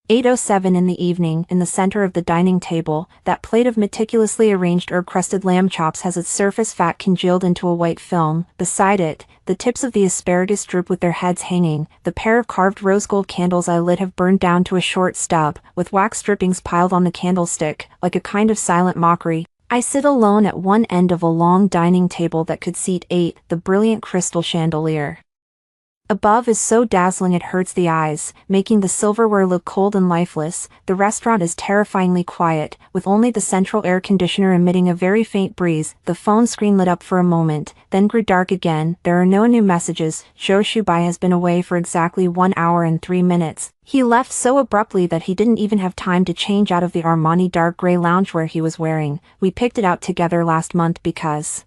8:07 in the evening. In the center of the dining table, that plate of meticulously arranged herb-crusted lamb chops has its surface fat congealed into a white film. Beside it, the tips of the asparagus droop with their heads hanging. The pair of carved rose gold candles I lit have burned down to a short stub, with wax drippings piled on the candlestick, like a kind of silent mockery. I sit alone at one end of a long dining table that could seat 8, the brilliant crystal chandelier above is so dazzling it hurts the eyes, making the silverware look cold and lifeless. The restaurant is terrifyingly quiet, with only the central air conditioner emitting a very faint breeze. The phone screen lit up for a moment, then grew dark again. There are no new messages. Zhou Shubai has been away for exactly 1 hour and 3 minutes. He left so abruptly that he didn't even have time to change out of the Armani dark gray loungewear he was wearing. We picked it out together last month because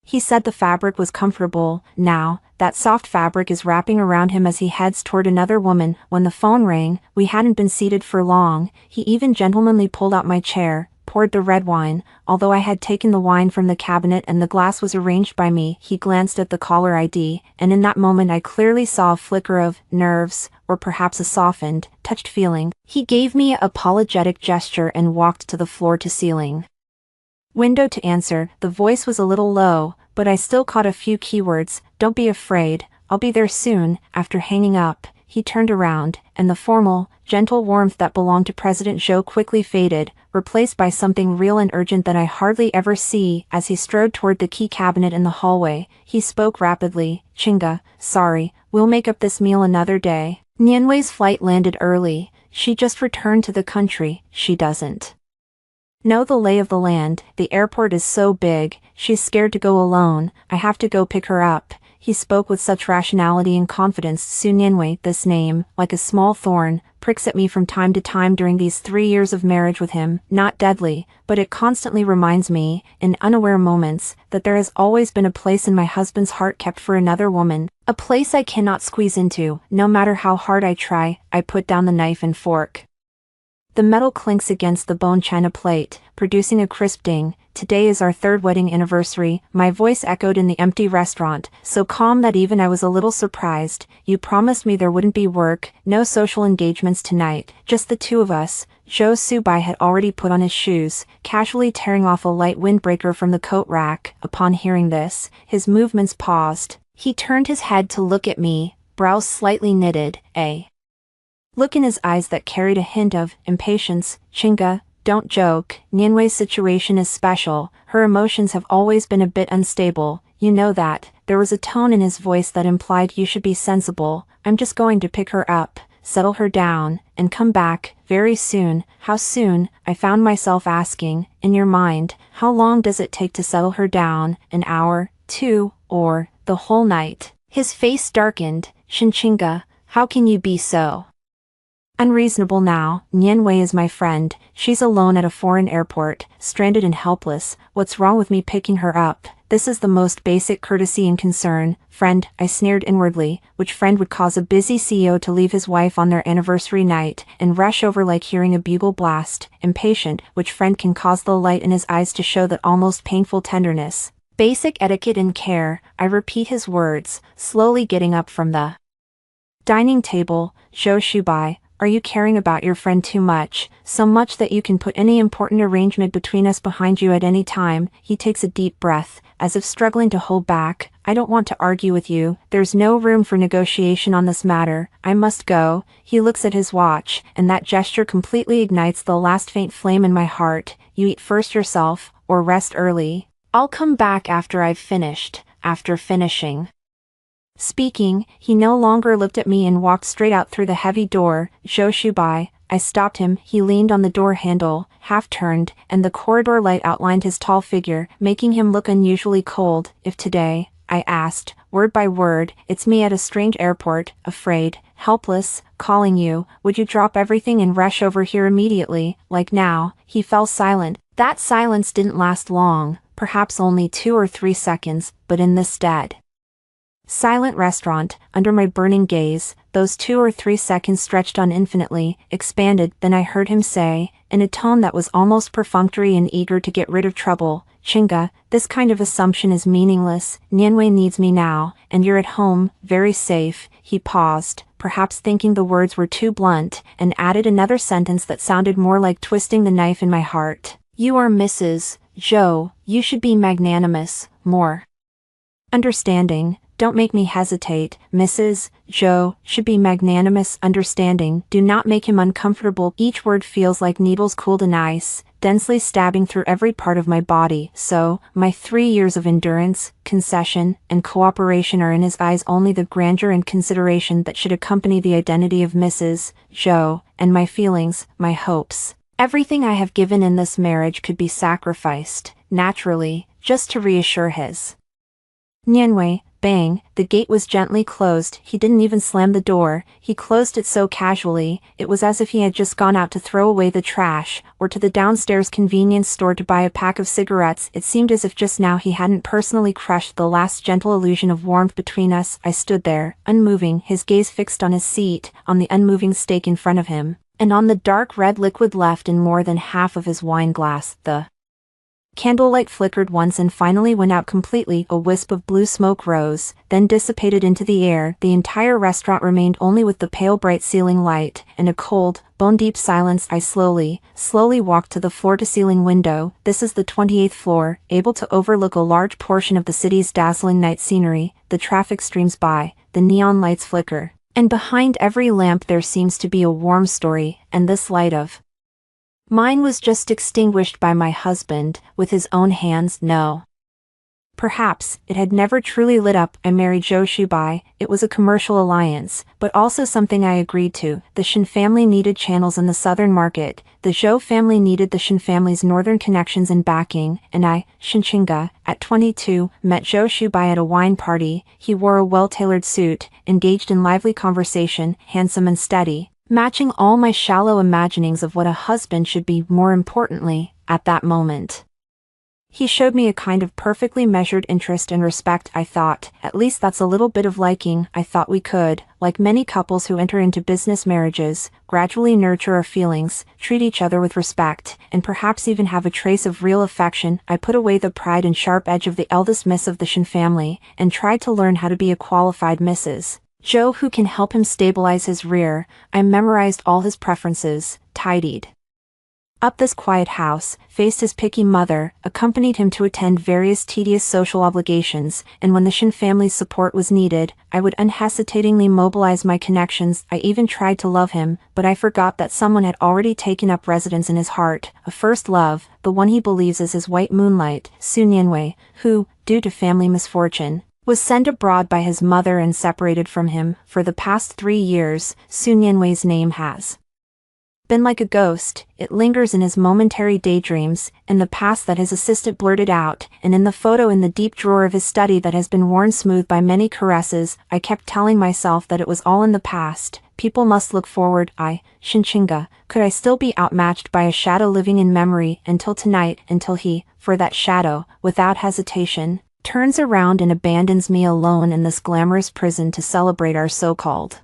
he said the fabric was comfortable. Now, that soft fabric is wrapping around him as he heads toward another woman. When the phone rang, we hadn't been seated for long. He even gentlemanly pulled out my chair, poured the red wine. Although I had taken the wine from the cabinet and the glass was arranged by me, he glanced at the caller ID, and in that moment I clearly saw a flicker of nerves, or perhaps a softened, touched feeling. He gave me an apologetic gesture and walked to the floor-to-ceiling window to answer. The voice was a little low, but I still caught a few keywords. Don't be afraid, I'll be there soon. After hanging up, he turned around, and the formal, gentle warmth that belonged to President Zhou quickly faded, replaced by something real and urgent that I hardly ever see. As he strode toward the key cabinet in the hallway, he spoke rapidly. Chinga, sorry, we'll make up this meal another day. Nianwei's flight landed early. She just returned to the country. She doesn't know the lay of the land. The airport is so big, she's scared to go alone. I have to go pick her up. He spoke with such rationality and confidence. Su Nianwei, this name, like a small thorn, pricks at me from time to time during these 3 years of marriage with him. Not deadly, but it constantly reminds me, in unaware moments, that there has always been a place in my husband's heart kept for another woman. A place I cannot squeeze into. No matter how hard I try. I put down the knife and fork. The metal clinks against the bone china plate, producing a crisp ding. Today is our 3rd wedding anniversary. My voice echoed in the empty restaurant, so calm that even I was a little surprised. You promised me there wouldn't be work, no social engagements tonight, just the two of us. Zhou Shubai had already put on his shoes, casually tearing off a light windbreaker from the coat rack. Upon hearing this, his movements paused. He turned his head to look at me, brows slightly knitted, a look in his eyes that carried a hint of impatience. Chinga, don't joke. Nianwei's situation is special. Her emotions have always been a bit unstable. You know that. There was a tone in his voice that implied you should be sensible. I'm just going to pick her up, settle her down, and come back very soon. How soon? I found myself asking. In your mind, how long does it take to settle her down? An hour, 2, or the whole night? His face darkened. Chinga, how can you be so unreasonable now? Nianwei is my friend. She's alone at a foreign airport, stranded and helpless. What's wrong with me picking her up? This is the most basic courtesy and concern. Friend, I sneered inwardly. Which friend would cause a busy CEO to leave his wife on their anniversary night and rush over like hearing a bugle blast? Impatient, which friend can cause the light in his eyes to show that almost painful tenderness? Basic etiquette and care. I repeat his words, slowly getting up from the dining table. Zhou Shubai, are you caring about your friend too much? So much that you can put any important arrangement between us behind you at any time? He takes a deep breath, as if struggling to hold back. I don't want to argue with you. There's no room for negotiation on this matter. I must go. He looks at his watch, and that gesture completely ignites the last faint flame in my heart. You eat first yourself, or rest early. I'll come back after I've finished. After finishing speaking, he no longer looked at me and walked straight out through the heavy door. Zhou Shubai, I stopped him. He leaned on the door handle, half turned, and the corridor light outlined his tall figure, making him look unusually cold. If today, I asked, word by word, it's me at a strange airport, afraid, helpless, calling you, would you drop everything and rush over here immediately, like now? He fell silent. That silence didn't last long, perhaps only 2 or 3 seconds, but in this dead silent restaurant, under my burning gaze, those 2 or 3 seconds stretched on infinitely, expanded. Then I heard him say, in a tone that was almost perfunctory and eager to get rid of trouble, Chinga, this kind of assumption is meaningless. Nianwei needs me now, and you're at home, very safe. He paused, perhaps thinking the words were too blunt, and added another sentence that sounded more like twisting the knife in my heart. "You are Mrs. Joe, you should be magnanimous, more understanding. Don't make me hesitate. Mrs. Joe should be magnanimous, understanding. Do not make him uncomfortable." Each word feels like needles cooled in ice, densely stabbing through every part of my body. So, my 3 years of endurance, concession, and cooperation are in his eyes only the grandeur and consideration that should accompany the identity of Mrs. Joe, and my feelings, my hopes. Everything I have given in this marriage could be sacrificed, naturally, just to reassure his. Nianwei. Bang, the gate was gently closed. He didn't even slam the door, he closed it so casually, it was as if he had just gone out to throw away the trash, or to the downstairs convenience store to buy a pack of cigarettes. It seemed as if just now he hadn't personally crushed the last gentle illusion of warmth between us. I stood there, unmoving, his gaze fixed on his seat, on the unmoving steak in front of him, and on the dark red liquid left in more than half of his wine glass. The candlelight flickered once and finally went out completely. A wisp of blue smoke rose, then dissipated into the air. The entire restaurant remained only with the pale bright ceiling light, and a cold, bone-deep silence. I slowly walked to the floor-to-ceiling window. This is the 28th floor, able to overlook a large portion of the city's dazzling night scenery. The traffic streams by, the neon lights flicker, and behind every lamp there seems to be a warm story, and this light of mine was just extinguished by my husband, with his own hands. No. Perhaps, it had never truly lit up. I married Zhou Shubai. It was a commercial alliance, but also something I agreed to. The Shen family needed channels in the southern market, the Zhou family needed the Shen family's northern connections and backing, and I, Shenqinga, at 22, met Zhou Shubai at a wine party. He wore a well-tailored suit, engaged in lively conversation, handsome and steady, matching all my shallow imaginings of what a husband should be. More importantly, at that moment, he showed me a kind of perfectly measured interest and respect. I thought, at least that's a little bit of liking. I thought we could, like many couples who enter into business marriages, gradually nurture our feelings, treat each other with respect, and perhaps even have a trace of real affection. I put away the pride and sharp edge of the eldest miss of the Shen family, and tried to learn how to be a qualified Mrs. Joe who can help him stabilize his rear. I memorized all his preferences, tidied up this quiet house, faced his picky mother, accompanied him to attend various tedious social obligations, and when the Shen family's support was needed, I would unhesitatingly mobilize my connections. I even tried to love him, but I forgot that someone had already taken up residence in his heart, a first love, the one he believes is his white moonlight, Su Nianwei, who, due to family misfortune, was sent abroad by his mother and separated from him. For the past 3 years, Su Nianwei's name has been like a ghost. It lingers in his momentary daydreams, in the past that his assistant blurted out, and in the photo in the deep drawer of his study that has been worn smooth by many caresses. I kept telling myself that it was all in the past. People must look forward. I, Shenqinga, could I still be outmatched by a shadow living in memory until tonight, until he, for that shadow, without hesitation, turns around and abandons me alone in this glamorous prison to celebrate our so-called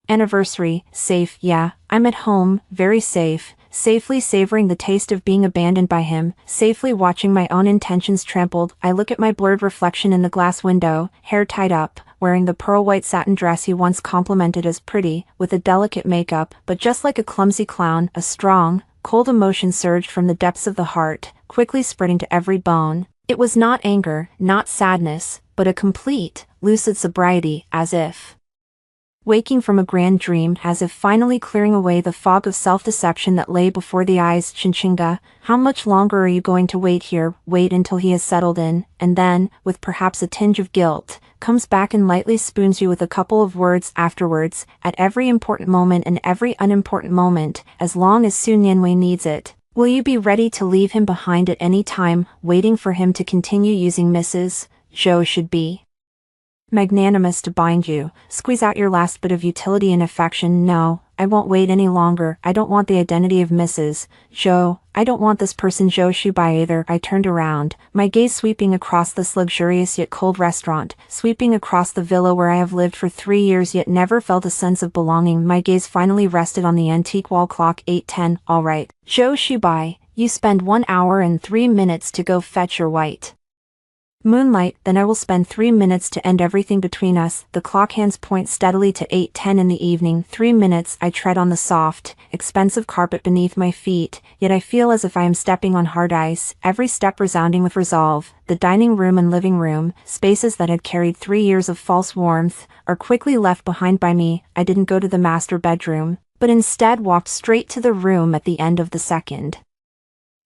anniversary. Safe, yeah, I'm at home, very safe, safely savoring the taste of being abandoned by him, safely watching my own intentions trampled. I look at my blurred reflection in the glass window, hair tied up, wearing the pearl white satin dress he once complimented as pretty, with a delicate makeup, but just like a clumsy clown. A strong, cold emotion surged from the depths of the heart, quickly spreading to every bone. It was not anger, not sadness, but a complete, lucid sobriety, as if waking from a grand dream, as if finally clearing away the fog of self-deception that lay before the eyes. Shenqinga, how much longer are you going to wait here? Wait until he has settled in, and then, with perhaps a tinge of guilt, comes back and lightly spoons you with a couple of words afterwards, at every important moment and every unimportant moment, as long as Su Nianwei needs it. Will you be ready to leave him behind at any time, waiting for him to continue using Mrs. Joe should be magnanimous to bind you, squeeze out your last bit of utility and affection? No, I won't wait any longer. I don't want the identity of Mrs. Joe. I don't want this person Zhou Shubai either. I turned around, my gaze sweeping across this luxurious yet cold restaurant, sweeping across the villa where I have lived for 3 years yet never felt a sense of belonging. My gaze finally rested on the antique wall clock. 8:10. All right, Zhou Shubai, you spend 1 hour and 3 minutes to go fetch your white Moonlight, then I will spend 3 minutes to end everything between us. The clock hands point steadily to 8:10 in the evening. 3 minutes, I tread on the soft, expensive carpet beneath my feet, yet I feel as if I am stepping on hard ice, every step resounding with resolve. The dining room and living room, spaces that had carried 3 years of false warmth, are quickly left behind by me. I didn't go to the master bedroom, but instead walked straight to the room at the end of the second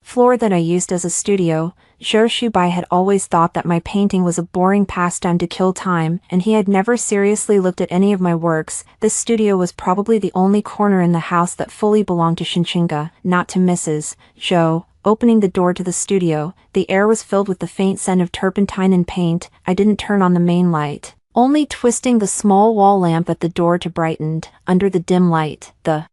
floor that I used as a studio. Zhou Shubai had always thought that my painting was a boring pastime to kill time, and he had never seriously looked at any of my works. This studio was probably the only corner in the house that fully belonged to Shinchinga, not to Mrs. Zhou. Opening the door to the studio, the air was filled with the faint scent of turpentine and paint. I didn't turn on the main light, only twisting the small wall lamp at the door to brighten. Under the dim light, the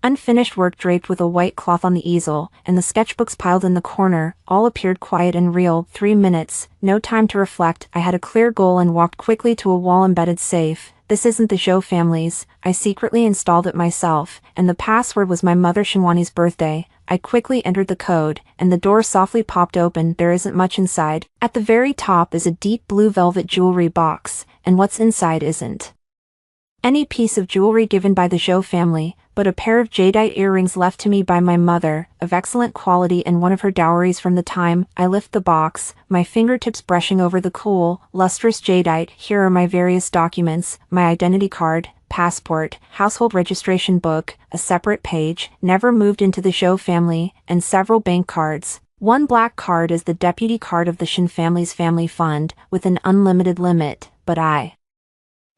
unfinished work draped with a white cloth on the easel, and the sketchbooks piled in the corner, all appeared quiet and real. 3 minutes, no time to reflect. I had a clear goal and walked quickly to a wall-embedded safe. This isn't the Zhou family's. I secretly installed it myself, and the password was my mother Shinwani's birthday. I quickly entered the code, and the door softly popped open. There isn't much inside. At the very top is a deep blue velvet jewelry box, and what's inside isn't any piece of jewelry given by the Zhou family, but a pair of jadeite earrings left to me by my mother, of excellent quality and one of her dowries from the time. I lift the box, my fingertips brushing over the cool, lustrous jadeite. Here are my various documents, my identity card, passport, household registration book, a separate page, never moved into the Zhou family, and several bank cards. One black card is the deputy card of the Shin family's family fund, with an unlimited limit, but I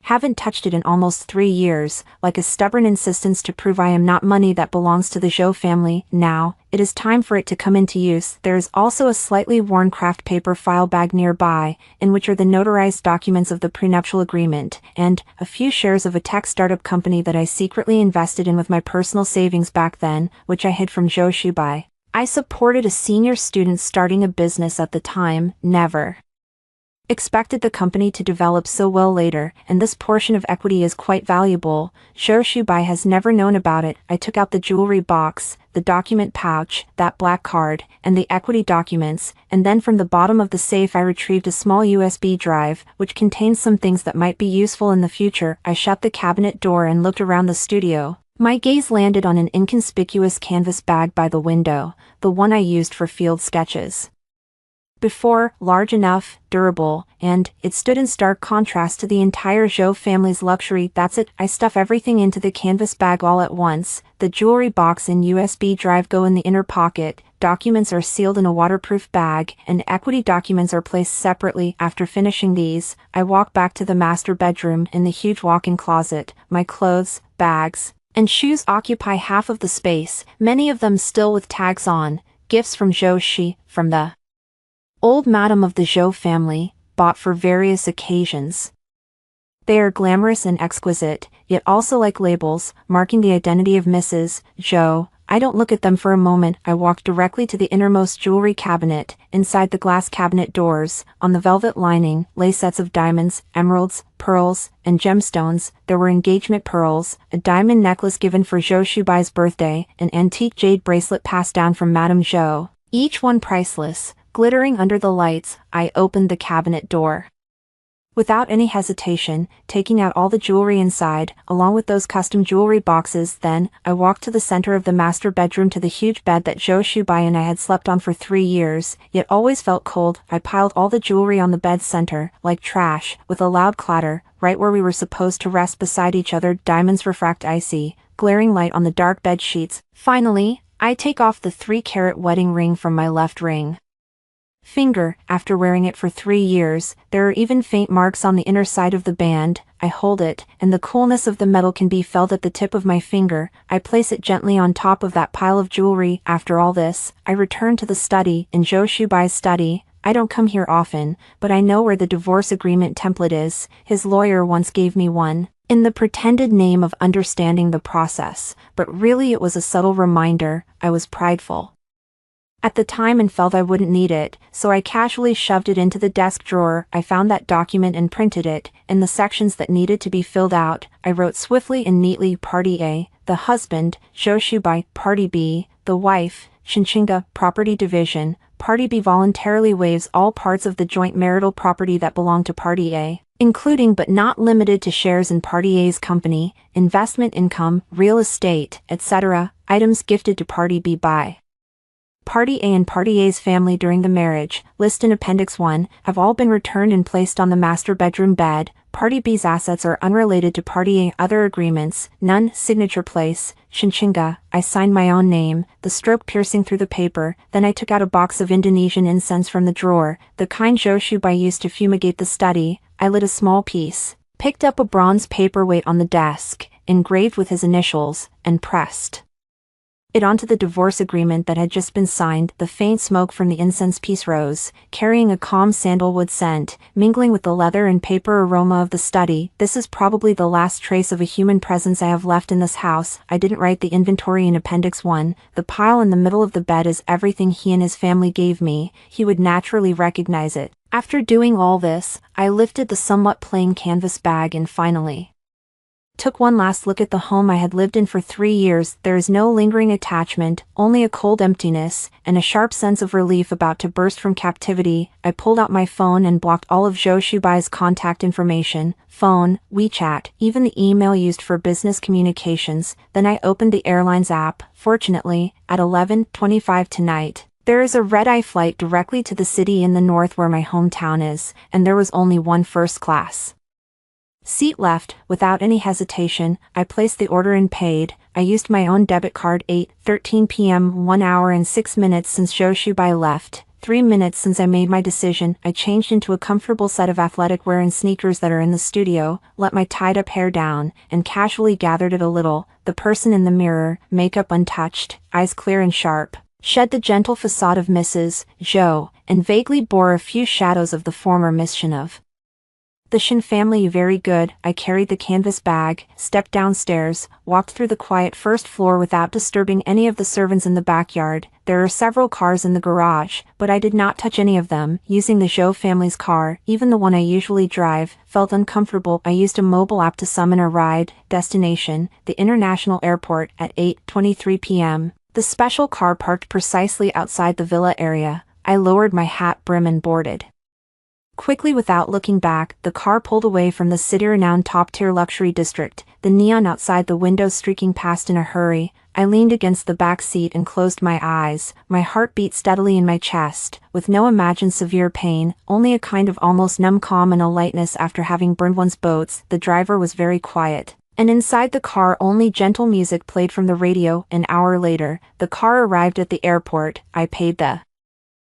haven't touched it in almost 3 years, like a stubborn insistence to prove I am not money that belongs to the Zhou family. Now, it is time for it to come into use. There is also a slightly worn craft paper file bag nearby, in which are the notarized documents of the prenuptial agreement, and a few shares of a tech startup company that I secretly invested in with my personal savings back then, which I hid from Zhou Shubai. I supported a senior student starting a business at the time, never expected the company to develop so well later, and this portion of equity is quite valuable. Zhou Shubai has never known about it. I took out the jewelry box, the document pouch, that black card, and the equity documents, and then from the bottom of the safe I retrieved a small USB drive, which contains some things that might be useful in the future. I shut the cabinet door and looked around the studio. My gaze landed on an inconspicuous canvas bag by the window, the one I used for field sketches before, large enough, durable, and it stood in stark contrast to the entire Zhou family's luxury. That's it. I stuff everything into the canvas bag all at once. The jewelry box and USB drive go in the inner pocket, documents are sealed in a waterproof bag, and equity documents are placed separately. After finishing these, I walk back to the master bedroom. In the huge walk-in closet, my clothes, bags, and shoes occupy half of the space, many of them still with tags on, gifts from Zhou Shi, from the old madam of the Zhou family, bought for various occasions. They are glamorous and exquisite, yet also like labels, marking the identity of Mrs. Zhou. I don't look at them for a moment. I walk directly to the innermost jewelry cabinet. Inside the glass cabinet doors, on the velvet lining, lay sets of diamonds, emeralds, pearls, and gemstones. There were engagement pearls, a diamond necklace given for Zhou Shubai's birthday, an antique jade bracelet passed down from Madame Zhou, each one priceless. Glittering under the lights, I opened the cabinet door. Without any hesitation, taking out all the jewelry inside, along with those custom jewelry boxes, then, I walked to the center of the master bedroom to the huge bed that Zhou Shubai and I had slept on for 3 years, yet always felt cold. I piled all the jewelry on the bed's center, like trash, with a loud clatter, right where we were supposed to rest beside each other. Diamonds refract icy, glaring light on the dark bed sheets. Finally, I take off the 3-carat wedding ring from my left ring finger. After wearing it for 3 years, there are even faint marks on the inner side of the band. I hold it, and the coolness of the metal can be felt at the tip of my finger. I place it gently on top of that pile of jewelry. After all this, I return to the study. In Zhou Shubai's study, I don't come here often, but I know where the divorce agreement template is. His lawyer once gave me one, in the pretended name of understanding the process, but really it was a subtle reminder. I was prideful at the time and felt I wouldn't need it, so I casually shoved it into the desk drawer. I found that document and printed it. In the sections that needed to be filled out, I wrote swiftly and neatly: Party A, the husband, Zhou Shubai; Party B, the wife, Shinchinga, property division; Party B voluntarily waives all parts of the joint marital property that belong to Party A, including but not limited to shares in Party A's company, investment income, real estate, etc., items gifted to Party B by Party A and Party A's family during the marriage, list in Appendix 1, have all been returned and placed on the master bedroom bed. Party B's assets are unrelated to Party A. Other agreements, none. Signature place, Shinchinga. I signed my own name, the stroke piercing through the paper. Then I took out a box of Indonesian incense from the drawer, the kind Joshubai used to fumigate the study. I lit a small piece, picked up a bronze paperweight on the desk, engraved with his initials, and pressed it onto the divorce agreement that had just been signed. The faint smoke from the incense piece rose, carrying a calm sandalwood scent, mingling with the leather and paper aroma of the study. This is probably the last trace of a human presence I have left in this house. I didn't write the inventory in Appendix 1. The pile in the middle of the bed is everything he and his family gave me. He would naturally recognize it. After doing all this, I lifted the somewhat plain canvas bag and finally took one last look at the home I had lived in for 3 years. There is no lingering attachment, only a cold emptiness, and a sharp sense of relief about to burst from captivity. I pulled out my phone and blocked all of Joshubai's contact information, phone, WeChat, even the email used for business communications. Then I opened the airlines app. Fortunately, at 11:25 tonight, there is a red-eye flight directly to the city in the north where my hometown is, and there was only one first-class seat left. Without any hesitation, I placed the order and paid. I used my own debit card. 8:13 p.m. 1 hour and 6 minutes since Joshubai left. 3 minutes since I made my decision. I changed into a comfortable set of athletic wear and sneakers that are in the studio, let my tied-up hair down, and casually gathered it a little. The person in the mirror, makeup untouched, eyes clear and sharp, shed the gentle facade of Mrs. Joe, and vaguely bore a few shadows of the former Miss Shinov. The Shin family. Very good. I carried the canvas bag, stepped downstairs, walked through the quiet first floor without disturbing any of the servants in the backyard. There are several cars in the garage, but I did not touch any of them. Using the Zhou family's car, even the one I usually drive, felt uncomfortable. I used a mobile app to summon a ride. Destination, the international airport. At 8:23 p.m., the special car parked precisely outside the villa area. I lowered my hat brim and boarded. Quickly, without looking back, the car pulled away from the city-renowned top-tier luxury district, the neon outside the windows streaking past in a hurry. I leaned against the back seat and closed my eyes. My heart beat steadily in my chest, with no imagined severe pain, only a kind of almost numb calm and a lightness after having burned one's boats. The driver was very quiet, and inside the car only gentle music played from the radio. An hour later, the car arrived at the airport. I paid the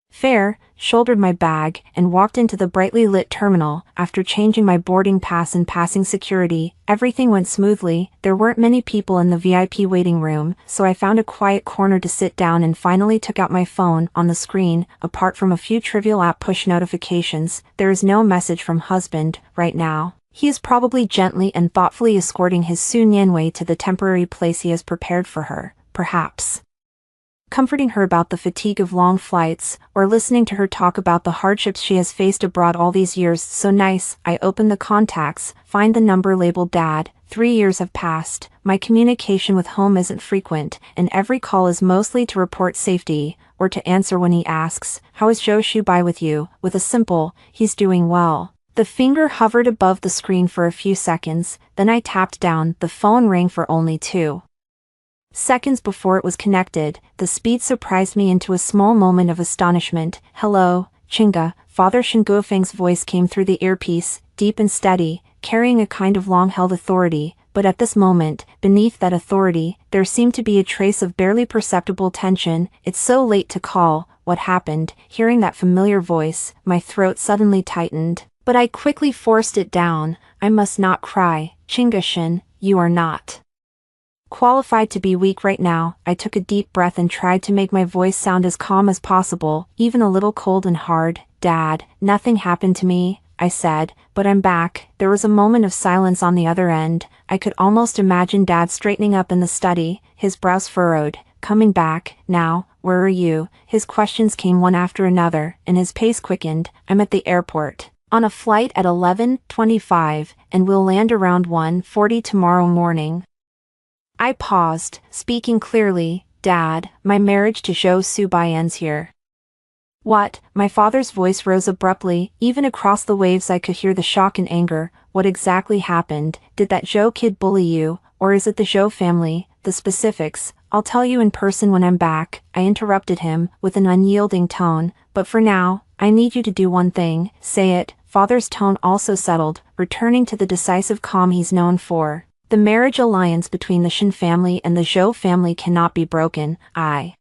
fare, shouldered my bag, and walked into the brightly lit terminal. After changing my boarding pass and passing security, everything went smoothly. There weren't many people in the VIP waiting room, so I found a quiet corner to sit down and finally took out my phone. On the screen, apart from a few trivial app push notifications, there is no message from husband right now. He is probably gently and thoughtfully escorting his Su Nianwei to the temporary place he has prepared for her, perhaps comforting her about the fatigue of long flights, or listening to her talk about the hardships she has faced abroad all these years. So nice. I open the contacts, find the number labeled Dad. 3 years have passed. My communication with home isn't frequent, and every call is mostly to report safety, or to answer when he asks, "How is Joshubai with you?" with a simple, "He's doing well." The finger hovered above the screen for a few seconds, then I tapped down. The phone rang for only 2 seconds before it was connected. The speed surprised me into a small moment of astonishment. "Hello, Chinga." Father Shinguofeng's voice came through the earpiece, deep and steady, carrying a kind of long-held authority, but at this moment, beneath that authority, there seemed to be a trace of barely perceptible tension. "It's so late to call. What happened?" Hearing that familiar voice, my throat suddenly tightened, but I quickly forced it down. "I must not cry, Chinga-shin, you are not qualified to be weak right now." I took a deep breath and tried to make my voice sound as calm as possible, even a little cold and hard. "Dad, nothing happened to me," I said, "but I'm back." There was a moment of silence on the other end. I could almost imagine Dad straightening up in the study, his brows furrowed. "Coming back, now, where are you?" His questions came one after another, and his pace quickened. "I'm at the airport, on a flight at 11:25, and we'll land around 1:40 tomorrow morning." I paused, speaking clearly. "Dad, my marriage to Zhou Subai ends here." What? My father's voice rose abruptly. Even across the waves I could hear the shock and anger. What exactly happened? Did that Zhou kid bully you? Or is it the Zhou family? The specifics. I'll tell you in person when I'm back, I interrupted him, with an unyielding tone. But for now, I need you to do one thing. Say it. Father's tone also settled, returning to the decisive calm he's known for. The marriage alliance between the Shen family and the Zhou family cannot be broken. I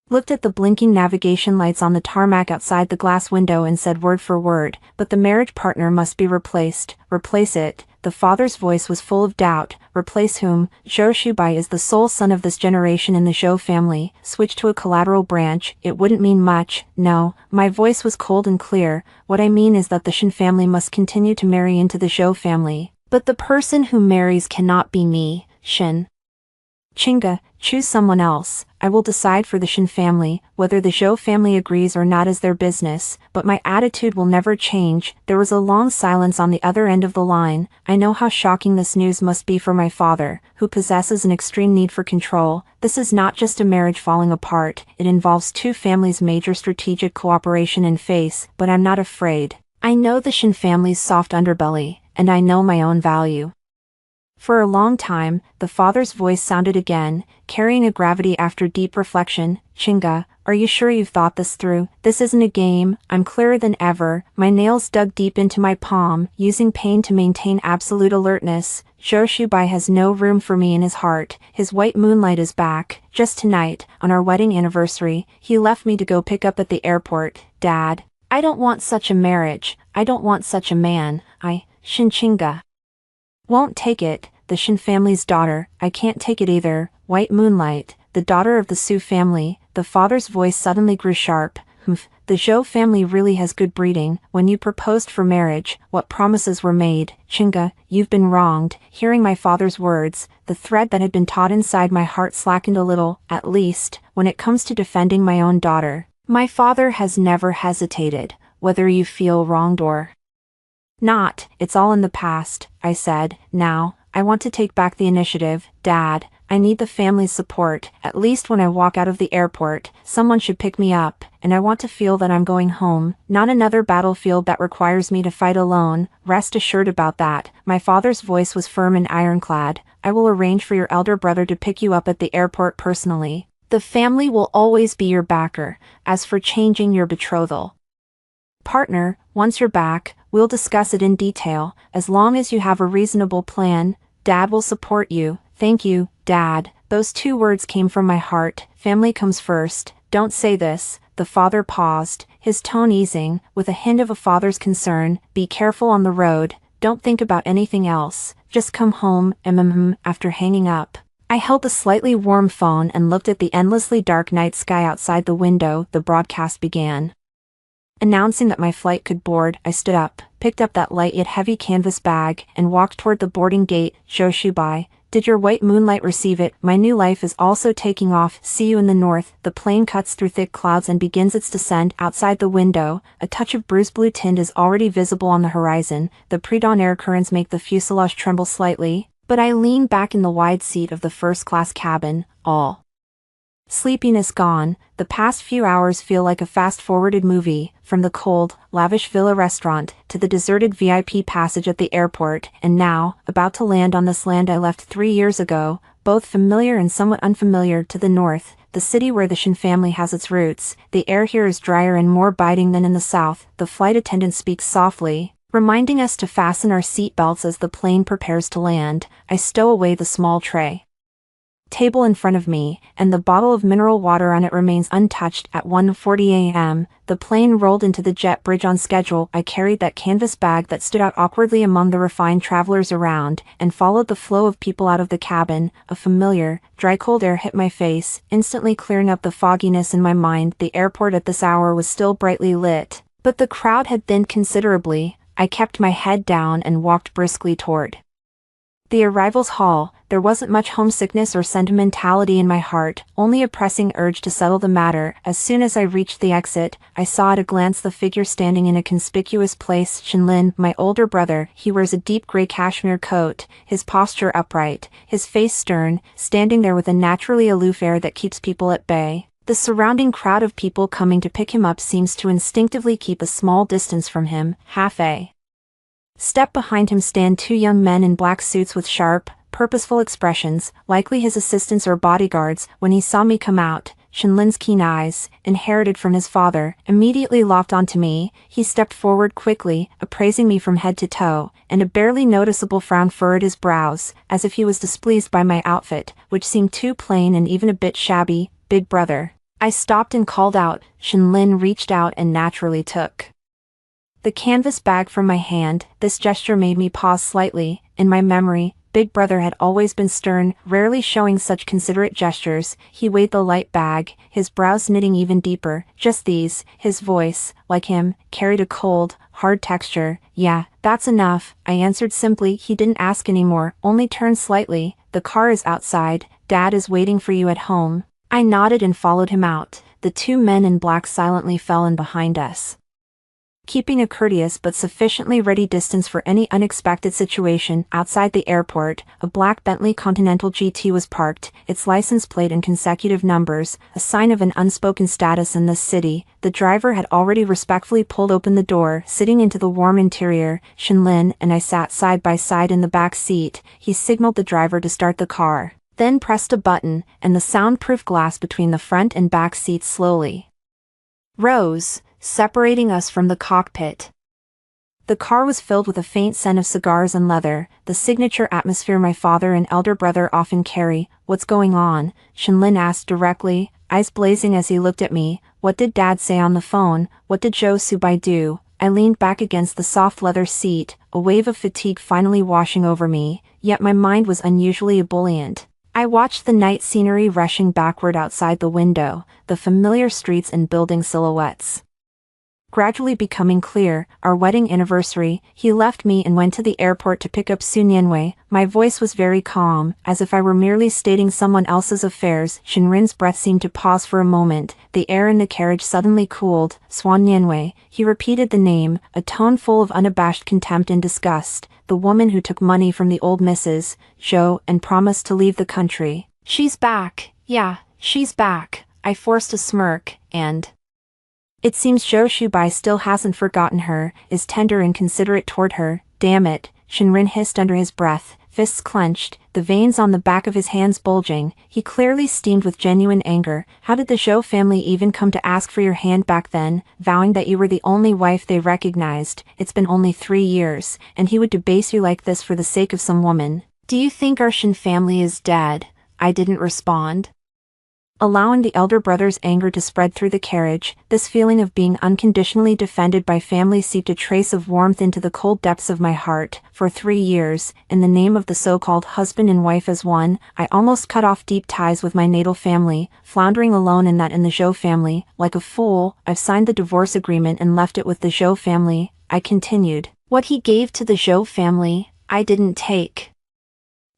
looked at the blinking navigation lights on the tarmac outside the glass window and said word for word, but the marriage partner must be replaced. Replace it. The father's voice was full of doubt. Replace whom? Zhou Shubai is the sole son of this generation in the Zhou family. Switch to a collateral branch, it wouldn't mean much. No, my voice was cold and clear. What I mean is that the Shen family must continue to marry into the Zhou family. But the person who marries cannot be me, Shen. Chinga, choose someone else. I will decide for the Shen family. Whether the Zhou family agrees or not is their business, but my attitude will never change. There was a long silence on the other end of the line. I know how shocking this news must be for my father, who possesses an extreme need for control. This is not just a marriage falling apart, it involves two families' major strategic cooperation and face, but I'm not afraid. I know the Shen family's soft underbelly, and I know my own value. For a long time, the father's voice sounded again, carrying a gravity after deep reflection. Chinga, are you sure you've thought this through? This isn't a game. I'm clearer than ever. My nails dug deep into my palm, using pain to maintain absolute alertness. Zhou Shubai has no room for me in his heart. His white moonlight is back. Just tonight, on our wedding anniversary, he left me to go pick up at the airport. Dad, I don't want such a marriage. I don't want such a man. Shen Chinga won't take it. The Shen family's daughter, I can't take it either. White moonlight, the daughter of the Su family. The father's voice suddenly grew sharp. The Zhou family really has good breeding. When you proposed for marriage, what promises were made? Chinga, you've been wronged. Hearing my father's words, the thread that had been taut inside my heart slackened a little, at least, when it comes to defending my own daughter. My father has never hesitated, whether you feel wronged or not. It's all in the past, I said. Now, I want to take back the initiative. Dad, I need the family's support. At least when I walk out of the airport, someone should pick me up, and I want to feel that I'm going home, not another battlefield that requires me to fight alone. Rest assured about that. My father's voice was firm and ironclad. I will arrange for your elder brother to pick you up at the airport personally. The family will always be your backer. As for changing your betrothal partner, once you're back, we'll discuss it in detail. As long as you have a reasonable plan, Dad will support you. Thank you, Dad. Those two words came from my heart. Family comes first. Don't say this. The father paused, his tone easing, with a hint of a father's concern. Be careful on the road. Don't think about anything else. Just come home. After hanging up, I held the slightly warm phone and looked at the endlessly dark night sky outside the window. The broadcast began. Announcing that my flight could board, I stood up, picked up that light yet heavy canvas bag, and walked toward the boarding gate. Zhou Shubai, did your white moonlight receive it? My new life is also taking off. See you in the north. The plane cuts through thick clouds and begins its descent. Outside the window, a touch of bruised blue tint is already visible on the horizon. The pre-dawn air currents make the fuselage tremble slightly, but I lean back in the wide seat of the first-class cabin, all sleepiness gone. The past few hours feel like a fast-forwarded movie, from the cold, lavish villa restaurant, to the deserted VIP passage at the airport, and now, about to land on this land I left 3 years ago, both familiar and somewhat unfamiliar. To the north, the city where the Shen family has its roots. The air here is drier and more biting than in the south. The flight attendant speaks softly, reminding us to fasten our seat belts as the plane prepares to land. I stow away the small tray table in front of me, and the bottle of mineral water on it remains untouched. At 1:40 a.m., the plane rolled into the jet bridge on schedule. I carried that canvas bag that stood out awkwardly among the refined travelers around, and followed the flow of people out of the cabin. A familiar, dry cold air hit my face, instantly clearing up the fogginess in my mind. The airport at this hour was still brightly lit, but the crowd had thinned considerably. I kept my head down and walked briskly toward the arrivals hall. There wasn't much homesickness or sentimentality in my heart, only a pressing urge to settle the matter. As soon as I reached the exit, I saw at a glance the figure standing in a conspicuous place. Shenlin, my older brother. He wears a deep gray cashmere coat, his posture upright, his face stern, standing there with a naturally aloof air that keeps people at bay. The surrounding crowd of people coming to pick him up seems to instinctively keep a small distance from him. Half a step behind him stand two young men in black suits with sharp, purposeful expressions, likely his assistants or bodyguards. When he saw me come out, Shenlin's keen eyes, inherited from his father, immediately locked onto me. He stepped forward quickly, appraising me from head to toe, and a barely noticeable frown furrowed his brows, as if he was displeased by my outfit, which seemed too plain and even a bit shabby. "Big brother." I stopped and called out. Shenlin reached out and naturally took the canvas bag from my hand. This gesture made me pause slightly. In my memory, Big Brother had always been stern, rarely showing such considerate gestures. He weighed the light bag, his brows knitting even deeper. "Just these." His voice, like him, carried a cold, hard texture. "Yeah, that's enough," I answered simply. He didn't ask anymore, only turned slightly. "The car is outside. Dad is waiting for you at home." I nodded and followed him out. The two men in black silently fell in behind us, keeping a courteous but sufficiently ready distance for any unexpected situation. Outside the airport, a black Bentley Continental GT was parked, its license plate in consecutive numbers, a sign of an unspoken status in this city. The driver had already respectfully pulled open the door. Sitting into the warm interior, Shenlin and I sat side by side in the back seat. He signaled the driver to start the car, then pressed a button, and the soundproof glass between the front and back seats slowly rose, separating us from the cockpit. The car was filled with a faint scent of cigars and leather, the signature atmosphere my father and elder brother often carry. "What's going on?" Shenlin asked directly, eyes blazing as he looked at me. "What did Dad say on the phone? What did Joe Subai do?" I leaned back against the soft leather seat, a wave of fatigue finally washing over me, yet my mind was unusually ebullient. I watched the night scenery rushing backward outside the window, the familiar streets and building silhouettes gradually becoming clear. Our wedding anniversary. He left me and went to the airport to pick up Su Nianwei. My voice was very calm, as if I were merely stating someone else's affairs. Shenrin's breath seemed to pause for a moment. The air in the carriage suddenly cooled. "Swan Nianwei." He repeated the name, a tone full of unabashed contempt and disgust. "The woman who took money from the old Mrs. Zhou and promised to leave the country. She's back." "Yeah, she's back." I forced a smirk, and it seems Zhou Shubai still hasn't forgotten her, is tender and considerate toward her. "Damn it," Shenrin hissed under his breath, fists clenched, the veins on the back of his hands bulging. He clearly steamed with genuine anger. "How did the Zhou family even come to ask for your hand back then, vowing that you were the only wife they recognized? It's been only 3 years, and he would debase you like this for the sake of some woman. Do you think our Shen family is dead?" I didn't respond, allowing the elder brother's anger to spread through the carriage. This feeling of being unconditionally defended by family seeped a trace of warmth into the cold depths of my heart. For 3 years, in the name of the so-called husband and wife as one, I almost cut off deep ties with my natal family, floundering alone in the Zhou family. Like a fool, I've signed the divorce agreement and left it with the Zhou family, I continued. "What he gave to the Zhou family, I didn't take.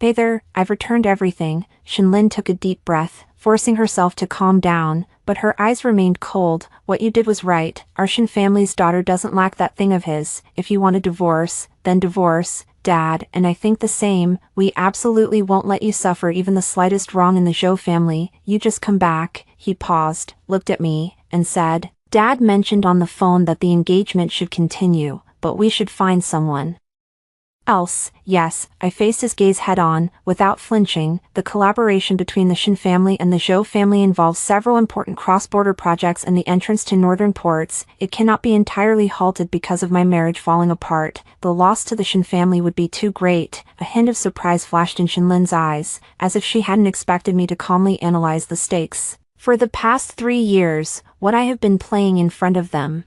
Either. I've returned everything." Shenlin took a deep breath, forcing herself to calm down, but her eyes remained cold. "What you did was right. Our Shen family's daughter doesn't lack that thing of his. If you want a divorce, then divorce, Dad, and I think the same. We absolutely won't let you suffer even the slightest wrong in the Zhou family. You just come back." He paused, looked at me, and said, "Dad mentioned on the phone that the engagement should continue, but we should find someone else." "Yes," I faced his gaze head-on, without flinching. "The collaboration between the Shen family and the Zhou family involves several important cross-border projects and the entrance to northern ports. It cannot be entirely halted because of my marriage falling apart. The loss to the Shen family would be too great." A hint of surprise flashed in Shenlin's eyes, as if she hadn't expected me to calmly analyze the stakes. "For the past 3 years, what I have been playing in front of them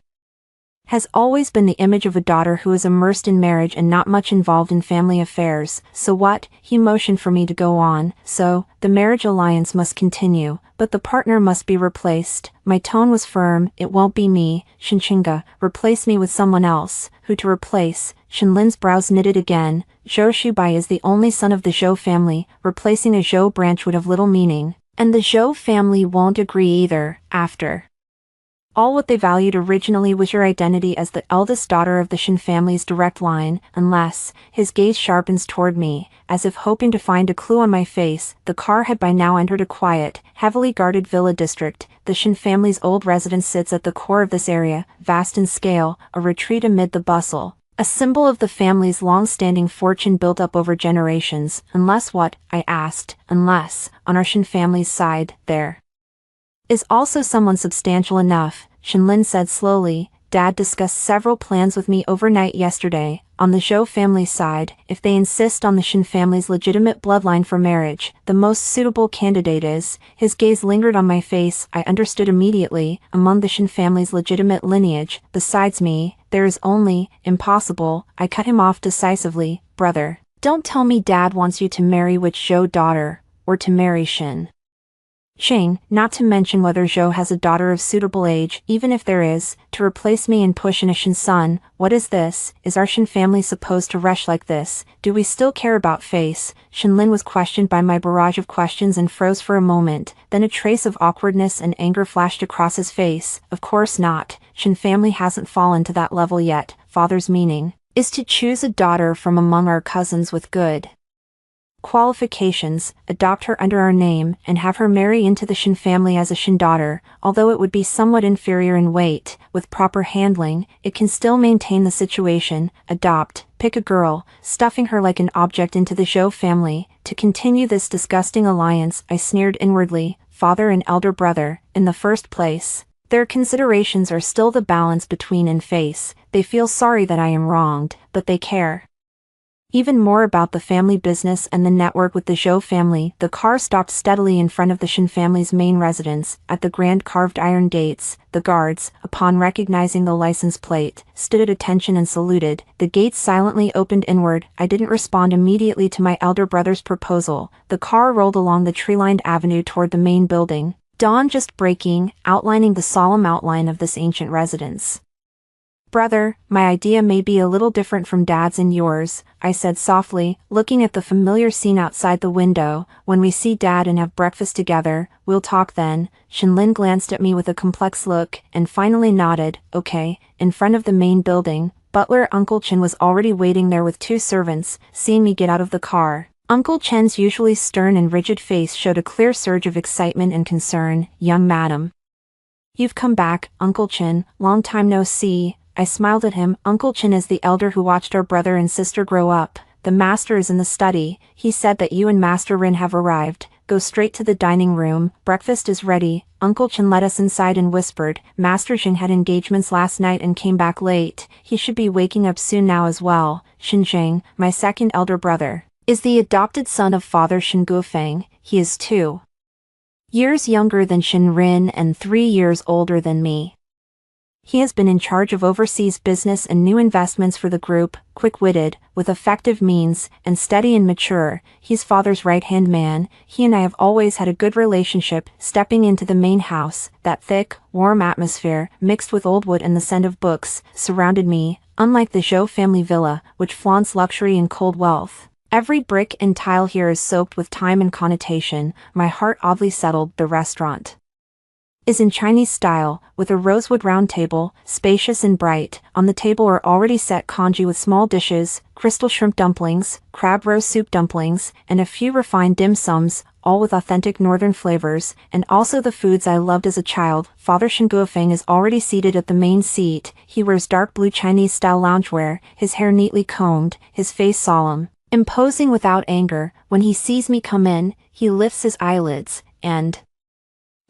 has always been the image of a daughter who is immersed in marriage and not much involved in family affairs. So what?" He motioned for me to go on. "So, the marriage alliance must continue, but the partner must be replaced." My tone was firm. "It won't be me, Shinchinga. Replace me with someone else." "Who to replace?" Shenlin's brows knitted again. "Zhou Shubai is the only son of the Zhou family. Replacing a Zhou branch would have little meaning. And the Zhou family won't agree either. After All what they valued originally was your identity as the eldest daughter of the Shin family's direct line, unless, his gaze sharpens toward me, as if hoping to find a clue on my face. The car had by now entered a quiet, heavily guarded villa district. The Shin family's old residence sits at the core of this area, vast in scale, a retreat amid the bustle. A symbol of the family's long-standing fortune built up over generations. Unless what? I asked. Unless, on our Shin family's side, there is also someone substantial enough, Shinlin said slowly. Dad discussed several plans with me overnight yesterday. On the Zhou family's side, if they insist on the Shin family's legitimate bloodline for marriage, the most suitable candidate is, his gaze lingered on my face. I understood immediately, among the Shin family's legitimate lineage, besides me, there is only, impossible. I cut him off decisively. Brother, don't tell me Dad wants you to marry which Zhou daughter, or to marry Shin Shang, not to mention whether Zhou has a daughter of suitable age, even if there is, to replace me and push in a Shin son. What is this? Is our Shin family supposed to rush like this? Do we still care about face? Shinlin was questioned by my barrage of questions and froze for a moment, then a trace of awkwardness and anger flashed across his face. Of course not. Shin family hasn't fallen to that level yet. Father's meaning is to choose a daughter from among our cousins with good qualifications, adopt her under our name, and have her marry into the Shin family as a Shin daughter. Although it would be somewhat inferior in weight, with proper handling, it can still maintain the situation. Adopt, pick a girl, stuffing her like an object into the Zhou family. To continue this disgusting alliance, I sneered inwardly. Father and elder brother, in the first place, their considerations are still the balance between and face. They feel sorry that I am wronged, but they care even more about the family business and the network with the Zhou family. The car stopped steadily in front of the Shin family's main residence. At the grand carved iron gates, the guards, upon recognizing the license plate, stood at attention and saluted. The gates silently opened inward. I didn't respond immediately to my elder brother's proposal. The car rolled along the tree-lined avenue toward the main building, dawn just breaking, outlining the solemn outline of this ancient residence. Brother, my idea may be a little different from Dad's and yours, I said softly, looking at the familiar scene outside the window. When we see Dad and have breakfast together, we'll talk then. Shinlin glanced at me with a complex look, and finally nodded. Okay. In front of the main building, butler Uncle Chen was already waiting there with 2 servants. Seeing me get out of the car, Uncle Chen's usually stern and rigid face showed a clear surge of excitement and concern. Young madam, you've come back, Uncle Chen. Long time no see. I smiled at him. Uncle Chen is the elder who watched our brother and sister grow up. The master is in the study. He said that you and Master Rin have arrived. Go straight to the dining room. Breakfast is ready. Uncle Chen led us inside and whispered. Master Jing had engagements last night and came back late. He should be waking up soon now as well. Xinjiang, my second elder brother, is the adopted son of Father Shin Guofeng. He is 2 years younger than Shin Rin and 3 years older than me. He has been in charge of overseas business and new investments for the group, quick-witted, with effective means, and steady and mature. He's Father's right-hand man. He and I have always had a good relationship. Stepping into the main house, that thick, warm atmosphere, mixed with old wood and the scent of books, surrounded me. Unlike the Zhou family villa, which flaunts luxury and cold wealth, every brick and tile here is soaked with time and connotation. My heart oddly settled. The restaurant is in Chinese style, with a rosewood round table, spacious and bright. On the table are already set congee with small dishes, crystal shrimp dumplings, crab roast soup dumplings, and a few refined dim sums, all with authentic northern flavors, and also the foods I loved as a child. Father Shin Guofeng is already seated at the main seat. He wears dark blue Chinese-style loungewear, his hair neatly combed, his face solemn, imposing without anger. When he sees me come in, he lifts his eyelids, and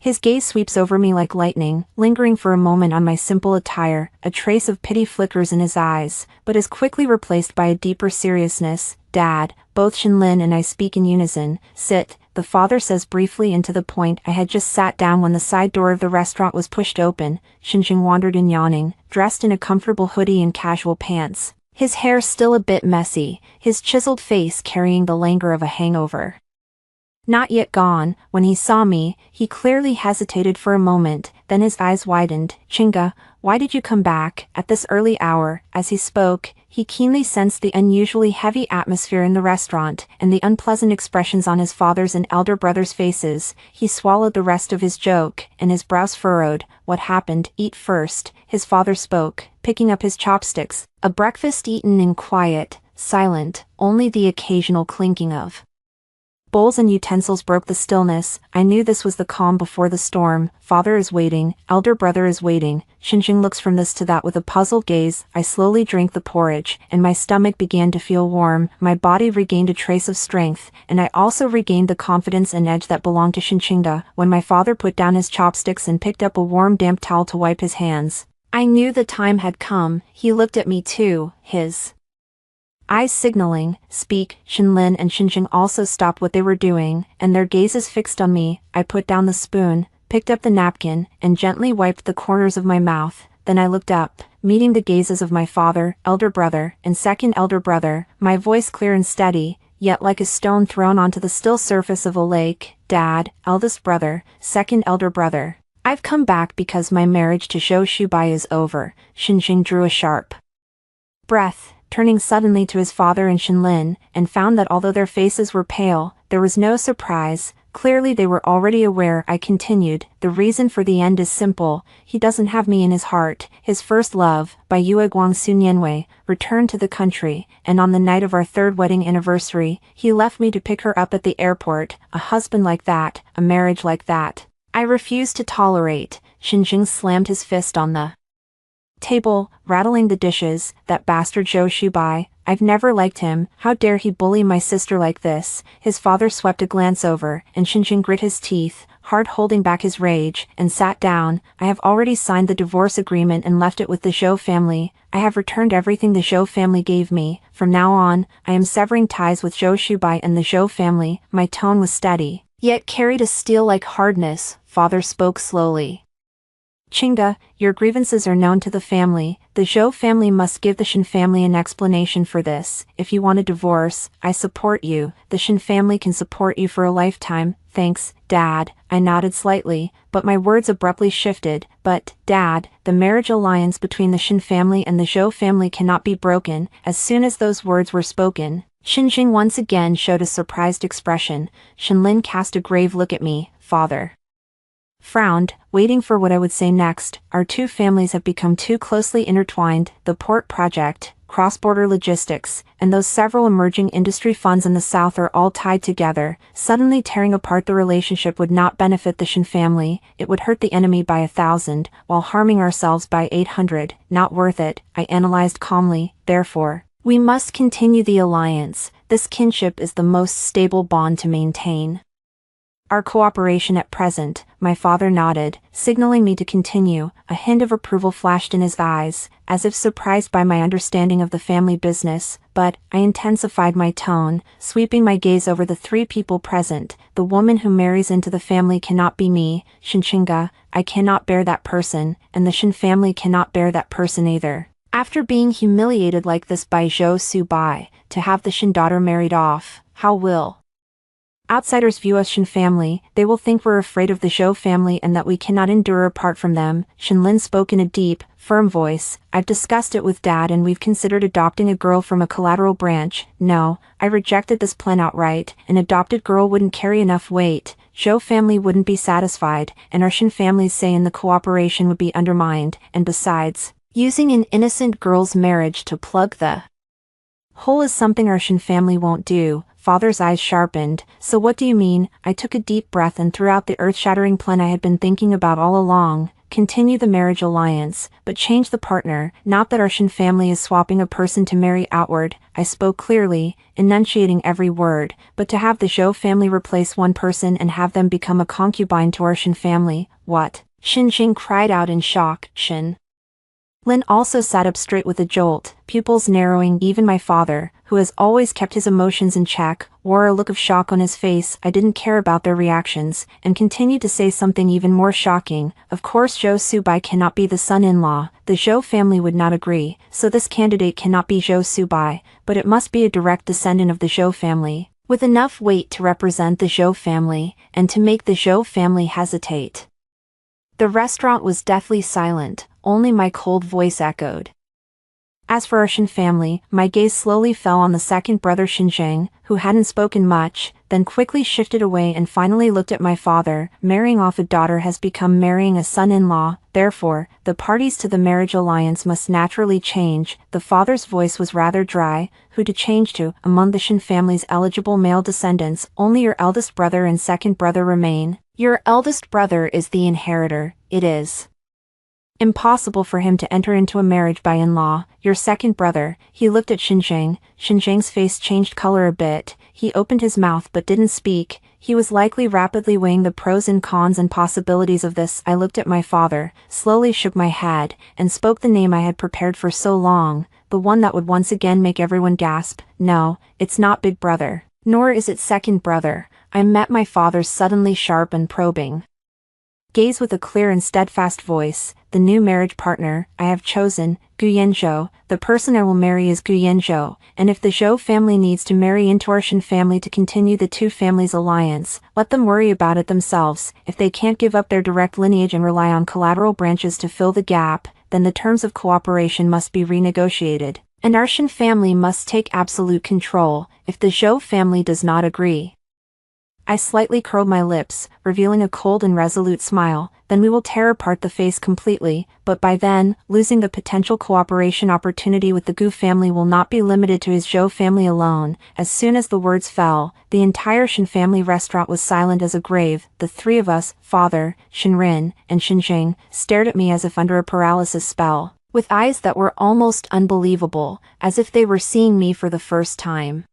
his gaze sweeps over me like lightning, lingering for a moment on my simple attire. A trace of pity flickers in his eyes, but is quickly replaced by a deeper seriousness. Dad, both Shinlin and I speak in unison. Sit, the father says briefly and to the point. I had just sat down when the side door of the restaurant was pushed open. Xinjing wandered in yawning, dressed in a comfortable hoodie and casual pants, his hair still a bit messy, his chiseled face carrying the languor of a hangover not yet gone. When he saw me, he clearly hesitated for a moment, then his eyes widened. Chinga, why did you come back at this early hour? As he spoke, He keenly sensed the unusually heavy atmosphere in the restaurant, and the unpleasant expressions on his father's and elder brother's faces. He swallowed the rest of his joke, and his brows furrowed. "What happened? Eat first," his father spoke, picking up his chopsticks. A breakfast eaten in quiet, silent, only the occasional clinking of bowls and utensils broke the stillness. I knew this was the calm before the storm. Father is waiting, elder brother is waiting. Xinjing looks from this to that with a puzzled gaze. I slowly drank the porridge, and my stomach began to feel warm. My body regained a trace of strength, and I also regained the confidence and edge that belonged to Xinjingda. When my father put down his chopsticks and picked up a warm damp towel to wipe his hands, I knew the time had come. He looked at me too, his eyes signaling, "Speak." Shenlin and Xinjing also stopped what they were doing, and their gazes fixed on me. I put down the spoon, picked up the napkin, and gently wiped the corners of my mouth. Then I looked up, meeting the gazes of my father, elder brother, and second elder brother, my voice clear and steady, yet like a stone thrown onto the still surface of a lake. "Dad, eldest brother, second elder brother. I've come back because my marriage to Zhou Shubai is over." Xinjing drew a sharp breath, turning suddenly to his father and Shenlin, and found that although their faces were pale, there was no surprise. Clearly they were already aware. I continued, "The reason for the end is simple. He doesn't have me in his heart. His first love, by Yue Guang Sunyanwei, returned to the country, and on the night of our third wedding anniversary, he left me to pick her up at the airport. A husband like that, a marriage like that, I refuse to tolerate." Xinjing slammed his fist on the table, rattling the dishes. "That bastard Zhou Shubai, I've never liked him. How dare he bully my sister like this?" His father swept a glance over, and Xinjing grit his teeth, hard holding back his rage, and sat down. "I have already signed the divorce agreement and left it with the Zhou family. I have returned everything the Zhou family gave me. From now on, I am severing ties with Zhou Shubai and the Zhou family." My tone was steady, yet carried a steel-like hardness. Father spoke slowly. "Qingda, your grievances are known to the family. The Zhou family must give the Shen family an explanation for this. If you want a divorce, I support you. The Shen family can support you for a lifetime." "Thanks, Dad." I nodded slightly, but my words abruptly shifted. "But, Dad, the marriage alliance between the Shen family and the Zhou family cannot be broken." As soon as those words were spoken, Xinjing once again showed a surprised expression. Shenlin cast a grave look at me. Father frowned, waiting for what I would say next. "Our two families have become too closely intertwined. The port project, cross-border logistics, and those several emerging industry funds in the south are all tied together. Suddenly tearing apart the relationship would not benefit the Shen family. It would hurt the enemy by 1,000, while harming ourselves by 800. Not worth it," I analyzed calmly. "Therefore, we must continue the alliance. This kinship is the most stable bond to maintain our cooperation at present." My father nodded, signaling me to continue. A hint of approval flashed in his eyes, as if surprised by my understanding of the family business, but I intensified my tone, sweeping my gaze over the three people present. "The woman who marries into the family cannot be me, Xinjingda. I cannot bear that person, and the Shen family cannot bear that person either. After being humiliated like this by Zhou Subai, to have the Shen daughter married off, how will outsiders view us Shen family? They will think we're afraid of the Zhou family and that we cannot endure apart from them." Shenlin spoke in a deep, firm voice. "I've discussed it with Dad and we've considered adopting a girl from a collateral branch. No, I rejected this plan outright. An adopted girl wouldn't carry enough weight. Zhou family wouldn't be satisfied, and our Shen family's say in the cooperation would be undermined, and besides, using an innocent girl's marriage to plug the hole is something our Shen family won't do." Father's eyes sharpened. "So what do you mean?" I took a deep breath and threw out the earth-shattering plan I had been thinking about all along. "Continue the marriage alliance, but change the partner. Not that our Shen family is swapping a person to marry outward." I spoke clearly, enunciating every word, "but to have the Zhou family replace one person and have them become a concubine to our Shen family." "What?" Xinjing cried out in shock. Shen Lin also sat up straight with a jolt, pupils narrowing. Even my father, who has always kept his emotions in check, wore a look of shock on his face. I didn't care about their reactions, and continued to say something even more shocking. "Of course Zhou Subai cannot be the son-in-law. The Zhou family would not agree, so this candidate cannot be Zhou Subai, but it must be a direct descendant of the Zhou family, with enough weight to represent the Zhou family, and to make the Zhou family hesitate." The restaurant was deathly silent, only my cold voice echoed. As for our Shin family, my gaze slowly fell on the second brother Xinjiang, who hadn't spoken much, then quickly shifted away and finally looked at my father. Marrying off a daughter has become marrying a son-in-law, therefore, the parties to the marriage alliance must naturally change. The father's voice was rather dry. Who to change to? Among the Shin family's eligible male descendants, only your eldest brother and second brother remain. Your eldest brother is the inheritor. It is impossible for him to enter into a marriage by in-law. Your second brother. He looked at Xinjiang. Xinjiang's face changed color a bit. He opened his mouth but didn't speak. He was likely rapidly weighing the pros and cons and possibilities of this. I looked at my father, slowly shook my head, and spoke the name I had prepared for so long, the one that would once again make everyone gasp. No, it's not big brother. Nor is it second brother. I met my father's suddenly sharp and probing gaze with a clear and steadfast voice. The new marriage partner I have chosen, Gu Yanzhou. The person I will marry is Gu Yanzhou, and if the Zhou family needs to marry into our Shin family to continue the two families' alliance, let them worry about it themselves. If they can't give up their direct lineage and rely on collateral branches to fill the gap, then the terms of cooperation must be renegotiated, and our Shin family must take absolute control, if the Zhou family does not agree. I slightly curled my lips, revealing a cold and resolute smile. Then we will tear apart the face completely, but by then, losing the potential cooperation opportunity with the Gu family will not be limited to his Zhou family alone. As soon as the words fell, the entire Shin family restaurant was silent as a grave. The three of us, father, Shinrin, and Xinjiang, stared at me as if under a paralysis spell, with eyes that were almost unbelievable, as if they were seeing me for the first time.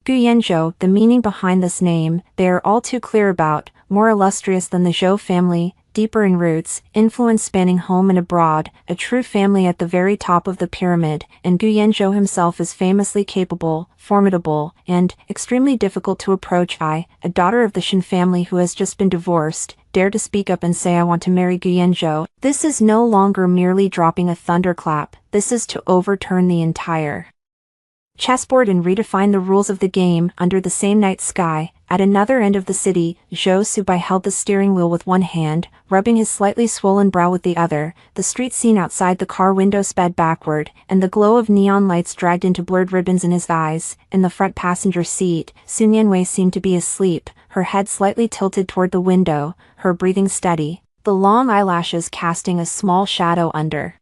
Gu Yanzhou, the meaning behind this name, they are all too clear about, more illustrious than the Zhou family, deeper in roots, influence spanning home and abroad, a true family at the very top of the pyramid, and Gu Yanzhou himself is famously capable, formidable, and extremely difficult to approach. I, a daughter of the Shin family who has just been divorced, dare to speak up and say I want to marry Gu Yanzhou. This is no longer merely dropping a thunderclap, this is to overturn the entire chessboard and redefine the rules of the game. Under the same night sky, at another end of the city, Zhou Subai held the steering wheel with one hand, rubbing his slightly swollen brow with the other. The street scene outside the car window sped backward, and the glow of neon lights dragged into blurred ribbons in his eyes. In the front passenger seat, Sun Yanwei seemed to be asleep, her head slightly tilted toward the window, her breathing steady, the long eyelashes casting a small shadow under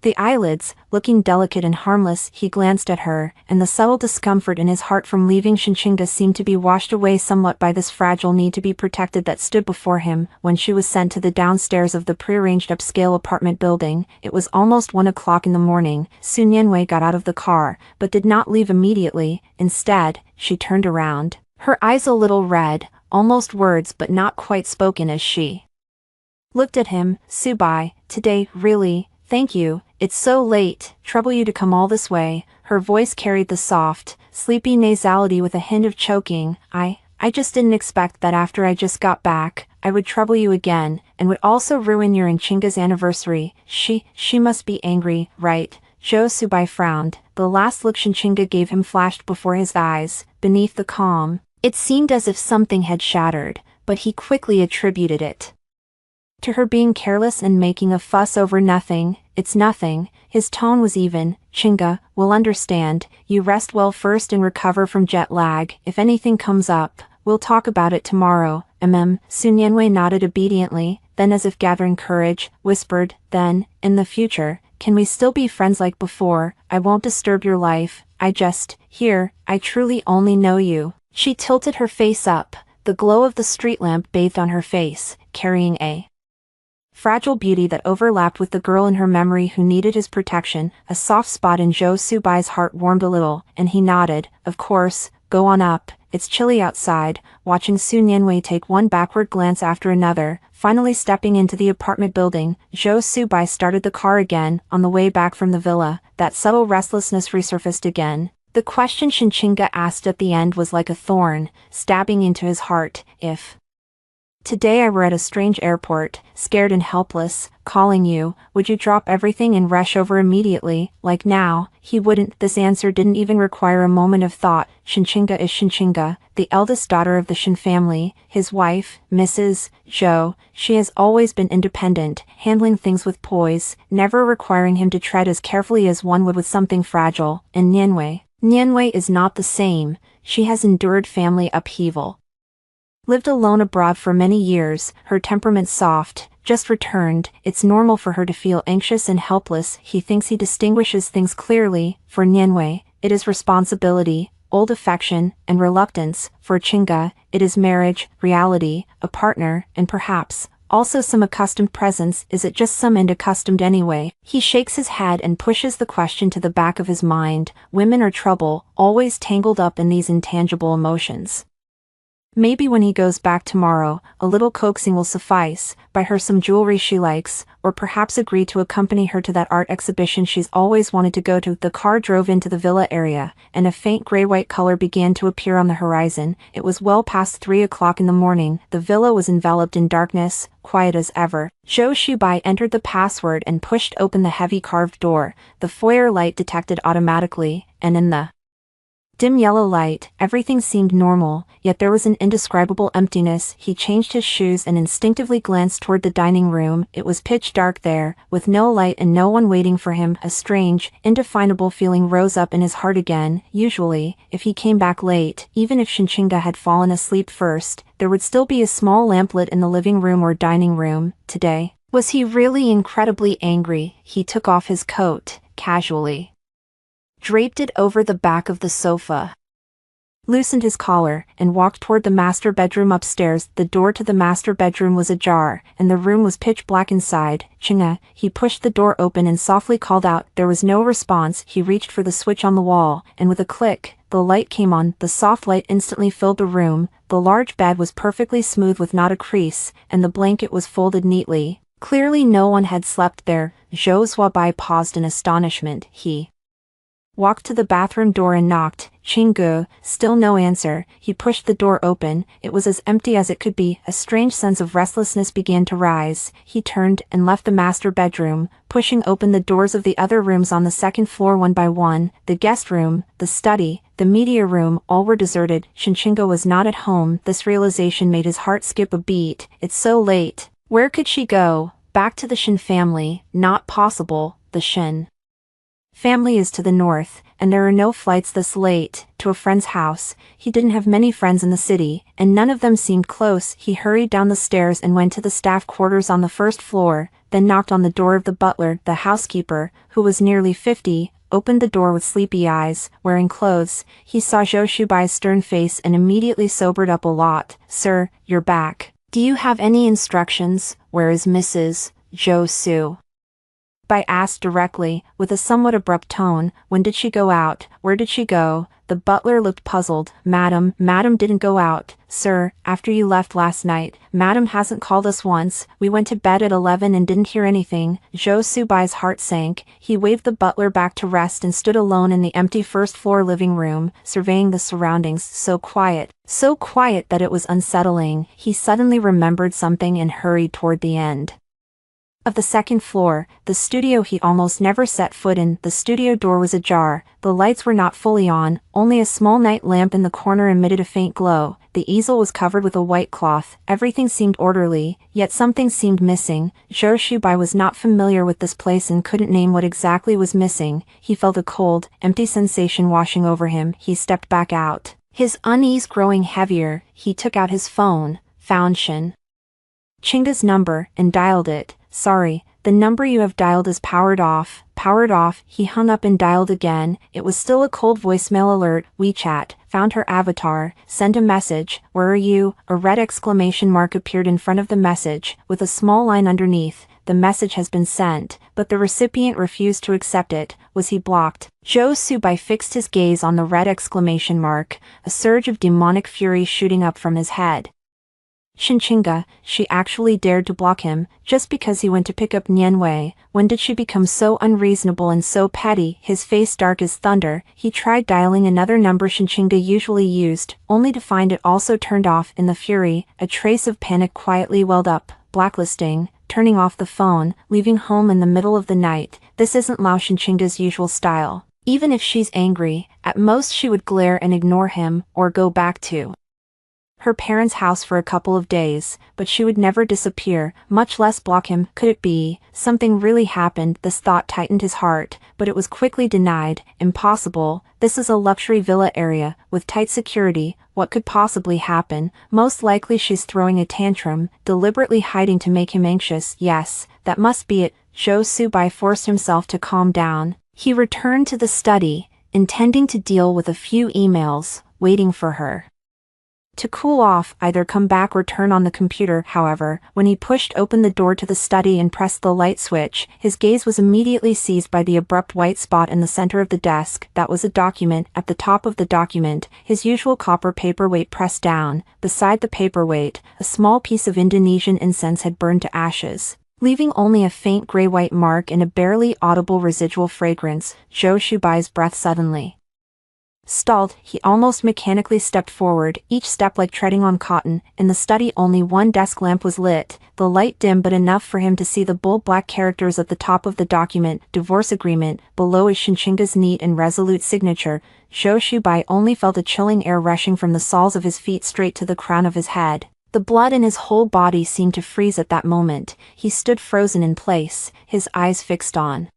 the eyelids. Looking delicate and harmless, he glanced at her, and the subtle discomfort in his heart from leaving Shinchinga seemed to be washed away somewhat by this fragile need to be protected that stood before him. When she was sent to the downstairs of the prearranged upscale apartment building, it was almost 1 o'clock in the morning. Sun Yanwei got out of the car, but did not leave immediately. Instead, she turned around, her eyes a little red, almost words but not quite spoken as she looked at him. Subai, today, really? Thank you, it's so late, trouble you to come all this way. Her voice carried the soft, sleepy nasality with a hint of choking. I just didn't expect that after I just got back, I would trouble you again, and would also ruin your and Chinga's anniversary. She must be angry, right? Zhou Subai frowned. The last look Shinchinga gave him flashed before his eyes. Beneath the calm, it seemed as if something had shattered, but he quickly attributed it to her being careless and making a fuss over nothing. It's nothing. His tone was even. Chinga, we'll understand. You rest well first and recover from jet lag. If anything comes up, we'll talk about it tomorrow. Sun Yanwei nodded obediently, then as if gathering courage, whispered, then, in the future, can we still be friends like before? I won't disturb your life. I truly only know you. She tilted her face up, the glow of the street lamp bathed on her face, carrying a fragile beauty that overlapped with the girl in her memory who needed his protection. A soft spot in Zhou Subai's heart warmed a little, and he nodded. Of course, go on up, it's chilly outside. Watching Sun Yanwei take one backward glance after another, finally stepping into the apartment building, Zhou Subai started the car again. On the way back from the villa, that subtle restlessness resurfaced again. The question Shinchinga asked at the end was like a thorn, stabbing into his heart. If Today I were at a strange airport, scared and helpless, calling you. Would you drop everything and rush over immediately, like now? He wouldn't. This answer didn't even require a moment of thought. Shinchinga is Shinchinga, the eldest daughter of the Shin family, his wife, Mrs. Zhou. She has always been independent, handling things with poise, never requiring him to tread as carefully as one would with something fragile. And Nianwei is not the same. She has endured family upheaval. Lived alone abroad for many years, her temperament soft, just returned. It's normal for her to feel anxious and helpless. He thinks he distinguishes things clearly. For Nianwei, it is responsibility, old affection, and reluctance. For Chinga, it is marriage, reality, a partner, and perhaps also some accustomed presence. Is it just some and accustomed anyway? He shakes his head and pushes the question to the back of his mind. Women are trouble, always tangled up in these intangible emotions. Maybe when he goes back tomorrow, a little coaxing will suffice, buy her some jewelry she likes, or perhaps agree to accompany her to that art exhibition she's always wanted to go to. The car drove into the villa area, and a faint gray-white color began to appear on the horizon. It was well past 3 o'clock in the morning. The villa was enveloped in darkness, quiet as ever. Zhou Shubai entered the password and pushed open the heavy carved door. The foyer light detected automatically, and in the dim yellow light, everything seemed normal, yet there was an indescribable emptiness. He changed his shoes and instinctively glanced toward the dining room. It was pitch dark there, with no light and no one waiting for him. A strange, indefinable feeling rose up in his heart again. Usually, if he came back late, even if Shinchinga had fallen asleep first, there would still be a small lamp lit in the living room or dining room. Today, was he really incredibly angry? He took off his coat, casually draped it over the back of the sofa, loosened his collar, and walked toward the master bedroom upstairs. The door to the master bedroom was ajar, and the room was pitch black inside. Chinga, he pushed the door open and softly called out. There was no response. He reached for the switch on the wall, and with a click, the light came on. The soft light instantly filled the room. The large bed was perfectly smooth with not a crease, and the blanket was folded neatly. Clearly no one had slept there. Zhou Shubai paused in astonishment. He walked to the bathroom door and knocked. Chingu, still no answer. He pushed the door open. It was as empty as it could be. A strange sense of restlessness began to rise. He turned and left the master bedroom, pushing open the doors of the other rooms on the second floor one by one. The guest room, the study, the media room, all were deserted. Shinchinga was not at home. This realization made his heart skip a beat. It's so late. Where could she go? Back to the Shin family? Not possible. The Shin family is to the north, and there are no flights this late. To a friend's house. He didn't have many friends in the city, and none of them seemed close. He hurried down the stairs and went to the staff quarters on the first floor, then knocked on the door of the butler. The housekeeper, who was nearly 50, opened the door with sleepy eyes. Wearing clothes, he saw Zhou Shubai's stern face and immediately sobered up a lot. Sir, you're back. Do you have any instructions? Where is Mrs. Zhou Su? Bai asked directly, with a somewhat abrupt tone. When did she go out? Where did she go? The butler looked puzzled. Madam didn't go out, sir, after you left last night. Madam hasn't called us once. We went to bed at 11 and didn't hear anything. Zhou Subai's heart sank. He waved the butler back to rest and stood alone in the empty first-floor living room, surveying the surroundings. So quiet that it was unsettling. He suddenly remembered something and hurried toward the end of the second floor, the studio he almost never set foot in. The studio door was ajar. The lights were not fully on, only a small night lamp in the corner emitted a faint glow. The easel was covered with a white cloth. Everything seemed orderly, yet something seemed missing. Zhou Shubai was not familiar with this place and couldn't name what exactly was missing. He felt a cold, empty sensation washing over him. He stepped back out. His unease growing heavier, he took out his phone, found Chinga's number, and dialed it. Sorry, the number you have dialed is powered off. Powered off. He hung up and dialed again. It was still a cold voicemail alert. WeChat. Found her avatar. Send a message. Where are you? A red exclamation mark appeared in front of the message, with a small line underneath. The message has been sent, but the recipient refused to accept it. Was he blocked? Zhou Subai fixed his gaze on the red exclamation mark, a surge of demonic fury shooting up from his head. Shinchinga, she actually dared to block him, just because he went to pick up Nianwei. When did she become so unreasonable and so petty? His face dark as thunder, he tried dialing another number Shinchinga usually used, only to find it also turned off. In the fury, a trace of panic quietly welled up, blacklisting, turning off the phone, leaving home in the middle of the night. This isn't Lao Shinchinga's usual style. Even if she's angry, at most she would glare and ignore him, or go back to her parents' house for a couple of days, but she would never disappear, much less block him. Could it be something really happened? This thought tightened his heart, but it was quickly denied. Impossible. This is a luxury villa area, with tight security. What could possibly happen? Most likely she's throwing a tantrum, deliberately hiding to make him anxious. Yes, that must be it. Zhou Subai forced himself to calm down. He returned to the study, intending to deal with a few emails, waiting for her to cool off, either come back or turn on the computer. However, when he pushed open the door to the study and pressed the light switch, his gaze was immediately seized by the abrupt white spot in the center of the desk. That was a document. At the top of the document, his usual copper paperweight pressed down. Beside the paperweight, a small piece of Indonesian incense had burned to ashes, leaving only a faint gray-white mark and a barely audible residual fragrance. Zhou Shubai's breath suddenly stalled. He almost mechanically stepped forward, each step like treading on cotton. In the study only one desk lamp was lit, the light dim but enough for him to see the bold black characters at the top of the document, divorce agreement. Below is Shinchinga's neat and resolute signature. Zhou Shubai only felt a chilling air rushing from the soles of his feet straight to the crown of his head. The blood in his whole body seemed to freeze at that moment. He stood frozen in place, his eyes fixed on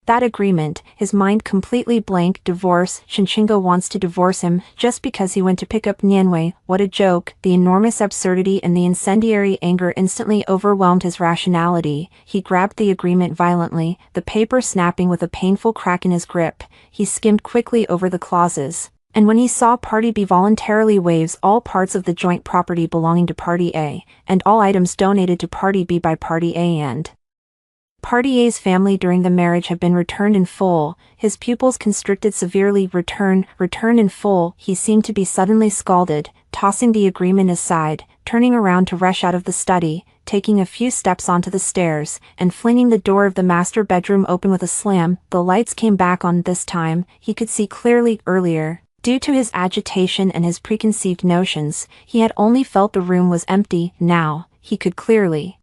that agreement, his mind completely blank. Divorce. Shinchinga wants to divorce him, just because he went to pick up Nianwei. What a joke. The enormous absurdity and the incendiary anger instantly overwhelmed his rationality. He grabbed the agreement violently, the paper snapping with a painful crack in his grip. He skimmed quickly over the clauses, and when he saw Party B voluntarily waives all parts of the joint property belonging to Party A, and all items donated to Party B by Party A and Party A's family during the marriage have been returned in full, his pupils constricted severely. Return in full. He seemed to be suddenly scalded, tossing the agreement aside, turning around to rush out of the study, taking a few steps onto the stairs, and flinging the door of the master bedroom open with a slam. The lights came back on this time. He could see clearly. Earlier, due to his agitation and his preconceived notions, he had only felt the room was empty. Now, he could clearly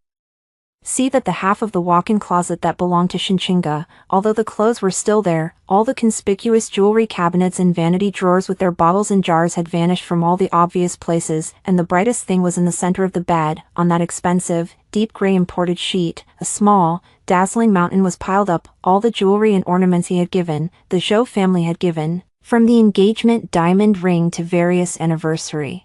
see that the half of the walk-in closet that belonged to Shinchinga, although the clothes were still there, all the conspicuous jewelry cabinets and vanity drawers with their bottles and jars had vanished from all the obvious places, and the brightest thing was in the center of the bed. On that expensive, deep gray imported sheet, a small, dazzling mountain was piled up, all the jewelry and ornaments he had given, the Zhou family had given, from the engagement diamond ring to various anniversary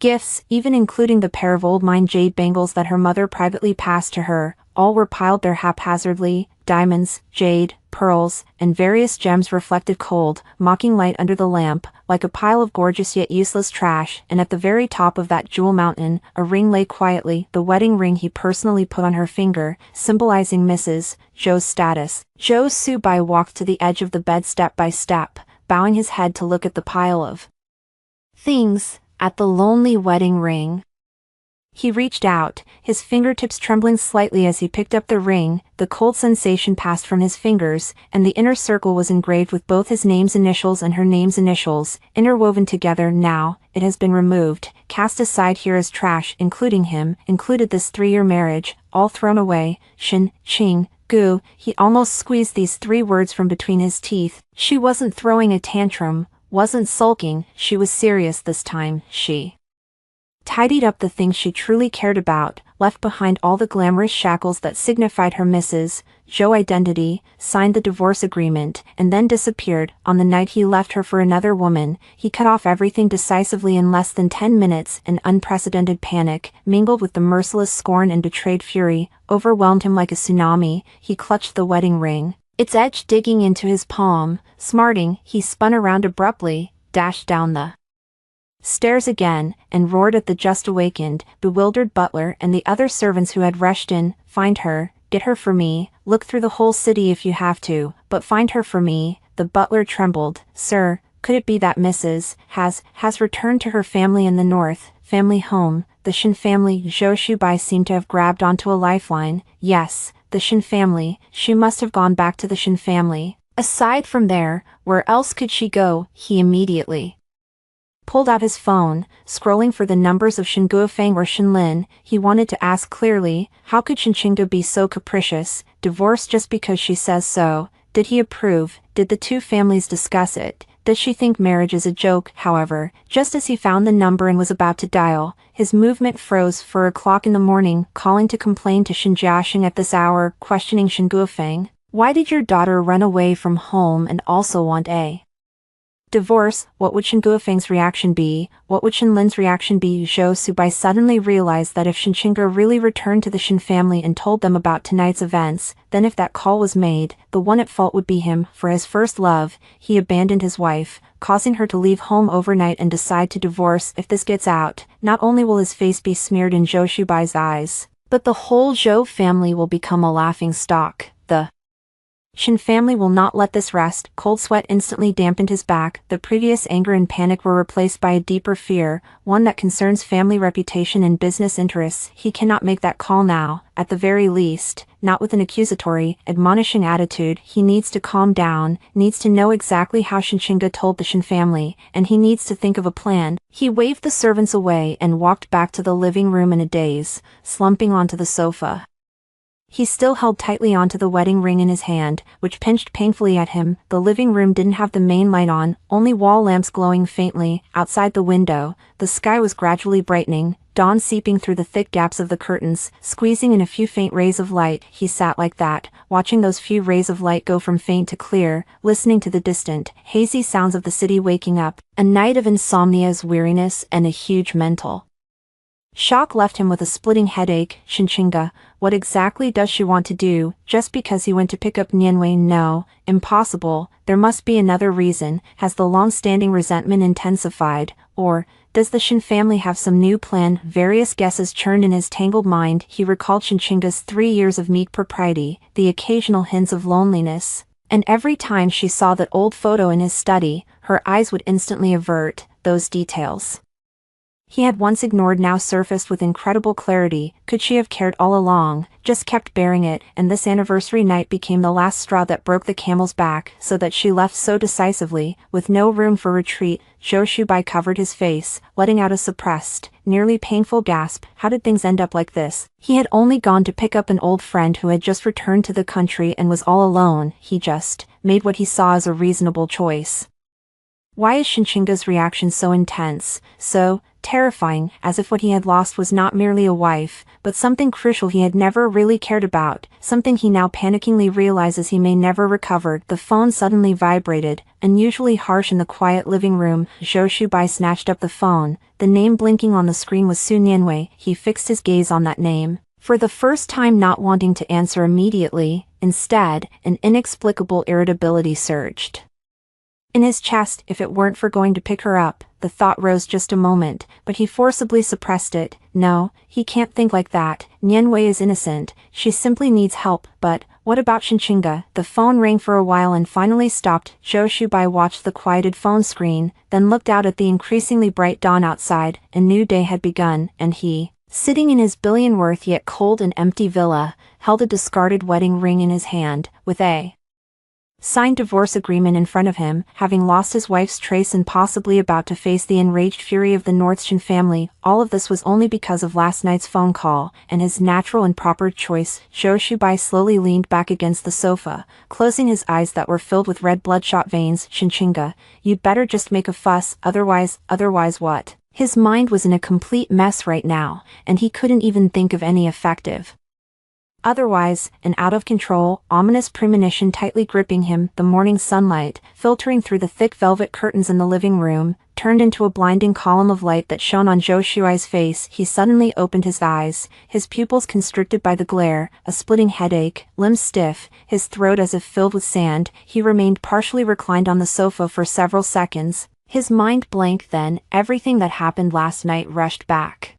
gifts, even including the pair of old mine jade bangles that her mother privately passed to her. All were piled there haphazardly. Diamonds, jade, pearls, and various gems reflected cold, mocking light under the lamp, like a pile of gorgeous yet useless trash. And at the very top of that jewel mountain, a ring lay quietly, the wedding ring he personally put on her finger, symbolizing Mrs. Zhou's status. Zhou Subai walked to the edge of the bed step by step, bowing his head to look at the pile of things, at the lonely wedding ring. He reached out, his fingertips trembling slightly as he picked up the ring. The cold sensation passed from his fingers, and the inner circle was engraved with both his name's initials and her name's initials, interwoven together. Now, it has been removed, cast aside here as trash, including him, included this 3-year marriage, all thrown away. Shin, Ching, Gu. He almost squeezed these 3 words from between his teeth. She wasn't throwing a tantrum, wasn't sulking, she was serious this time. She tidied up the things she truly cared about, left behind all the glamorous shackles that signified her Mrs. Zhou identity, signed the divorce agreement, and then disappeared. On the night he left her for another woman, he cut off everything decisively in less than 10 minutes. An unprecedented panic, mingled with the merciless scorn and betrayed fury, overwhelmed him like a tsunami. He clutched the wedding ring, its edge digging into his palm. Smarting, he spun around abruptly, dashed down the stairs again, and roared at the just awakened, bewildered butler and the other servants who had rushed in. Find her, get her for me, look through the whole city if you have to, but find her for me. The butler trembled. Sir, could it be that Mrs. has returned to her family in the north? family home. The Shin family. Zhou Shubai seemed to have grabbed onto a lifeline. Yes, the Shin family. She must have gone back to the Shin family. Aside from there, where else could she go? He immediately pulled out his phone, scrolling for the numbers of Shin Guofeng or Shin Lin. He wanted to ask clearly, how could Shin Qingge be so capricious, divorce just because she says so? Did he approve? Did the two families discuss it? Does she think marriage is a joke? However, just as he found the number and was about to dial, his movement froze. 4 o'clock in the morning, calling to complain to Shin Jiaxing at this hour, questioning Shin Guofeng. Why did your daughter run away from home and also want a divorce? What would Shin Guofeng's reaction be? What would Shin Lin's reaction be? Zhou Subai suddenly realized that if Shin Qingge really returned to the Shin family and told them about tonight's events, then if that call was made, the one at fault would be him. For his first love, he abandoned his wife, causing her to leave home overnight and decide to divorce. If this gets out, not only will his face be smeared in Zhou Shubai's eyes, but the whole Zhou family will become a laughing stock. The Shin family will not let this rest. Cold sweat instantly dampened his back. The previous anger and panic were replaced by a deeper fear, one that concerns family reputation and business interests. He cannot make that call now, at the very least, not with an accusatory, admonishing attitude. He needs to calm down, needs to know exactly how Shin Qingge told the Shin family, and he needs to think of a plan. He waved the servants away and walked back to the living room in a daze, slumping onto the sofa. He still held tightly onto the wedding ring in his hand, which pinched painfully at him. The living room didn't have the main light on, only wall lamps glowing faintly. Outside the window, the sky was gradually brightening, dawn seeping through the thick gaps of the curtains, squeezing in a few faint rays of light. He sat like that, watching those few rays of light go from faint to clear, listening to the distant, hazy sounds of the city waking up. A night of insomnia's weariness and a huge mental shock left him with a splitting headache. Shin Qingge, what exactly does she want to do? Just because he went to pick up Nianwei? No, impossible. There must be another reason. Has the long-standing resentment intensified? Or, does the Shin family have some new plan? Various guesses churned in his tangled mind. He recalled Shin Qingge's 3 years of meek propriety, the occasional hints of loneliness, and every time she saw that old photo in his study, her eyes would instantly avert. Those details he had once ignored now surfaced with incredible clarity. Could she have cared all along, just kept bearing it, and this anniversary night became the last straw that broke the camel's back, so that she left so decisively, with no room for retreat? Zhou Shubai covered his face, letting out a suppressed, nearly painful gasp. How did things end up like this? He had only gone to pick up an old friend who had just returned to the country and was all alone. He just made what he saw as a reasonable choice. Why is Shin Qingge's reaction so intense, so terrifying, as if what he had lost was not merely a wife, but something crucial he had never really cared about, something he now panickingly realizes he may never recover? The phone suddenly vibrated, unusually harsh in the quiet living room. Zhou Shubai snatched up the phone. The name blinking on the screen was Su Nianwei. He fixed his gaze on that name, for the first time not wanting to answer immediately. Instead, an inexplicable irritability surged in his chest. If it weren't for going to pick her up, the thought rose just a moment, but he forcibly suppressed it. No, he can't think like that. Nianwei is innocent, she simply needs help. But what about Shin Qingge? The phone rang for a while and finally stopped. Zhou Shubai watched the quieted phone screen, then looked out at the increasingly bright dawn outside. A new day had begun, and he, sitting in his billion-worth yet cold and empty villa, held a discarded wedding ring in his hand, with a signed divorce agreement in front of him, having lost his wife's trace and possibly about to face the enraged fury of the North Shin family. All of this was only because of last night's phone call, and his natural and proper choice. Zhou Shubai slowly leaned back against the sofa, closing his eyes that were filled with red bloodshot veins. Shin Qingge, you'd better just make a fuss, otherwise what? His mind was in a complete mess right now, and he couldn't even think of any effective otherwise. An out-of-control, ominous premonition tightly gripping him. The morning sunlight, filtering through the thick velvet curtains in the living room, turned into a blinding column of light that shone on Zhou Shuai's face. He suddenly opened his eyes, his pupils constricted by the glare, a splitting headache, limbs stiff, his throat as if filled with sand. He remained partially reclined on the sofa for several seconds, his mind blank. Then, everything that happened last night rushed back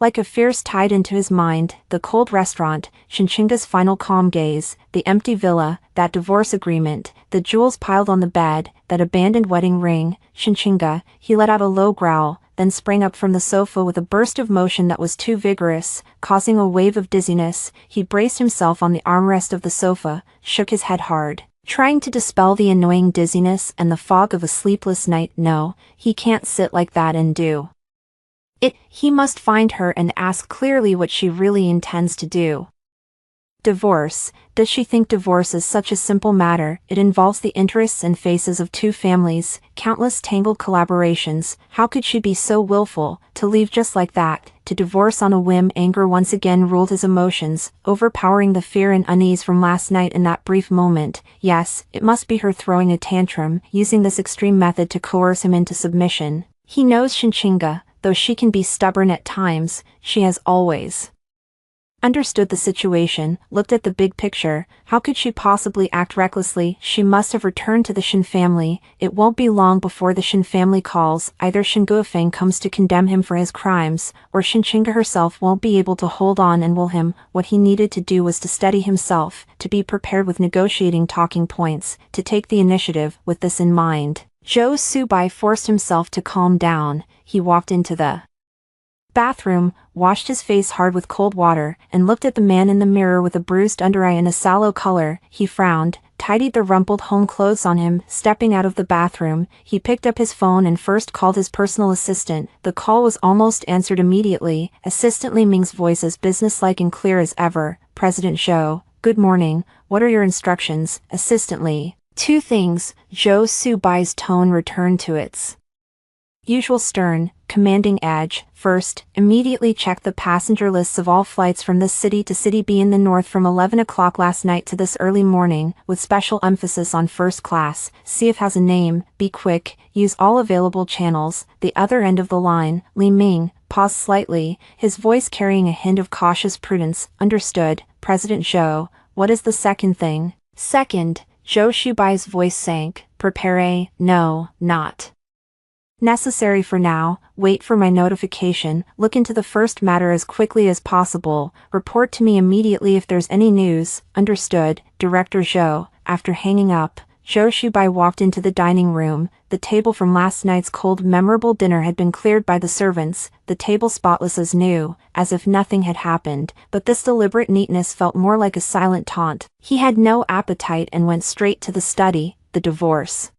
like a fierce tide into his mind. The cold restaurant, Shin Qingge's final calm gaze, the empty villa, that divorce agreement, the jewels piled on the bed, that abandoned wedding ring. Shin Qingge, he let out a low growl, then sprang up from the sofa with a burst of motion that was too vigorous, causing a wave of dizziness. He braced himself on the armrest of the sofa, shook his head hard, trying to dispel the annoying dizziness and the fog of a sleepless night. No, he can't sit like that and do it. He must find her and ask clearly what she really intends to do. Divorce. Does she think divorce is such a simple matter? It involves the interests and faces of two families, countless tangled collaborations. How could she be so willful, to leave just like that, to divorce on a whim? Anger once again ruled his emotions, overpowering the fear and unease from last night in that brief moment. Yes, it must be her throwing a tantrum, using this extreme method to coerce him into submission. He knows Shinchinga, though she can be stubborn at times, she has always understood the situation, looked at the big picture. How could she possibly act recklessly? She must have returned to the Shin family. It won't be long before the Shin family calls. Either Shin Guofeng comes to condemn him for his crimes, or Shinchinga herself won't be able to hold on and will him. What he needed to do was to steady himself, to be prepared with negotiating talking points, to take the initiative. With this in mind, Zhou Subai forced himself to calm down. He walked into the bathroom, washed his face hard with cold water, and looked at the man in the mirror with a bruised under eye and a sallow color. He frowned, tidied the rumpled home clothes on him. Stepping out of the bathroom, he picked up his phone and first called his personal assistant. The call was almost answered immediately. Assistant Li Ming's voice as businesslike and clear as ever. President Zhou, good morning, what are your instructions? Assistant Li. Two things. Zhou Subai's tone returned to its usual stern, commanding edge. First, immediately check the passenger lists of all flights from this city to City B in the north from 11 o'clock last night to this early morning, with special emphasis on first class. See if has a name. Be quick, use all available channels. The other end of the line, Li Ming paused slightly, his voice carrying a hint of cautious prudence. Understood, President Zhou. What is the second thing? Second, Zhou Shubai's voice sank. Prepare a, no, not necessary for now, wait for my notification, look into the first matter as quickly as possible, report to me immediately if there's any news. Understood, Director Zhou. After hanging up, Zhou Shubai walked into the dining room. The table from last night's cold memorable dinner had been cleared by the servants, the table spotless as new, as if nothing had happened, but this deliberate neatness felt more like a silent taunt. He had no appetite and went straight to the study. The divorce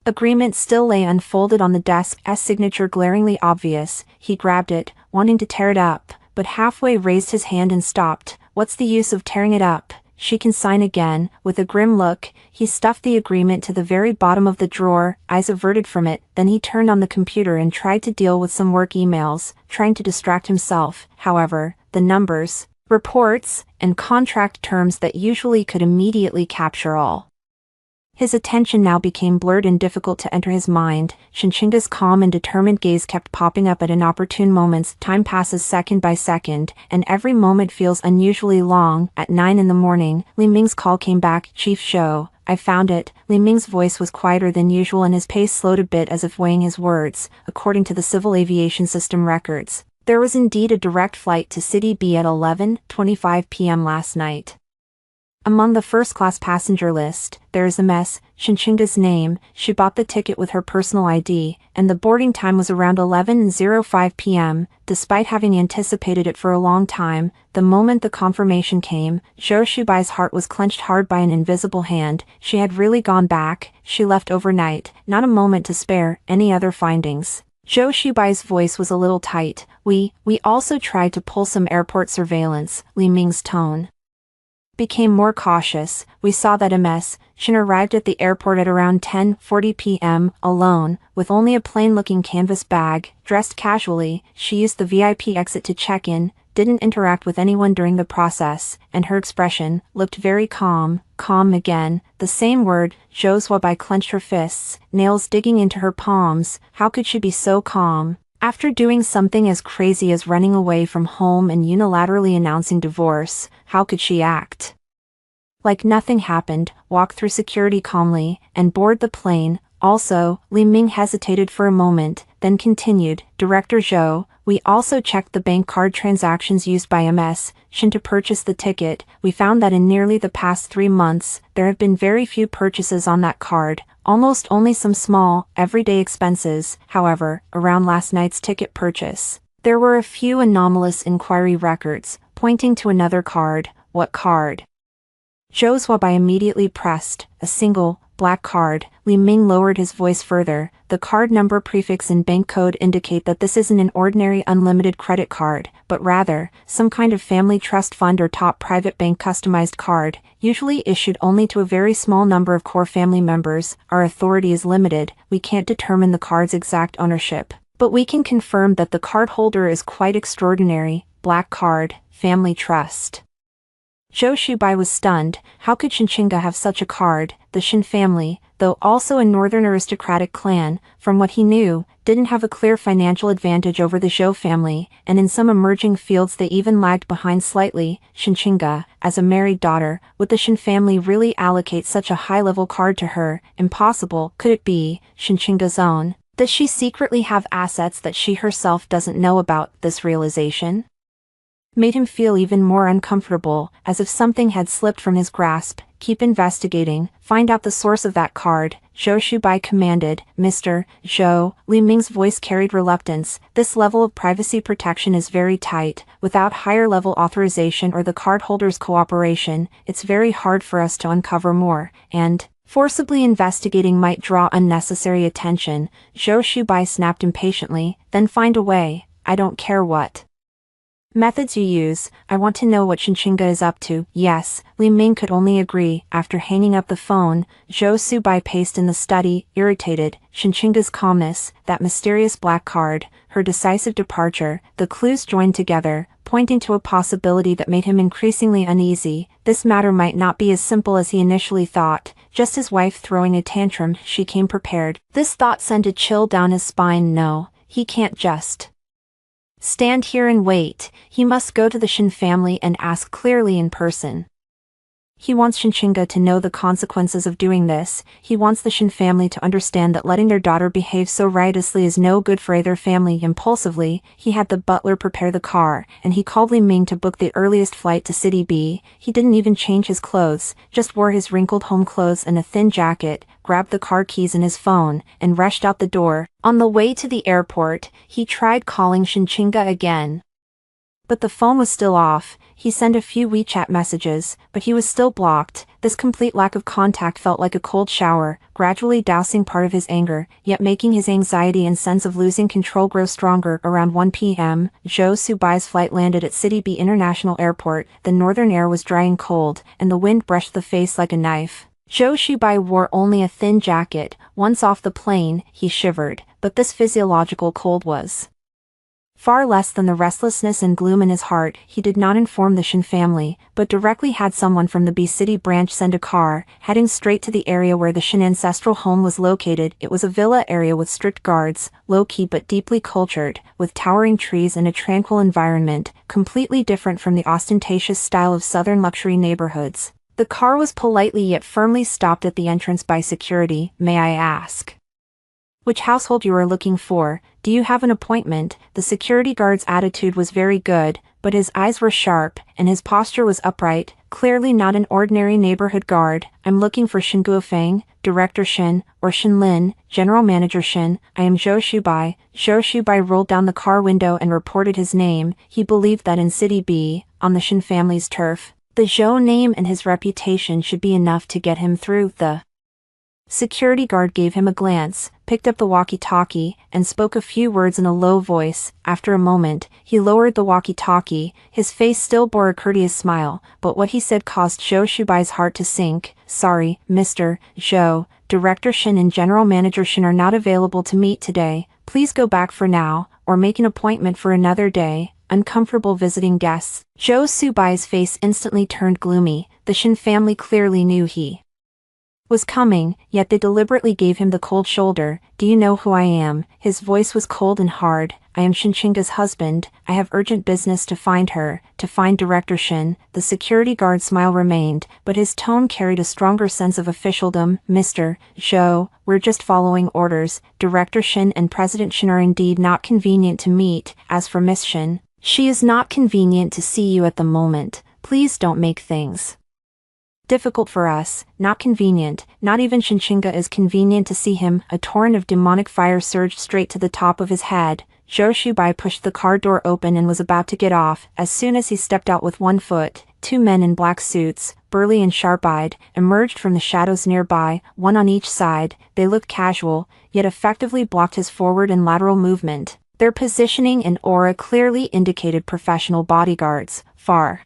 agreement still lay unfolded on the desk, as signature glaringly obvious. He grabbed it, wanting to tear it up, but halfway raised his hand and stopped. What's the use of tearing it up? She can sign again. With a grim look, he stuffed the agreement to the very bottom of the drawer, eyes averted from it. Then he turned on the computer and tried to deal with some work emails, trying to distract himself. However, the numbers, reports, and contract terms that usually could immediately capture all his attention now became blurred and difficult to enter his mind. Shinchinga's calm and determined gaze kept popping up at inopportune moments. Time passes second by second, and every moment feels unusually long. At 9 in the morning, Li Ming's call came back. Chief Zhou, I found it. Li Ming's voice was quieter than usual and his pace slowed a bit as if weighing his words. According to the Civil Aviation System records, there was indeed a direct flight to City B at 11:25 p.m. last night. Among the first-class passenger list, there is a mess, Shinchinga's name. She bought the ticket with her personal ID, and the boarding time was around 11:05 p.m., despite having anticipated it for a long time. The moment the confirmation came, Zhou Shubai's heart was clenched hard by an invisible hand. She had really gone back. She left overnight, not a moment to spare. Any other findings? Zhou Shubai's voice was a little tight. We also tried to pull some airport surveillance. Li Ming's tone became more cautious. We saw that Ms. Shin arrived at the airport at around 10:40 p.m., alone, with only a plain-looking canvas bag, dressed casually. She used the VIP exit to check in, didn't interact with anyone during the process, and her expression looked very calm. Calm again, the same word. Zhou Suabai clenched her fists, nails digging into her palms. How could she be so calm? After doing something as crazy as running away from home and unilaterally announcing divorce, how could she act like nothing happened, walk through security calmly, and board the plane? Also, Li Ming hesitated for a moment, then continued, Director Zhou, we also checked the bank card transactions used by MS Shin to purchase the ticket. We found that in nearly the past 3 months, there have been very few purchases on that card, almost only some small, everyday expenses. However, around last night's ticket purchase, there were a few anomalous inquiry records, pointing to another card. What card? Zhou Zuobai immediately pressed, a single, black card. Li Ming lowered his voice further. The card number prefix and bank code indicate that this isn't an ordinary unlimited credit card, but rather, some kind of family trust fund or top private bank customized card, usually issued only to a very small number of core family members. Our authority is limited, we can't determine the card's exact ownership, but we can confirm that the card holder is quite extraordinary. Black card, family trust. Zhou Shubai was stunned. How could Shinchinga have such a card? The Shin family, though also a northern aristocratic clan, from what he knew, didn't have a clear financial advantage over the Zhou family, and in some emerging fields they even lagged behind slightly. Shinchinga, as a married daughter, would the Shin family really allocate such a high-level card to her? Impossible. Could it be Shinchinga's own? Does she secretly have assets that she herself doesn't know about? This realization made him feel even more uncomfortable, as if something had slipped from his grasp. Keep investigating, find out the source of that card, Zhou Shubai commanded. Mr. Zhou, Li Ming's voice carried reluctance. This level of privacy protection is very tight. Without higher-level authorization or the cardholder's cooperation, it's very hard for us to uncover more, and forcibly investigating might draw unnecessary attention. Zhou Shubai snapped impatiently. Then find a way. I don't care what methods you use, I want to know what Shinchinga is up to. Yes, Li Ming could only agree. After hanging up the phone, Zhou Shubai paced in the study, irritated. Shinchinga's calmness, that mysterious black card, her decisive departure, the clues joined together, pointing to a possibility that made him increasingly uneasy. This matter might not be as simple as he initially thought. Just his wife throwing a tantrum, she came prepared. This thought sent a chill down his spine. No, he can't just stand here and wait. He must go to the Shin family and ask clearly in person. He wants Shinchinga to know the consequences of doing this. He wants the Shin family to understand that letting their daughter behave so riotously is no good for either family. Impulsively, he had the butler prepare the car, and he called Li Ming to book the earliest flight to City B. He didn't even change his clothes, just wore his wrinkled home clothes and a thin jacket, grabbed the car keys and his phone, and rushed out the door. On the way to the airport, he tried calling Shinchinga again, but the phone was still off. He sent a few WeChat messages, but he was still blocked. This complete lack of contact felt like a cold shower, gradually dousing part of his anger, yet making his anxiety and sense of losing control grow stronger. Around 1 p.m., Zhou Subai's flight landed at City B International Airport. The northern air was dry and cold, and the wind brushed the face like a knife. Zhou Shubai wore only a thin jacket. Once off the plane, he shivered, but this physiological cold was far less than the restlessness and gloom in his heart. He did not inform the Shin family, but directly had someone from the B City branch send a car, heading straight to the area where the Shin ancestral home was located. It was a villa area with strict guards, low-key but deeply cultured, with towering trees and a tranquil environment, completely different from the ostentatious style of southern luxury neighborhoods. The car was politely yet firmly stopped at the entrance by security. May I ask which household you are looking for? Do you have an appointment? The security guard's attitude was very good, but his eyes were sharp, and his posture was upright, clearly not an ordinary neighborhood guard. I'm looking for Shin Guofeng, Director Shin, or Shin Lin, General Manager Shin. I am Zhou Shubai. Zhou Shubai rolled down the car window and reported his name. He believed that in City B, on the Shin family's turf, the Zhou name and his reputation should be enough to get him through. The security guard gave him a glance, picked up the walkie-talkie, and spoke a few words in a low voice. After a moment, he lowered the walkie-talkie. His face still bore a courteous smile, but what he said caused Zhou Shubai's heart to sink. Sorry, Mr. Zhou, Director Shin and General Manager Shin are not available to meet today. Please go back for now, or make an appointment for another day. Uncomfortable visiting guests. Zhou Subai's face instantly turned gloomy. The Shin family clearly knew he was coming, yet they deliberately gave him the cold shoulder. Do you know who I am? His voice was cold and hard. I am Shinchinga's husband. I have urgent business to find her, to find Director Shin." The security guard's smile remained, but his tone carried a stronger sense of officialdom. "Mr. Zhou, we're just following orders. Director Shin and President Shin are indeed not convenient to meet. As for Miss Shin, she is not convenient to see you at the moment. Please don't make things difficult for us." "Not convenient. Not even Shinchinga is convenient to see him." A torrent of demonic fire surged straight to the top of his head. Zhou Shubai pushed the car door open and was about to get off. As soon as he stepped out with one foot, two men in black suits, burly and sharp-eyed, emerged from the shadows nearby, one on each side. They looked casual, yet effectively blocked his forward and lateral movement. Their positioning and aura clearly indicated professional bodyguards, far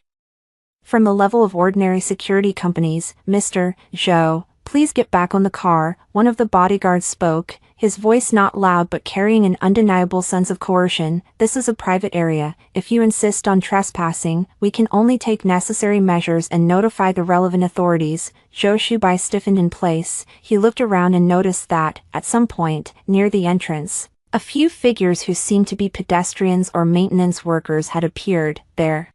from the level of ordinary security companies. "Mr. Zhou, please get back on the car," one of the bodyguards spoke, his voice not loud but carrying an undeniable sense of coercion. "This is a private area. If you insist on trespassing, we can only take necessary measures and notify the relevant authorities." Zhou Shubai stiffened in place. He looked around and noticed that, at some point, near the entrance, a few figures who seemed to be pedestrians or maintenance workers had appeared, their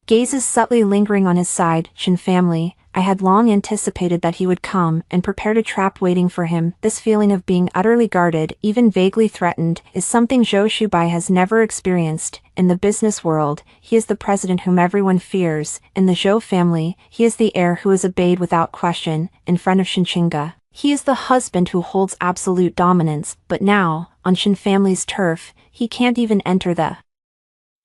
gazes subtly lingering on his side. "Shin family, I had long anticipated that he would come, and prepared a trap waiting for him." This feeling of being utterly guarded, even vaguely threatened, is something Zhou Shubai has never experienced. In the business world, he is the president whom everyone fears. In the Zhou family, he is the heir who is obeyed without question. In front of Shinchinga, he is the husband who holds absolute dominance. But now, on Shin family's turf, he can't even enter the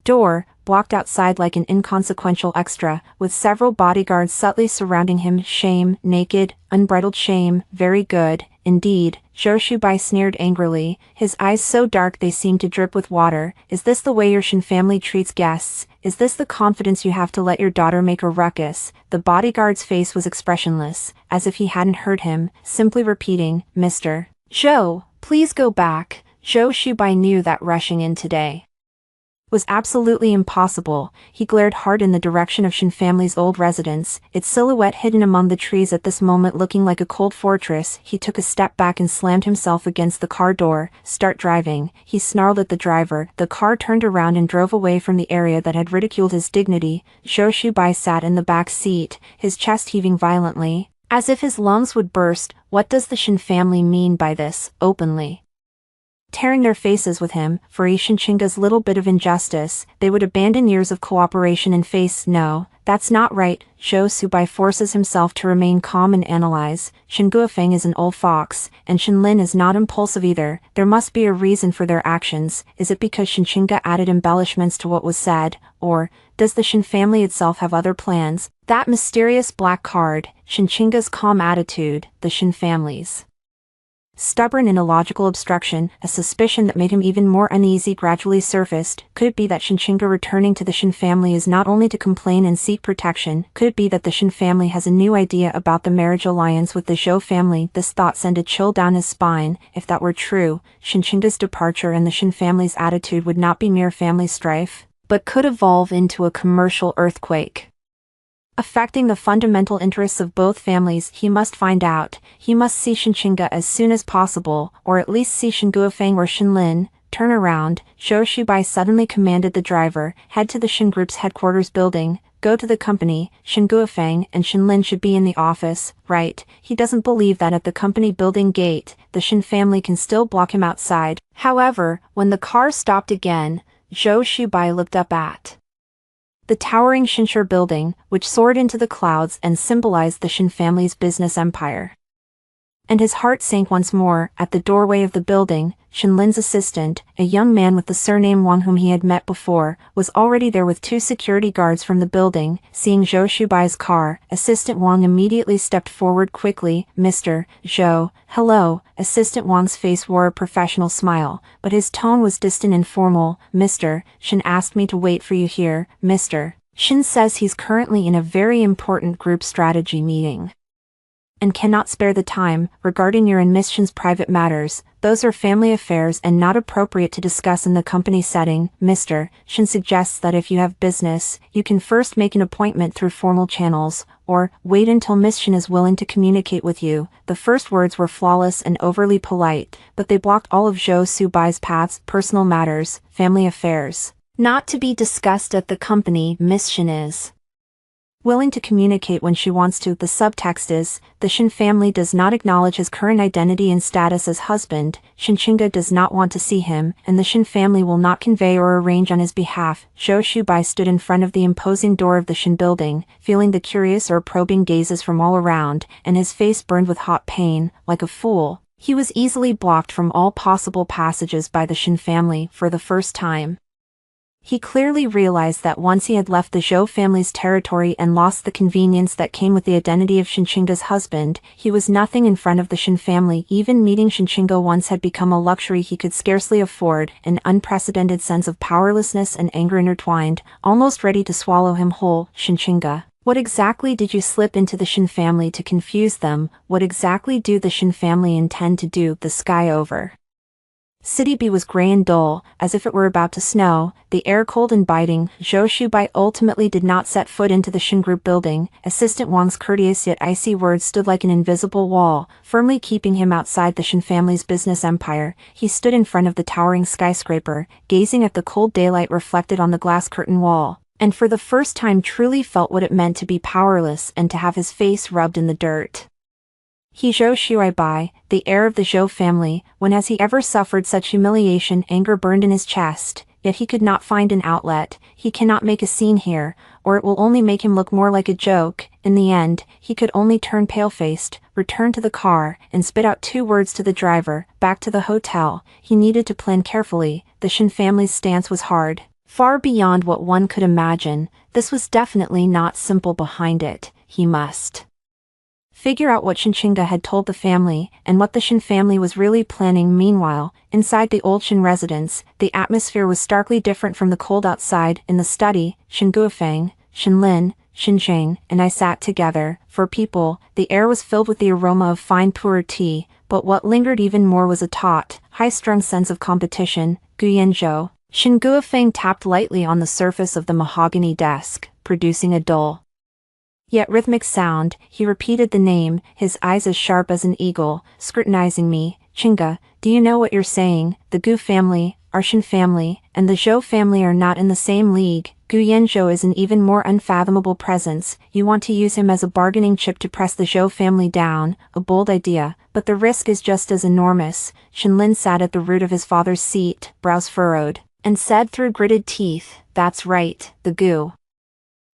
door, blocked outside like an inconsequential extra, with several bodyguards subtly surrounding him. "Shame, naked, unbridled shame." "Very good, indeed," Zhou Shubai sneered angrily, his eyes so dark they seemed to drip with water. "Is this the way your Shin family treats guests? Is this the confidence you have to let your daughter make a ruckus?" The bodyguard's face was expressionless, as if he hadn't heard him, simply repeating, "Mr. Zhou, please go back." Zhou Shubai knew that rushing in today was absolutely impossible. He glared hard in the direction of Shin family's old residence, its silhouette hidden among the trees at this moment looking like a cold fortress. He took a step back and slammed himself against the car door. "Start driving," he snarled at the driver. The car turned around and drove away from the area that had ridiculed his dignity. Zhou Shubai sat in the back seat, his chest heaving violently, as if his lungs would burst. What does the Shin family mean by this? Openly tearing their faces with him, for Shinchinga's little bit of injustice, they would abandon years of cooperation and face. "No, that's not right." Zhou Shubai forces himself to remain calm and analyze. "Shin Guofeng is an old fox, and Shin Lin is not impulsive either. There must be a reason for their actions. Is it because Shinchinga added embellishments to what was said, or does the Shin family itself have other plans?" That mysterious black card, Shinchinga's calm attitude, the Shin family's stubborn and illogical obstruction, a suspicion that made him even more uneasy gradually surfaced. Could it be that Shinchinga returning to the Shin family is not only to complain and seek protection? Could it be that the Shin family has a new idea about the marriage alliance with the Zhou family? This thought sent a chill down his spine. If that were true, Shinchinga's departure and the Shin family's attitude would not be mere family strife, but could evolve into a commercial earthquake, affecting the fundamental interests of both families. He must find out. He must see Shinchinga as soon as possible, or at least see Shin Guofeng or Shin Lin. "Turn around," Zhou Shubai suddenly commanded the driver. "Head to the Shin Group's headquarters building. Go to the company. Shin Guofeng and Shin Lin should be in the office." Right. He doesn't believe that at the company building gate, the Shin family can still block him outside. However, when the car stopped again, Zhou Shubai looked up at the towering Shinshur building, which soared into the clouds and symbolized the Shin family's business empire. And his heart sank once more. At the doorway of the building, Shin Lin's assistant, a young man with the surname Wang whom he had met before, was already there with two security guards from the building. Seeing Zhou Shubai's car, Assistant Wang immediately stepped forward quickly. "Mr. Zhou." "Hello." Assistant Wang's face wore a professional smile, but his tone was distant and formal. "Mr. Shin asked me to wait for you here." "Mr. Shin says he's currently in a very important group strategy meeting." and cannot spare the time. Regarding your and Miss Shin's private matters, those are family affairs and not appropriate to discuss in the company setting. Mr. Shin suggests that if you have business, you can first make an appointment through formal channels, or wait until Miss Shin is willing to communicate with you. The first words were flawless and overly polite, but they blocked all of Zhou Subai's paths. Personal matters, family affairs, not to be discussed at the company. Miss Shin is willing to communicate when she wants to. The subtext is, the Shin family does not acknowledge his current identity and status as husband, Shinchinga does not want to see him, and the Shin family will not convey or arrange on his behalf. Zhou Shubai stood in front of the imposing door of the Shin building, feeling the curious or probing gazes from all around, and his face burned with hot pain. Like a fool, he was easily blocked from all possible passages by the Shin family. For the first time, he clearly realized that once he had left the Zhou family's territory and lost the convenience that came with the identity of Shinchinga's husband, he was nothing in front of the Shin family. Even meeting Shinchinga once had become a luxury he could scarcely afford. An unprecedented sense of powerlessness and anger intertwined, almost ready to swallow him whole. Shinchinga, what exactly did you slip into the Shin family to confuse them? What exactly do the Shin family intend to do? The sky over City B was gray and dull, as if it were about to snow, the air cold and biting. Zhou Shubai ultimately did not set foot into the Shin Group building. Assistant Wang's courteous yet icy words stood like an invisible wall, firmly keeping him outside the Shin family's business empire. He stood in front of the towering skyscraper, gazing at the cold daylight reflected on the glass curtain wall, and for the first time truly felt what it meant to be powerless and to have his face rubbed in the dirt. He Zhou Shubai, the heir of the Zhou family, when has he ever suffered such humiliation? Anger burned in his chest, yet he could not find an outlet. He cannot make a scene here, or it will only make him look more like a joke. In the end, he could only turn pale-faced, return to the car, and spit out 2 words to the driver, back to the hotel. He needed to plan carefully. The Shin family's stance was hard, far beyond what one could imagine. This was definitely not simple behind it. He must figure out what Shinchinga had told the family, and what the Shin family was really planning. Meanwhile, inside the old Shin residence, the atmosphere was starkly different from the cold outside. In the study, Shin Guofeng, Shin Lin, Shin Sheng, and I sat together. For people, the air was filled with the aroma of fine pu'er tea, but what lingered even more was a taut, high-strung sense of competition. Guyanzhou. Shin Guofeng tapped lightly on the surface of the mahogany desk, producing a dull yet rhythmic sound. He repeated the name, his eyes as sharp as an eagle, scrutinizing me. Chinga, do you know what you're saying? The Gu family, our Shin family, and the Zhou family are not in the same league. Gu Yanzhou is an even more unfathomable presence. You want to use him as a bargaining chip to press the Zhou family down. A bold idea, but the risk is just as enormous. Shin Lin sat at the root of his father's seat, brows furrowed, and said through gritted teeth, "That's right, the Gu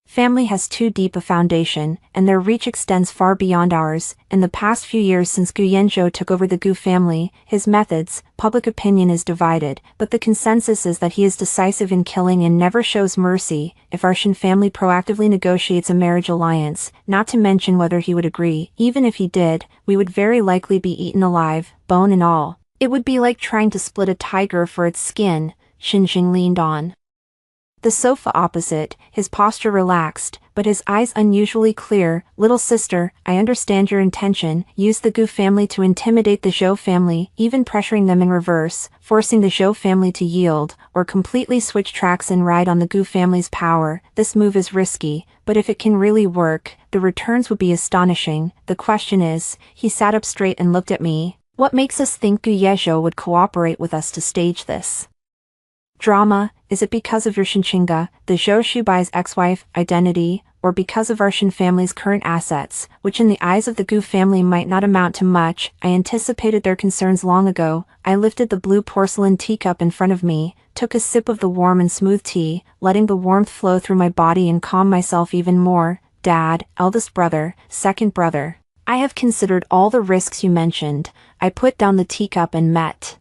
family has too deep a foundation, and their reach extends far beyond ours. In the past few years since Gu Yanzhou took over the Gu family, his methods, public opinion is divided, but the consensus is that he is decisive in killing and never shows mercy. If our Shin family proactively negotiates a marriage alliance, not to mention whether he would agree, even if he did, we would very likely be eaten alive, bone and all. It would be like trying to split a tiger for its skin." Shin Jing leaned on the sofa opposite, his posture relaxed, but his eyes unusually clear. "Little sister, I understand your intention. Use the Gu family to intimidate the Zhou family, even pressuring them in reverse, forcing the Zhou family to yield, or completely switch tracks and ride on the Gu family's power. This move is risky, but if it can really work, the returns would be astonishing. The question is," he sat up straight and looked at me, "what makes us think Gu Yezhou would cooperate with us to stage this drama? Is it because of your Shinchinga, the Zhou Shubai's ex-wife, identity, or because of our Shin family's current assets, which in the eyes of the Gu family might not amount to much? I anticipated their concerns long ago." I lifted the blue porcelain teacup in front of me, took a sip of the warm and smooth tea, letting the warmth flow through my body and calm myself even more. "Dad, eldest brother, second brother, I have considered all the risks you mentioned." I put down the teacup and met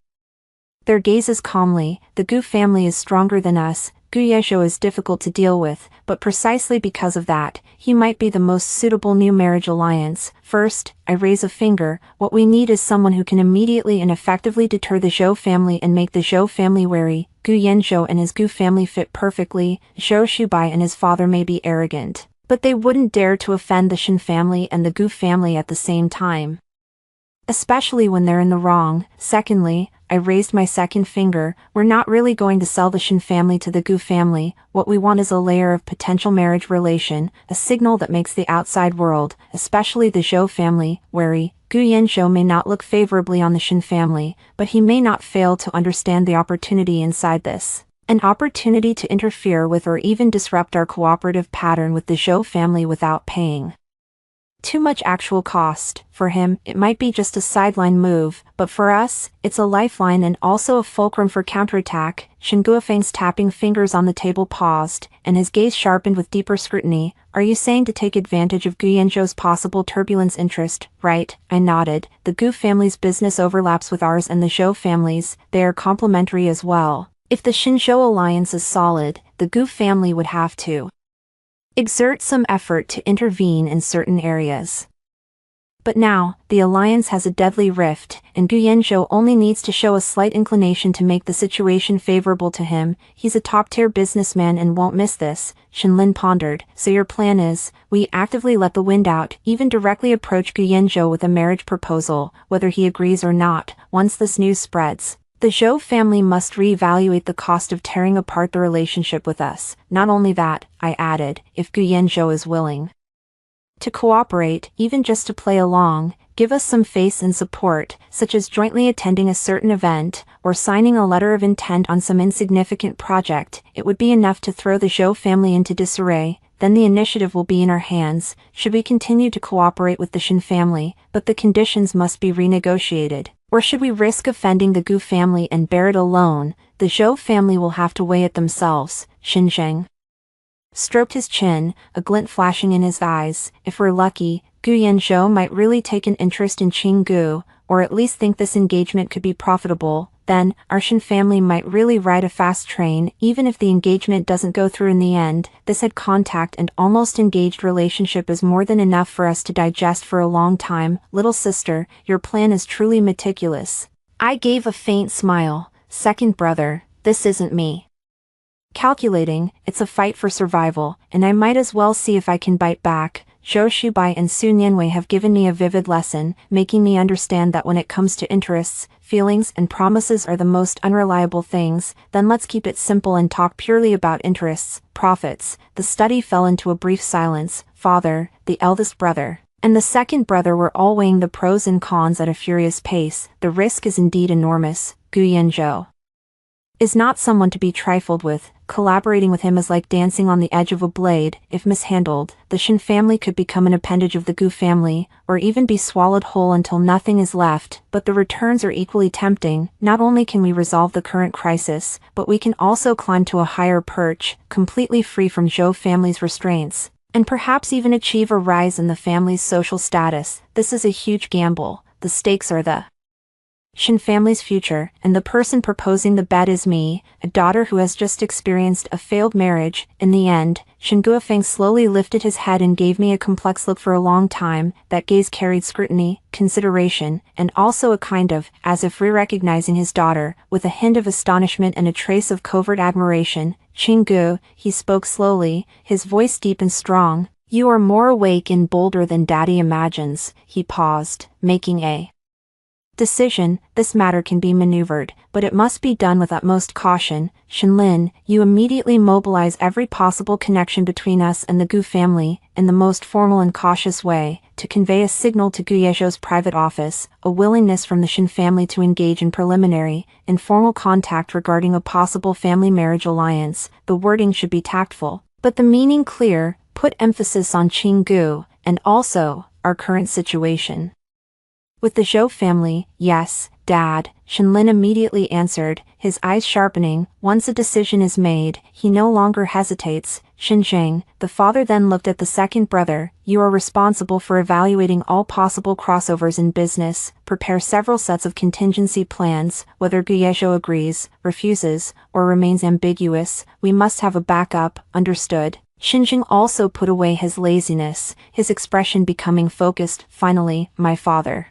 their gazes calmly. "The Gu family is stronger than us. Gu Yezhou is difficult to deal with, but precisely because of that, he might be the most suitable new marriage alliance. First, I raise a finger, what we need is someone who can immediately and effectively deter the Zhou family and make the Zhou family wary. Gu Yanzhou and his Gu family fit perfectly. Zhou Shubai and his father may be arrogant, But they wouldn't dare to offend the Shin family and the Gu family at the same time. Especially when they're in the wrong. Secondly, I raised my second finger, we're not really going to sell the Shin family to the Gu family. What we want is a layer of potential marriage relation, a signal that makes the outside world, especially the Zhou family, wary. Gu Yanzhou may not look favorably on the Shin family, but he may not fail to understand the opportunity inside this. An opportunity to interfere with or even disrupt our cooperative pattern with the Zhou family without paying too much actual cost. For him, it might be just a sideline move, but for us, it's a lifeline and also a fulcrum for counterattack. Shen Guofeng's tapping fingers on the table paused, and his gaze sharpened with deeper scrutiny. Are you saying to take advantage of Gu Yanzhou's possible turbulence interest? Right, I nodded. The Gu family's business overlaps with ours and the Zhou family's. They are complementary as well. If the Shin-Zhou alliance is solid, the Gu family would have to exert some effort to intervene in certain areas. But now, the alliance has a deadly rift, and Gu Yanzhou only needs to show a slight inclination to make the situation favorable to him. He's a top-tier businessman and won't miss this. Shenlin pondered. So your plan is, we actively let the wind out, even directly approach Gu Yanzhou with a marriage proposal, whether he agrees or not. Once this news spreads, the Zhou family must reevaluate the cost of tearing apart the relationship with us. Not only that, I added, if Gu Yanzhou is willing to cooperate, even just to play along, give us some face and support, such as jointly attending a certain event, or signing a letter of intent on some insignificant project, it would be enough to throw the Zhou family into disarray. Then the initiative will be in our hands. Should we continue to cooperate with the Shin family, but the conditions must be renegotiated? Or should we risk offending the Gu family and bear it alone? The Zhou family will have to weigh it themselves. Shin Zheng stroked his chin, a glint flashing in his eyes. If we're lucky, Gu Yanzhou might really take an interest in Qing Gu, or at least think this engagement could be profitable. Then, our Shin family might really ride a fast train. Even if the engagement doesn't go through in the end, this had contact and almost engaged relationship is more than enough for us to digest for a long time. Little sister, your plan is truly meticulous. I gave a faint smile. Second brother, this isn't me calculating, it's a fight for survival, and I might as well see if I can bite back. Zhou Shubai and Su Nianwei have given me a vivid lesson, making me understand that when it comes to interests, feelings and promises are the most unreliable things. Then let's keep it simple and talk purely about interests, profits. The study fell into a brief silence. Father, the eldest brother, and the second brother were all weighing the pros and cons at a furious pace. The risk is indeed enormous. Gu Yanzhou is not someone to be trifled with. Collaborating with him is like dancing on the edge of a blade. If mishandled, the Shin family could become an appendage of the Gu family, or even be swallowed whole until nothing is left. But the returns are equally tempting. Not only can we resolve the current crisis, but we can also climb to a higher perch, completely free from Zhou family's restraints, and perhaps even achieve a rise in the family's social status. This is a huge gamble. The stakes are the Shin family's future, and the person proposing the bet is me, a daughter who has just experienced a failed marriage. In the end, Shen Guofeng slowly lifted his head and gave me a complex look for a long time. That gaze carried scrutiny, consideration, and also a kind of, as if re-recognizing his daughter, with a hint of astonishment and a trace of covert admiration. Qing Gu, he spoke slowly, his voice deep and strong. You are more awake and bolder than Daddy imagines. He paused, making a decision. This matter can be maneuvered, but it must be done with utmost caution. Shenlin, you immediately mobilize every possible connection between us and the Gu family, in the most formal and cautious way, to convey a signal to Gu Yezhou's private office, a willingness from the Shin family to engage in preliminary, informal contact regarding a possible family marriage alliance. The wording should be tactful, but the meaning clear. Put emphasis on Qing Gu, and also, our current situation with the Zhou family. Yes, Dad, Shenlin immediately answered, his eyes sharpening. Once a decision is made, he no longer hesitates. Xinjiang, the father then looked at the second brother. You are responsible for evaluating all possible crossovers in business. Prepare several sets of contingency plans. Whether Gu Yezhou agrees, refuses, or remains ambiguous, we must have a backup. Understood? Xinjiang also put away his laziness, his expression becoming focused. Finally, my father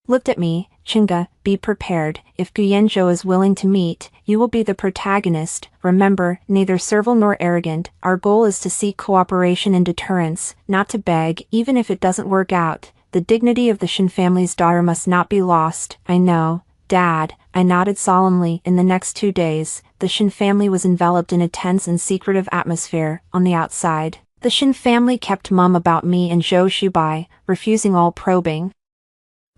Looked at me, Chinga, be prepared, if Guyenjo is willing to meet, you will be the protagonist, remember, neither servile nor arrogant, our goal is to seek cooperation and deterrence, not to beg, even if it doesn't work out, the dignity of the Shin family's daughter must not be lost, I know, Dad, I nodded solemnly. In the next 2 days, the Shin family was enveloped in a tense and secretive atmosphere. On the outside, the Shin family kept mum about me and Zhou Shubai, refusing all probing.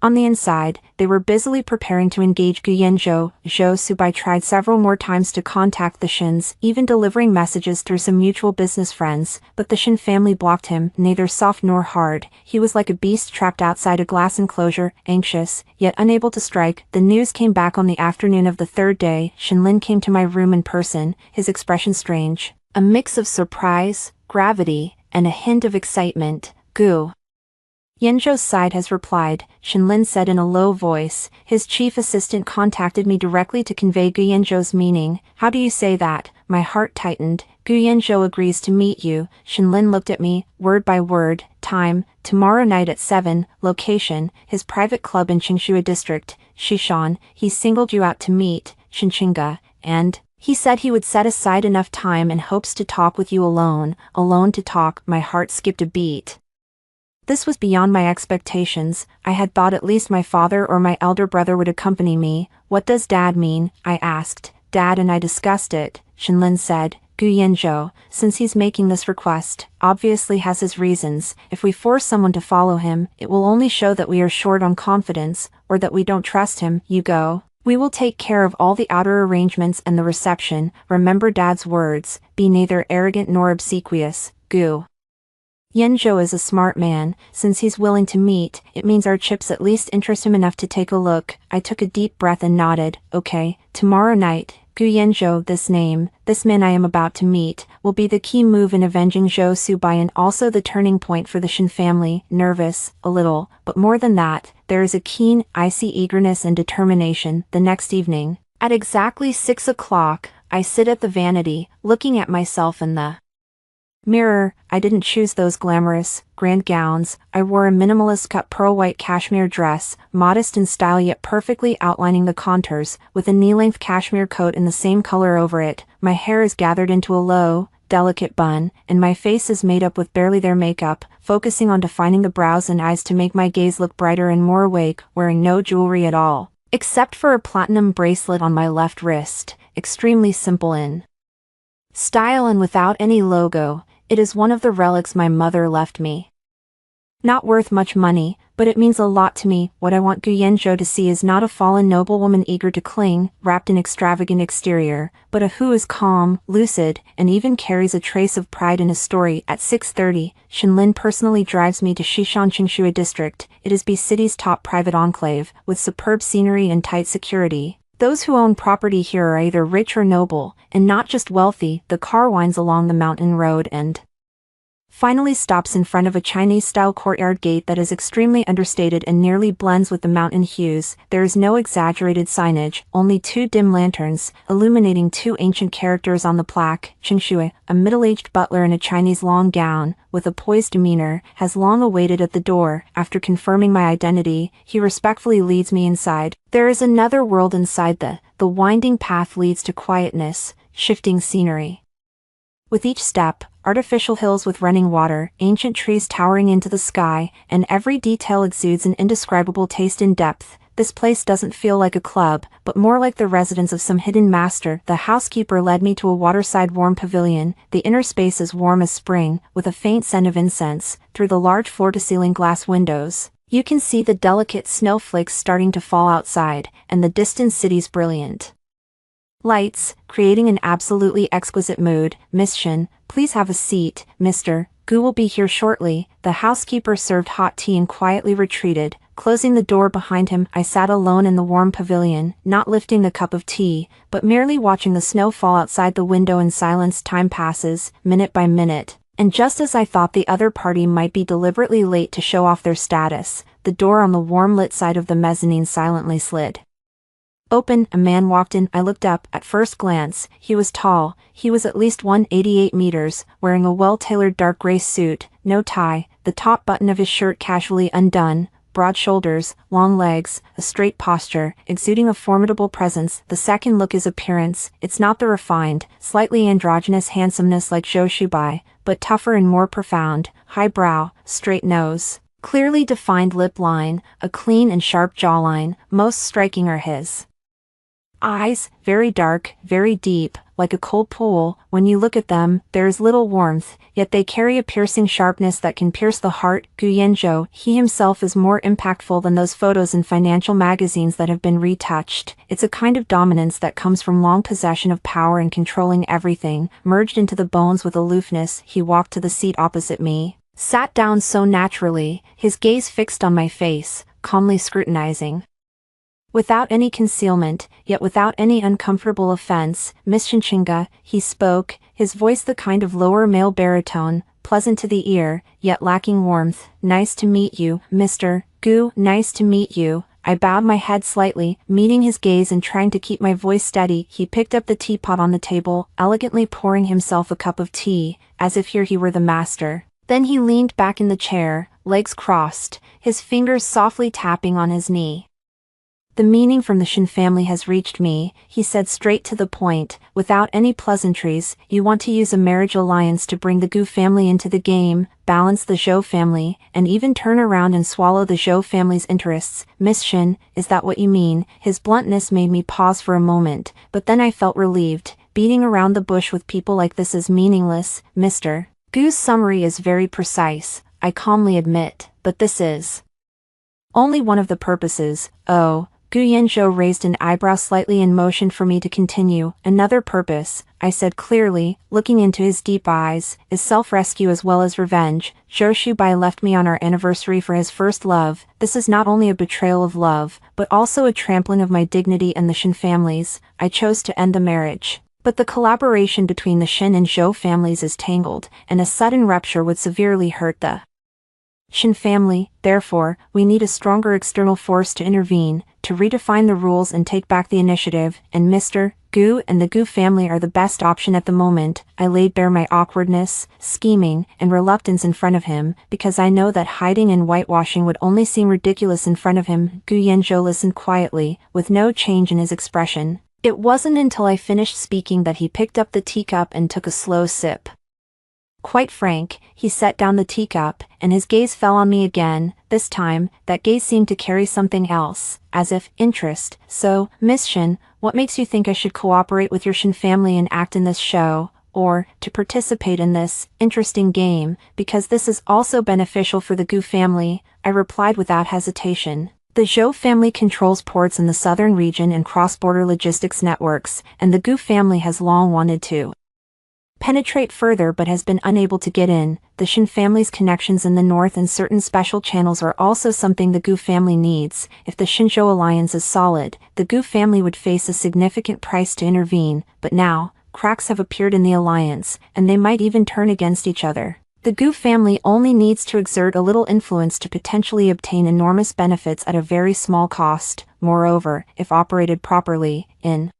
On the inside, they were busily preparing to engage Guyenjo. Zhou Subai tried several more times to contact the Shins, even delivering messages through some mutual business friends, but the Shin family blocked him, neither soft nor hard. He was like a beast trapped outside a glass enclosure, anxious, yet unable to strike. The news came back on the afternoon of the 3rd day. Shinlin came to my room in person, his expression strange, a mix of surprise, gravity, and a hint of excitement. Gu Yenjo's side has replied, Shinlin said in a low voice. His chief assistant contacted me directly to convey Guyenjo's meaning. How do you say that? My heart tightened. Guyenjo agrees to meet you. Shinlin looked at me, word by word. Time, tomorrow night at 7, location, his private club in Qingshui district, Shishan. He singled you out to meet, Shinchinga, and he said he would set aside enough time and hopes to talk with you alone to talk. My heart skipped a beat. This was beyond my expectations. I had thought at least my father or my elder brother would accompany me. What does Dad mean? I asked. Dad and I discussed it, Shinlin said. Guyenjo, since he's making this request, obviously has his reasons. If we force someone to follow him, it will only show that we are short on confidence, or that we don't trust him. You go. We will take care of all the outer arrangements and the reception. Remember Dad's words, be neither arrogant nor obsequious. Gu Yenjo is a smart man. Since he's willing to meet, it means our chips at least interest him enough to take a look. I took a deep breath and nodded. Okay, tomorrow night, Gu Yenjo, this man I am about to meet, will be the key move in avenging Zhou Subai and also the turning point for the Shin family. Nervous, a little, but more than that, there is a keen, icy eagerness and determination. The next evening, at exactly 6 o'clock, I sit at the vanity, looking at myself in the mirror. I didn't choose those glamorous, grand gowns. I wore a minimalist cut pearl white cashmere dress, modest in style yet perfectly outlining the contours, with a knee-length cashmere coat in the same color over it. My hair is gathered into a low, delicate bun, and my face is made up with barely their makeup, focusing on defining the brows and eyes to make my gaze look brighter and more awake, wearing no jewelry at all, except for a platinum bracelet on my left wrist, extremely simple in style and without any logo. It is one of the relics my mother left me. Not worth much money, but it means a lot to me. What I want Guyenjo to see is not a fallen noblewoman eager to cling, wrapped in extravagant exterior, but a who is calm, lucid, and even carries a trace of pride in his story. At 6:30, Shinlin personally drives me to Shishan Qingshui district. It is B City's top private enclave, with superb scenery and tight security. Those who own property here are either rich or noble, and not just wealthy. The car winds along the mountain road and finally stops in front of a Chinese-style courtyard gate that is extremely understated and nearly blends with the mountain hues. There is no exaggerated signage, only 2 dim lanterns, illuminating 2 ancient characters on the plaque. Qingshui, a middle-aged butler in a Chinese long gown, with a poised demeanor, has long awaited at the door. After confirming my identity, he respectfully leads me inside. There is another world inside the winding path leads to quietness, shifting scenery. With each step, artificial hills with running water, ancient trees towering into the sky, and every detail exudes an indescribable taste and depth. This place doesn't feel like a club, but more like the residence of some hidden master. The housekeeper led me to a waterside warm pavilion. The inner space is warm as spring, with a faint scent of incense. Through the large floor-to-ceiling glass windows, you can see the delicate snowflakes starting to fall outside, and the distant city's brilliant lights, creating an absolutely exquisite mood. Miss Shin, please have a seat. Mr. Gu will be here shortly. The housekeeper served hot tea and quietly retreated, closing the door behind him. I sat alone in the warm pavilion, not lifting the cup of tea, but merely watching the snow fall outside the window in silence. Time passes, minute by minute, and just as I thought the other party might be deliberately late to show off their status, the door on the warm-lit side of the mezzanine silently slid open. A man walked in. I looked up. At first glance, he was tall. He was at least 188 meters, wearing a well-tailored dark gray suit, no tie, the top button of his shirt casually undone, broad shoulders, long legs, a straight posture, exuding a formidable presence. The second look is appearance. It's not the refined, slightly androgynous handsomeness like Zhou Shubai, but tougher and more profound, high brow, straight nose, clearly defined lip line, a clean and sharp jawline. Most striking are his eyes, very dark, very deep, like a cold pool. When you look at them, there is little warmth, yet they carry a piercing sharpness that can pierce the heart. Gu Yanzhou, he himself is more impactful than those photos in financial magazines that have been retouched. It's a kind of dominance that comes from long possession of power and controlling everything, merged into the bones with aloofness. He walked to the seat opposite me, sat down so naturally, his gaze fixed on my face, calmly scrutinizing. Without any concealment, yet without any uncomfortable offense, Miss Shinchinga, he spoke, his voice the kind of lower male baritone, pleasant to the ear, yet lacking warmth. Nice to meet you, Mr. Gu. Nice to meet you. I bowed my head slightly, meeting his gaze and trying to keep my voice steady. He picked up the teapot on the table, elegantly pouring himself a cup of tea, as if here he were the master. Then he leaned back in the chair, legs crossed, his fingers softly tapping on his knee. The meaning from the Shin family has reached me, he said straight to the point, without any pleasantries. You want to use a marriage alliance to bring the Gu family into the game, balance the Zhou family, and even turn around and swallow the Zhou family's interests. Miss Shin, is that what you mean? His bluntness made me pause for a moment, but then I felt relieved. Beating around the bush with people like this is meaningless. Mr. Gu's summary is very precise, I calmly admit, but this is only one of the purposes. Oh. Gu Yanzhou raised an eyebrow slightly and motioned for me to continue. Another purpose, I said clearly, looking into his deep eyes, is self-rescue as well as revenge. Zhou Shubai left me on our anniversary for his first love. This is not only a betrayal of love, but also a trampling of my dignity and the Shin families. I chose to end the marriage. But the collaboration between the Shin and Zhou families is tangled, and a sudden rupture would severely hurt the Shin family. Therefore, we need a stronger external force to intervene, to redefine the rules and take back the initiative, and Mr. Gu and the Gu family are the best option at the moment. I laid bare my awkwardness, scheming, and reluctance in front of him, because I know that hiding and whitewashing would only seem ridiculous in front of him. Gu Yanzhou listened quietly, with no change in his expression. It wasn't until I finished speaking that he picked up the teacup and took a slow sip. Quite frank, he set down the teacup, and his gaze fell on me again. This time, that gaze seemed to carry something else, as if interest. So, Miss Shin, what makes you think I should cooperate with your Shin family and act in this show, or to participate in this interesting game, because this is also beneficial for the Gu family? I replied without hesitation. The Zhou family controls ports in the southern region and cross-border logistics networks, and the Gu family has long wanted to penetrate further but has been unable to get in. The Shin family's connections in the north and certain special channels are also something the Gu family needs. If the Shin-Zhou alliance is solid, the Gu family would face a significant price to intervene, but now, cracks have appeared in the alliance, and they might even turn against each other. The Gu family only needs to exert a little influence to potentially obtain enormous benefits at a very small cost. Moreover, if operated properly, in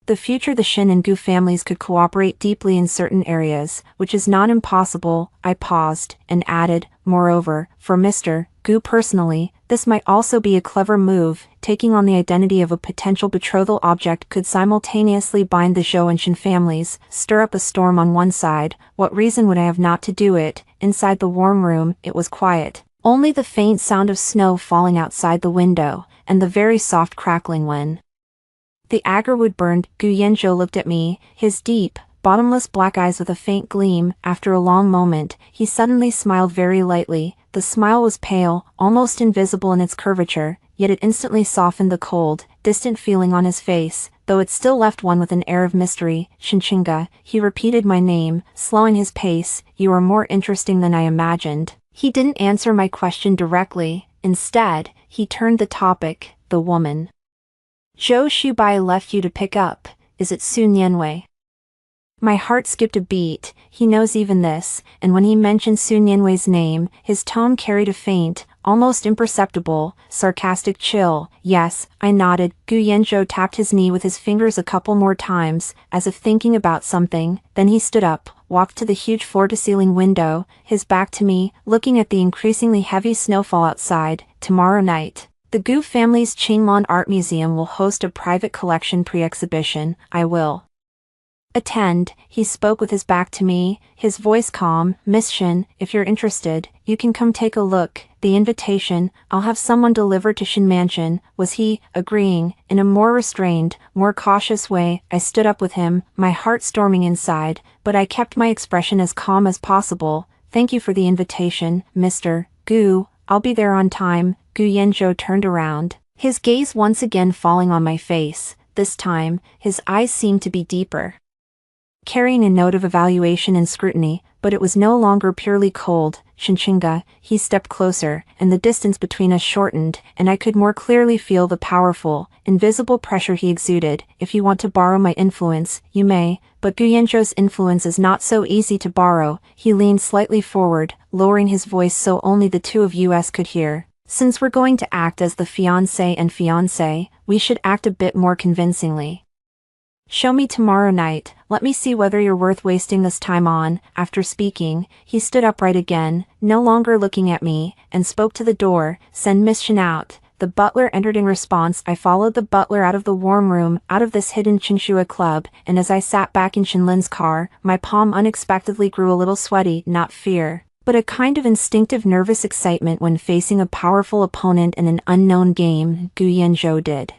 the future the Shin and Gu families could cooperate deeply in certain areas, which is not impossible. I paused, and added, moreover, for Mr. Gu personally, this might also be a clever move. Taking on the identity of a potential betrothal object could simultaneously bind the Zhou and Shin families, stir up a storm on one side. What reason would I have not to do it? Inside the warm room, it was quiet. Only the faint sound of snow falling outside the window, and the very soft crackling when the agarwood burned. Gu Yanzhou looked at me, his deep, bottomless black eyes with a faint gleam. After a long moment, he suddenly smiled very lightly. The smile was pale, almost invisible in its curvature, yet it instantly softened the cold, distant feeling on his face, though it still left one with an air of mystery. Shinchinga, he repeated my name, slowing his pace. You are more interesting than I imagined. He didn't answer my question directly. Instead, he turned the topic. The woman Zhou Shubai left you to pick up, is it Su Nianwei? My heart skipped a beat. He knows even this, and when he mentioned Su Nianwei's name, his tone carried a faint, almost imperceptible, sarcastic chill. Yes, I nodded. Gu Yanzhou tapped his knee with his fingers a couple more times, as if thinking about something, then he stood up, walked to the huge floor-to-ceiling window, his back to me, looking at the increasingly heavy snowfall outside. Tomorrow night, the Gu family's Qinglan Art Museum will host a private collection pre-exhibition. I will attend. He spoke with his back to me, his voice calm. Miss Shin, if you're interested, you can come take a look. The invitation, I'll have someone deliver to Shin Mansion. Was he agreeing? In a more restrained, more cautious way, I stood up with him, my heart storming inside, but I kept my expression as calm as possible. Thank you for the invitation, Mr. Gu. I'll be there on time. Gu Yanzhou turned around, his gaze once again falling on my face. This time, his eyes seemed to be deeper, carrying a note of evaluation and scrutiny, but it was no longer purely cold. Shinchinga, he stepped closer, and the distance between us shortened, and I could more clearly feel the powerful, invisible pressure he exuded. If you want to borrow my influence, you may, but Gu Yanzhou's influence is not so easy to borrow. He leaned slightly forward, lowering his voice so only the two of us could hear. Since we're going to act as the fiancé and fiancée, we should act a bit more convincingly. Show me tomorrow night, let me see whether you're worth wasting this time on. After speaking, he stood upright again, no longer looking at me, and spoke to the door. Send Miss Shin out. The butler entered in response. I followed the butler out of the warm room, out of this hidden Chinshua club, and as I sat back in Shinlin's car, my palm unexpectedly grew a little sweaty. Not fear, but a kind of instinctive nervous excitement when facing a powerful opponent in an unknown game. Gu Yanzhou did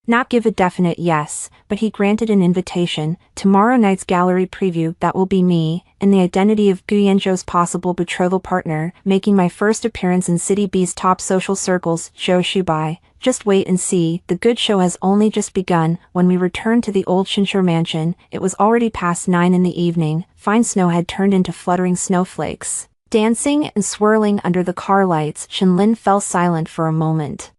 not give a definite yes, but he granted an invitation. Tomorrow night's gallery preview, that will be me, in the identity of Gu Yanzhou's possible betrothal partner, making my first appearance in City B's top social circles. Zhou Shubai, just wait and see, the good show has only just begun. When we returned to the old Shinshur mansion, it was already past 9 in the evening. Fine snow had turned into fluttering snowflakes, dancing and swirling under the car lights. Shinlin fell silent for a moment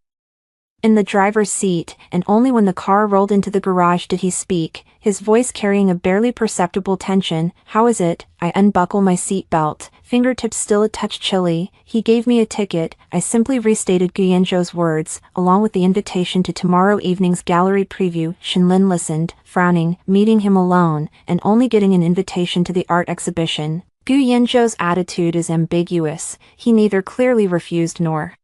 in the driver's seat, and only when the car rolled into the garage did he speak, his voice carrying a barely perceptible tension. How is it? I unbuckle my seat belt, fingertips still a touch chilly. He gave me a ticket. I simply restated Gu Yanzhou's words, along with the invitation to tomorrow evening's gallery preview. Shinlin listened, frowning, meeting him alone, and only getting an invitation to the art exhibition. Gu Yanzhou's attitude is ambiguous. He neither clearly refused nor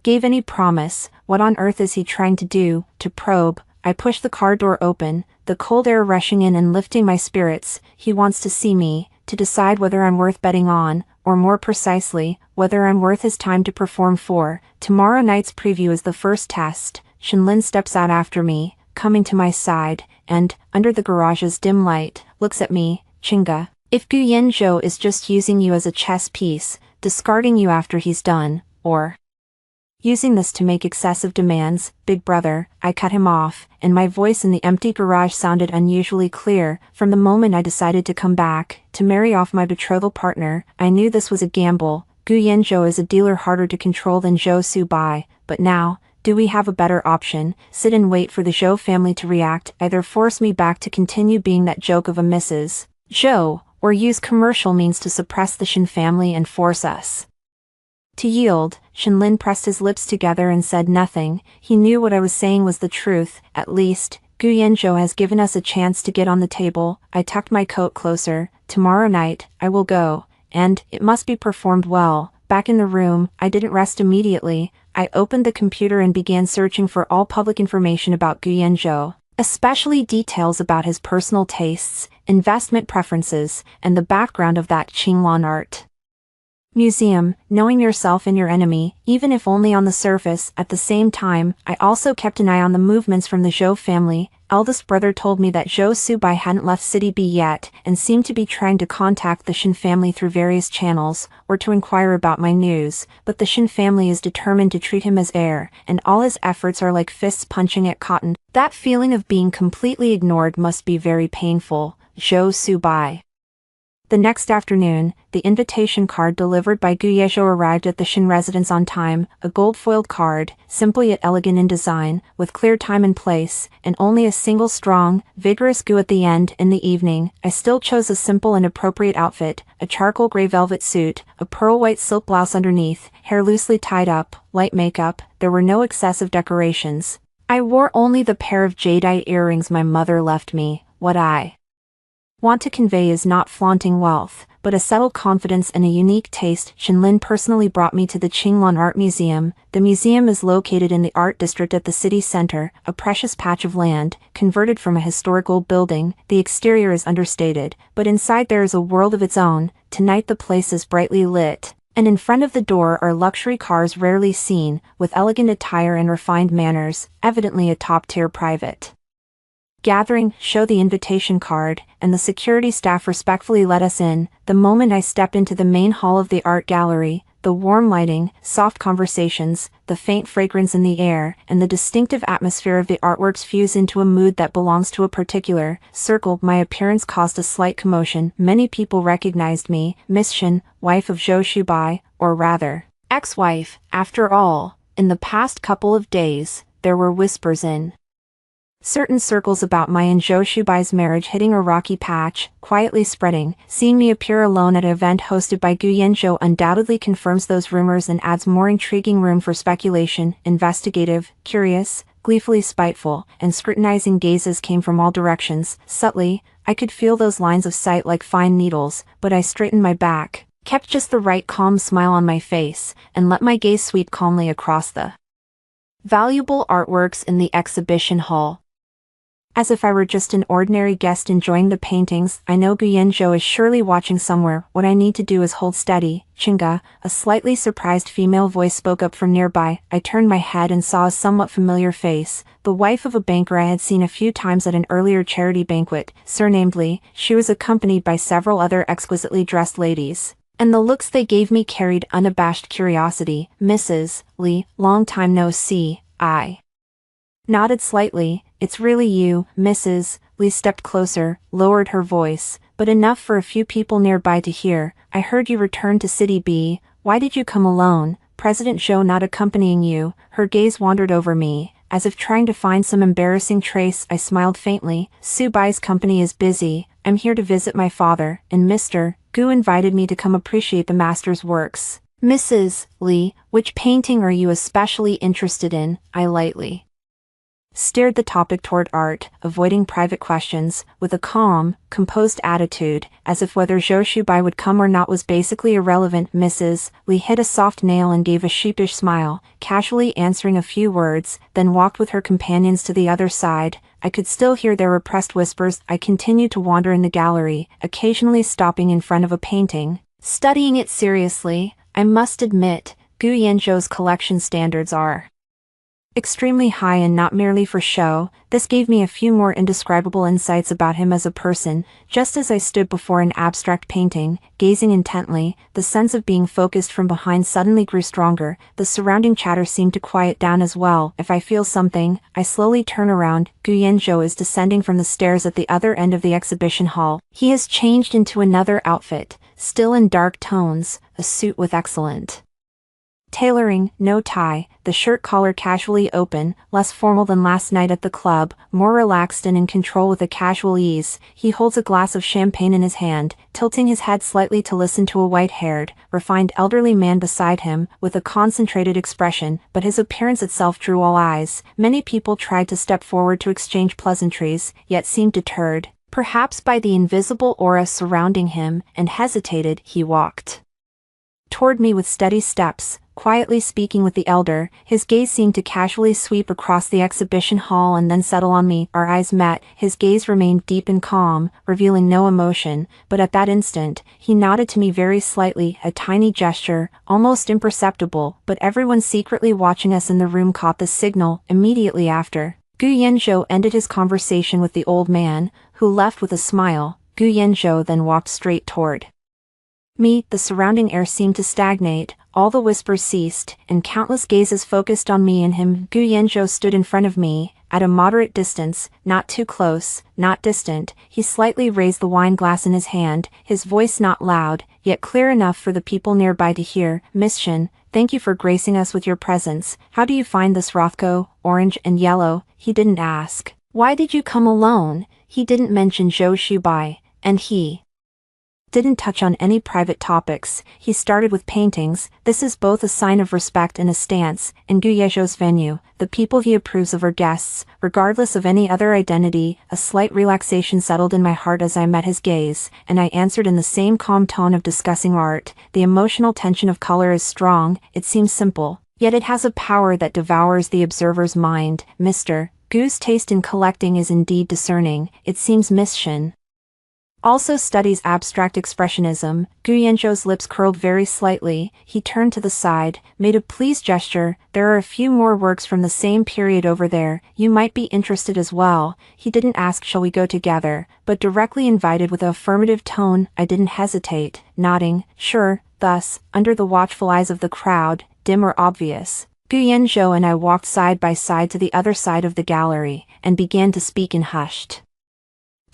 gave any promise. What on earth is he trying to do? To probe. I push the car door open, the cold air rushing in and lifting my spirits. He wants to see me, to decide whether I'm worth betting on, or more precisely, whether I'm worth his time to perform for. Tomorrow night's preview is the first test. Shinlin steps out after me, coming to my side, and, under the garage's dim light, looks at me. Chinga, if Gu Yanzhou is just using you as a chess piece, discarding you after he's done, or using this to make excessive demands, big brother, I cut him off, and my voice in the empty garage sounded unusually clear. From the moment I decided to come back, to marry off my betrothal partner, I knew this was a gamble. Gu Yanzhou is a dealer harder to control than Zhou Subai, but now, do we have a better option? Sit and wait for the Zhou family to react, either force me back to continue being that joke of a Mrs. Zhou, or use commercial means to suppress the Shin family and force us to yield. Shinlin pressed his lips together and said nothing. He knew what I was saying was the truth. At least, Gu Yanzhou has given us a chance to get on the table. I tucked my coat closer. Tomorrow night, I will go, and it must be performed well. Back in the room, I didn't rest immediately. I opened the computer and began searching for all public information about Gu Yanzhou, especially details about his personal tastes, investment preferences, and the background of that Qinglan art museum. Knowing yourself and your enemy, even if only on the surface. At the same time, I also kept an eye on the movements from the Zhou family. Eldest brother told me that Zhou Subai hadn't left City B yet, and seemed to be trying to contact the Shin family through various channels, or to inquire about my news, but the Shin family is determined to treat him as heir, and all his efforts are like fists punching at cotton. That feeling of being completely ignored must be very painful. Zhou Subai The next afternoon, the invitation card delivered by Gu Yezhou arrived at the Shin residence on time, a gold-foiled card, simple yet elegant in design, with clear time and place, and only a single strong, vigorous Gu at the end. In the evening, I still chose a simple and appropriate outfit, a charcoal gray velvet suit, a pearl white silk blouse underneath, hair loosely tied up, light makeup. There were no excessive decorations. I wore only the pair of jadeite earrings my mother left me. What I want to convey is not flaunting wealth, but a settled confidence and a unique taste. Shinlin personally brought me to the Qinglan Art Museum. The museum is located in the art district at the city center, a precious patch of land, converted from a historic old building. The exterior is understated, but inside there is a world of its own. Tonight the place is brightly lit, and in front of the door are luxury cars rarely seen, with elegant attire and refined manners, evidently a top-tier private gathering. Show the invitation card, and the security staff respectfully let us in. The moment I stepped into the main hall of the art gallery, the warm lighting, soft conversations, the faint fragrance in the air, and the distinctive atmosphere of the artworks fuse into a mood that belongs to a particular circle. My appearance caused a slight commotion. Many people recognized me, Miss Shin, wife of Zhou Shubai, or rather, ex-wife. After all, in the past couple of days, there were whispers in certain circles about my and Zhou Shubai's marriage hitting a rocky patch, quietly spreading. Seeing me appear alone at an event hosted by Gu Yanzhou undoubtedly confirms those rumors and adds more intriguing room for speculation. Investigative, curious, gleefully spiteful, and scrutinizing gazes came from all directions. Subtly, I could feel those lines of sight like fine needles, but I straightened my back, kept just the right calm smile on my face, and let my gaze sweep calmly across the valuable artworks in the exhibition hall. As if I were just an ordinary guest enjoying the paintings. I know Gu Yanzhou is surely watching somewhere. What I need to do is hold steady. Chinga, a slightly surprised female voice spoke up from nearby. I turned my head and saw a somewhat familiar face, the wife of a banker I had seen a few times at an earlier charity banquet. Surnamed Li, she was accompanied by several other exquisitely dressed ladies, and the looks they gave me carried unabashed curiosity. Mrs. Li, long time no see. I nodded slightly. It's really you, Mrs. Li stepped closer, lowered her voice, but enough for a few people nearby to hear. I heard you returned to City B. Why did you come alone? President Zhou not accompanying you? Her gaze wandered over me, as if trying to find some embarrassing trace. I smiled faintly. Su Bai's company is busy. I'm here to visit my father, and Mr. Gu invited me to come appreciate the master's works. Mrs. Li, which painting are you especially interested in? I lightly steered the topic toward art, avoiding private questions, with a calm, composed attitude, as if whether Zhou Shubai would come or not was basically irrelevant. Mrs. Li hit a soft nail and gave a sheepish smile, casually answering a few words, then walked with her companions to the other side. I could still hear their repressed whispers. I continued to wander in the gallery, occasionally stopping in front of a painting, studying it seriously. I must admit, Gu Yanzhou's collection standards are extremely high, and not merely for show. This gave me a few more indescribable insights about him as a person. Just as I stood before an abstract painting, gazing intently, the sense of being focused from behind suddenly grew stronger. The surrounding chatter seemed to quiet down as well. If I feel something, I slowly turn around. Gu Yanzhou is descending from the stairs at the other end of the exhibition hall. He has changed into another outfit, still in dark tones, a suit with excellent tailoring, no tie, the shirt collar casually open, less formal than last night at the club, more relaxed and in control with a casual ease. He holds a glass of champagne in his hand, tilting his head slightly to listen to a white-haired, refined elderly man beside him, with a concentrated expression, but his appearance itself drew all eyes. Many people tried to step forward to exchange pleasantries, yet seemed deterred, perhaps by the invisible aura surrounding him, and hesitated. He walked toward me with steady steps, quietly speaking with the elder. His gaze seemed to casually sweep across the exhibition hall and then settle on me. Our eyes met. His gaze remained deep and calm, revealing no emotion, but at that instant, he nodded to me very slightly, a tiny gesture, almost imperceptible, but everyone secretly watching us in the room caught the signal. Immediately after, Gu Yanzhou ended his conversation with the old man, who left with a smile. Gu Yanzhou then walked straight toward me. The surrounding air seemed to stagnate, all the whispers ceased, and countless gazes focused on me and him. Gu Yanzhou stood in front of me, at a moderate distance, not too close, not distant. He slightly raised the wine glass in his hand, his voice not loud, yet clear enough for the people nearby to hear. Miss Shin, thank you for gracing us with your presence. How do you find this Rothko, orange and yellow? He didn't ask. Why did you come alone? He didn't mention Zhou Shubai, and he didn't touch on any private topics. He started with paintings. This is both a sign of respect and a stance. In Gu Yezhou's venue, the people he approves of are guests, regardless of any other identity. A slight relaxation settled in my heart as I met his gaze, and I answered in the same calm tone of discussing art. The emotional tension of color is strong, it seems simple, yet it has a power that devours the observer's mind. Mr. Gu's taste in collecting is indeed discerning, it seems. Miss Shin also studies abstract expressionism. Gu Yanzhou's lips curled very slightly. He turned to the side, made a pleased gesture. There are a few more works from the same period over there. You might be interested as well. He didn't ask shall we go together, but directly invited with an affirmative tone. I didn't hesitate, nodding, sure. Thus, under the watchful eyes of the crowd, dim or obvious, Gu Yanzhou and I walked side by side to the other side of the gallery, and began to speak in hushed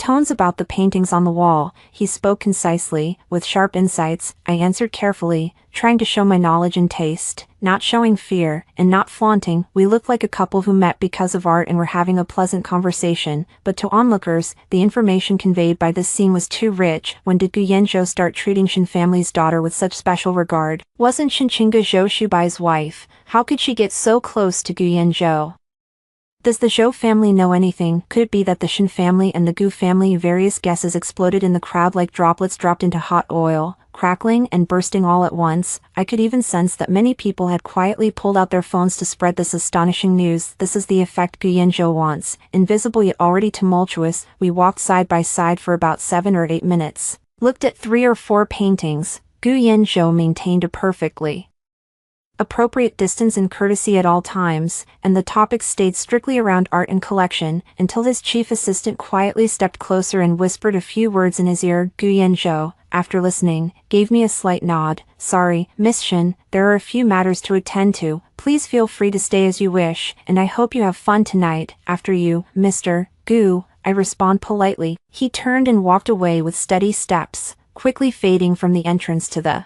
tones about the paintings on the wall. He spoke concisely, with sharp insights. I answered carefully, trying to show my knowledge and taste, not showing fear, and not flaunting. We looked like a couple who met because of art and were having a pleasant conversation, but to onlookers, the information conveyed by this scene was too rich. When did Gu Yanzhou start treating Shin family's daughter with such special regard? Wasn't Shinchinga Zhou Shubai's wife? How could she get so close to Gu Yanzhou? Does the Zhou family know anything? Could it be that the Shin family and the Gu family? Various guesses exploded in the crowd like droplets dropped into hot oil, crackling and bursting all at once. I could even sense that many people had quietly pulled out their phones to spread this astonishing news. This is the effect Gu Yanzhou wants. Invisible yet already tumultuous, we walked side by side for about 7 or 8 minutes. Looked at 3 or 4 paintings. Gu Yanzhou maintained a perfectly appropriate distance and courtesy at all times, and the topic stayed strictly around art and collection, until his chief assistant quietly stepped closer and whispered a few words in his ear. Gu Yanzhou, after listening, gave me a slight nod. Sorry, Miss Shin, there are a few matters to attend to. Please feel free to stay as you wish, and I hope you have fun tonight. After you, Mr. Gu, I respond politely. He turned and walked away with steady steps, quickly fading from the entrance to the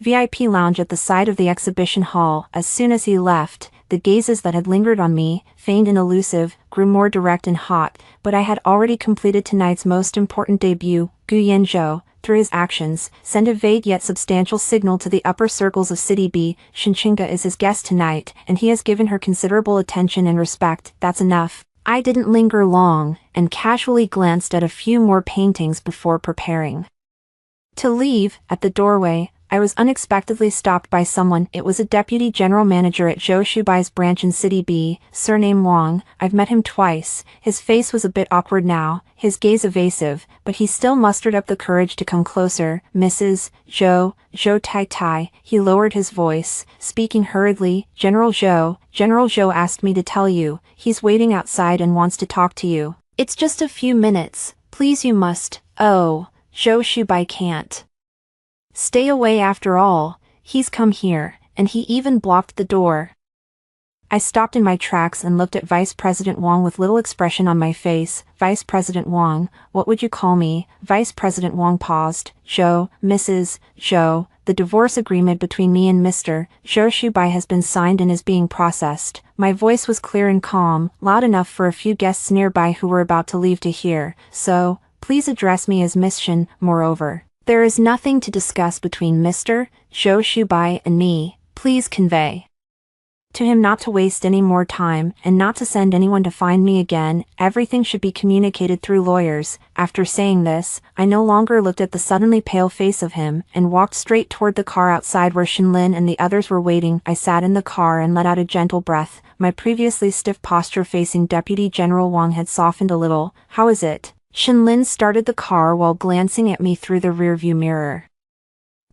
VIP lounge at the side of the exhibition hall. As soon as he left, the gazes that had lingered on me, feigned and elusive, grew more direct and hot, but I had already completed tonight's most important debut. Gu Yanzhou, through his actions, sent a vague yet substantial signal to the upper circles of City B. Shinchinga is his guest tonight, and he has given her considerable attention and respect. That's enough. I didn't linger long, and casually glanced at a few more paintings before preparing to leave. At the doorway, I was unexpectedly stopped by someone. It was a deputy general manager at Zhou Shubai's branch in City B, surname Wang. I've met him twice. His face was a bit awkward now, his gaze evasive, but he still mustered up the courage to come closer. Mrs. Zhou Tai Tai. He lowered his voice, speaking hurriedly. General Zhou asked me to tell you, he's waiting outside and wants to talk to you. It's just a few minutes. Please, you must. Oh, Zhou Shubai can't stay away after all. He's come here, and he even blocked the door. I stopped in my tracks and looked at Vice President Wang with little expression on my face. Vice President Wang, what would you call me? Vice President Wang paused. Mrs. Zhou, the divorce agreement between me and Mr. Zhou Shubai has been signed and is being processed. My voice was clear and calm, loud enough for a few guests nearby who were about to leave to hear. So, please address me as Miss Shin. Moreover, there is nothing to discuss between Mr. Zhou Shubai and me. Please convey to him not to waste any more time, and not to send anyone to find me again. Everything should be communicated through lawyers. After saying this, I no longer looked at the suddenly pale face of him, and walked straight toward the car outside where Shinlin and the others were waiting. I sat in the car and let out a gentle breath. My previously stiff posture facing Deputy General Wang had softened a little. How is it? Shinlin started the car while glancing at me through the rearview mirror.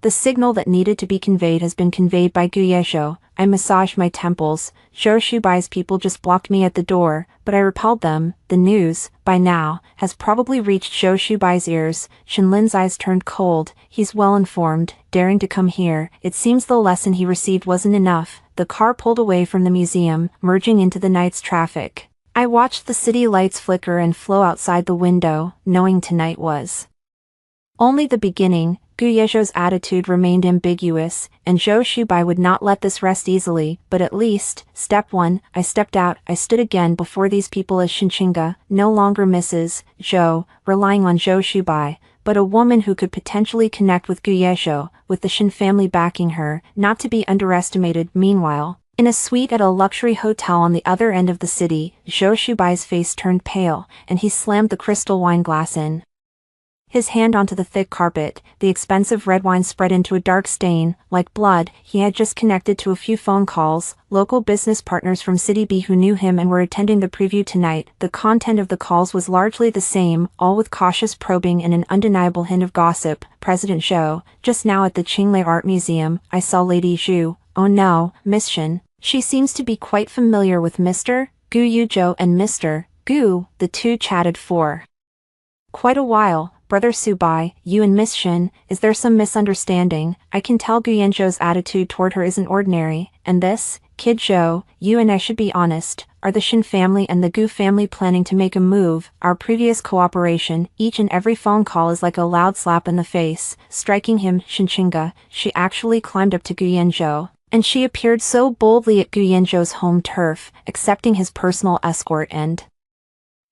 The signal that needed to be conveyed has been conveyed by Gu Yezhou. I massaged my temples. Zhou Shubai's people just blocked me at the door, but I repelled them. The news, by now, has probably reached Zhou Shubai's ears. Shinlin's eyes turned cold. He's well informed, daring to come here. It seems the lesson he received wasn't enough. The car pulled away from the museum, merging into the night's traffic. I watched the city lights flicker and flow outside the window, knowing tonight was only the beginning. Gu Yezhou's attitude remained ambiguous, and Zhou Shubai would not let this rest easily, but at least, step 1, I stepped out. I stood again before these people as Shinchinga, no longer Mrs. Zhou, relying on Zhou Shubai, but a woman who could potentially connect with Gu Yezhou, with the Shin family backing her, not to be underestimated. Meanwhile, in a suite at a luxury hotel on the other end of the city, Zhou Shubai's face turned pale, and he slammed the crystal wine glass in his hand onto the thick carpet. The expensive red wine spread into a dark stain, like blood. He had just connected to a few phone calls, local business partners from City B who knew him and were attending the preview tonight. The content of the calls was largely the same, all with cautious probing and an undeniable hint of gossip. President Zhou, just now at the Qinglei Art Museum, I saw Lady Zhu. Oh no, Miss Shin. She seems to be quite familiar with Mr. Gu Yuzhou and Mr. Gu. The two chatted for quite a while. Brother Subai, you and Miss Shin, is there some misunderstanding? I can tell Gu Yanzhou's attitude toward her isn't ordinary, and this, Kid Zhou, you and I should be honest, are the Shin family and the Gu family planning to make a move? Our previous cooperation, each and every phone call is like a loud slap in the face, striking him. Shinchinga, she actually climbed up to Gu Yanzhou, and she appeared so boldly at Gu Yanzhou's home turf, accepting his personal escort and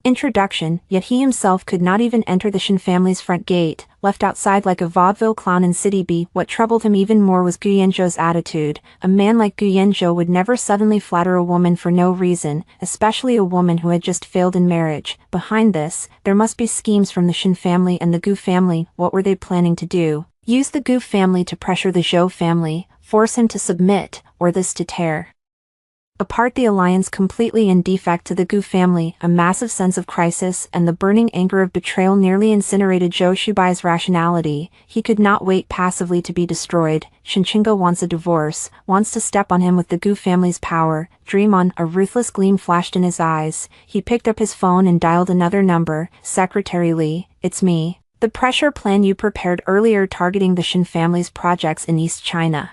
introduction, yet he himself could not even enter the Shin family's front gate, left outside like a vaudeville clown in City B. What troubled him even more was Gu Yanzhou's attitude. A man like Gu Yanzhou would never suddenly flatter a woman for no reason, especially a woman who had just failed in marriage. Behind this, there must be schemes from the Shin family and the Gu family. What were they planning to do? Use the Gu family to pressure the Zhou family, force him to submit, or this to tear apart the alliance completely in defect to the Gu family. A massive sense of crisis and the burning anger of betrayal nearly incinerated Zhou Shubai's rationality. He could not wait passively to be destroyed. Shinchinga wants a divorce, wants to step on him with the Gu family's power. Dream on. A ruthless gleam flashed in his eyes. He picked up his phone and dialed another number. Secretary Li, it's me. The pressure plan you prepared earlier targeting the Shin family's projects in East China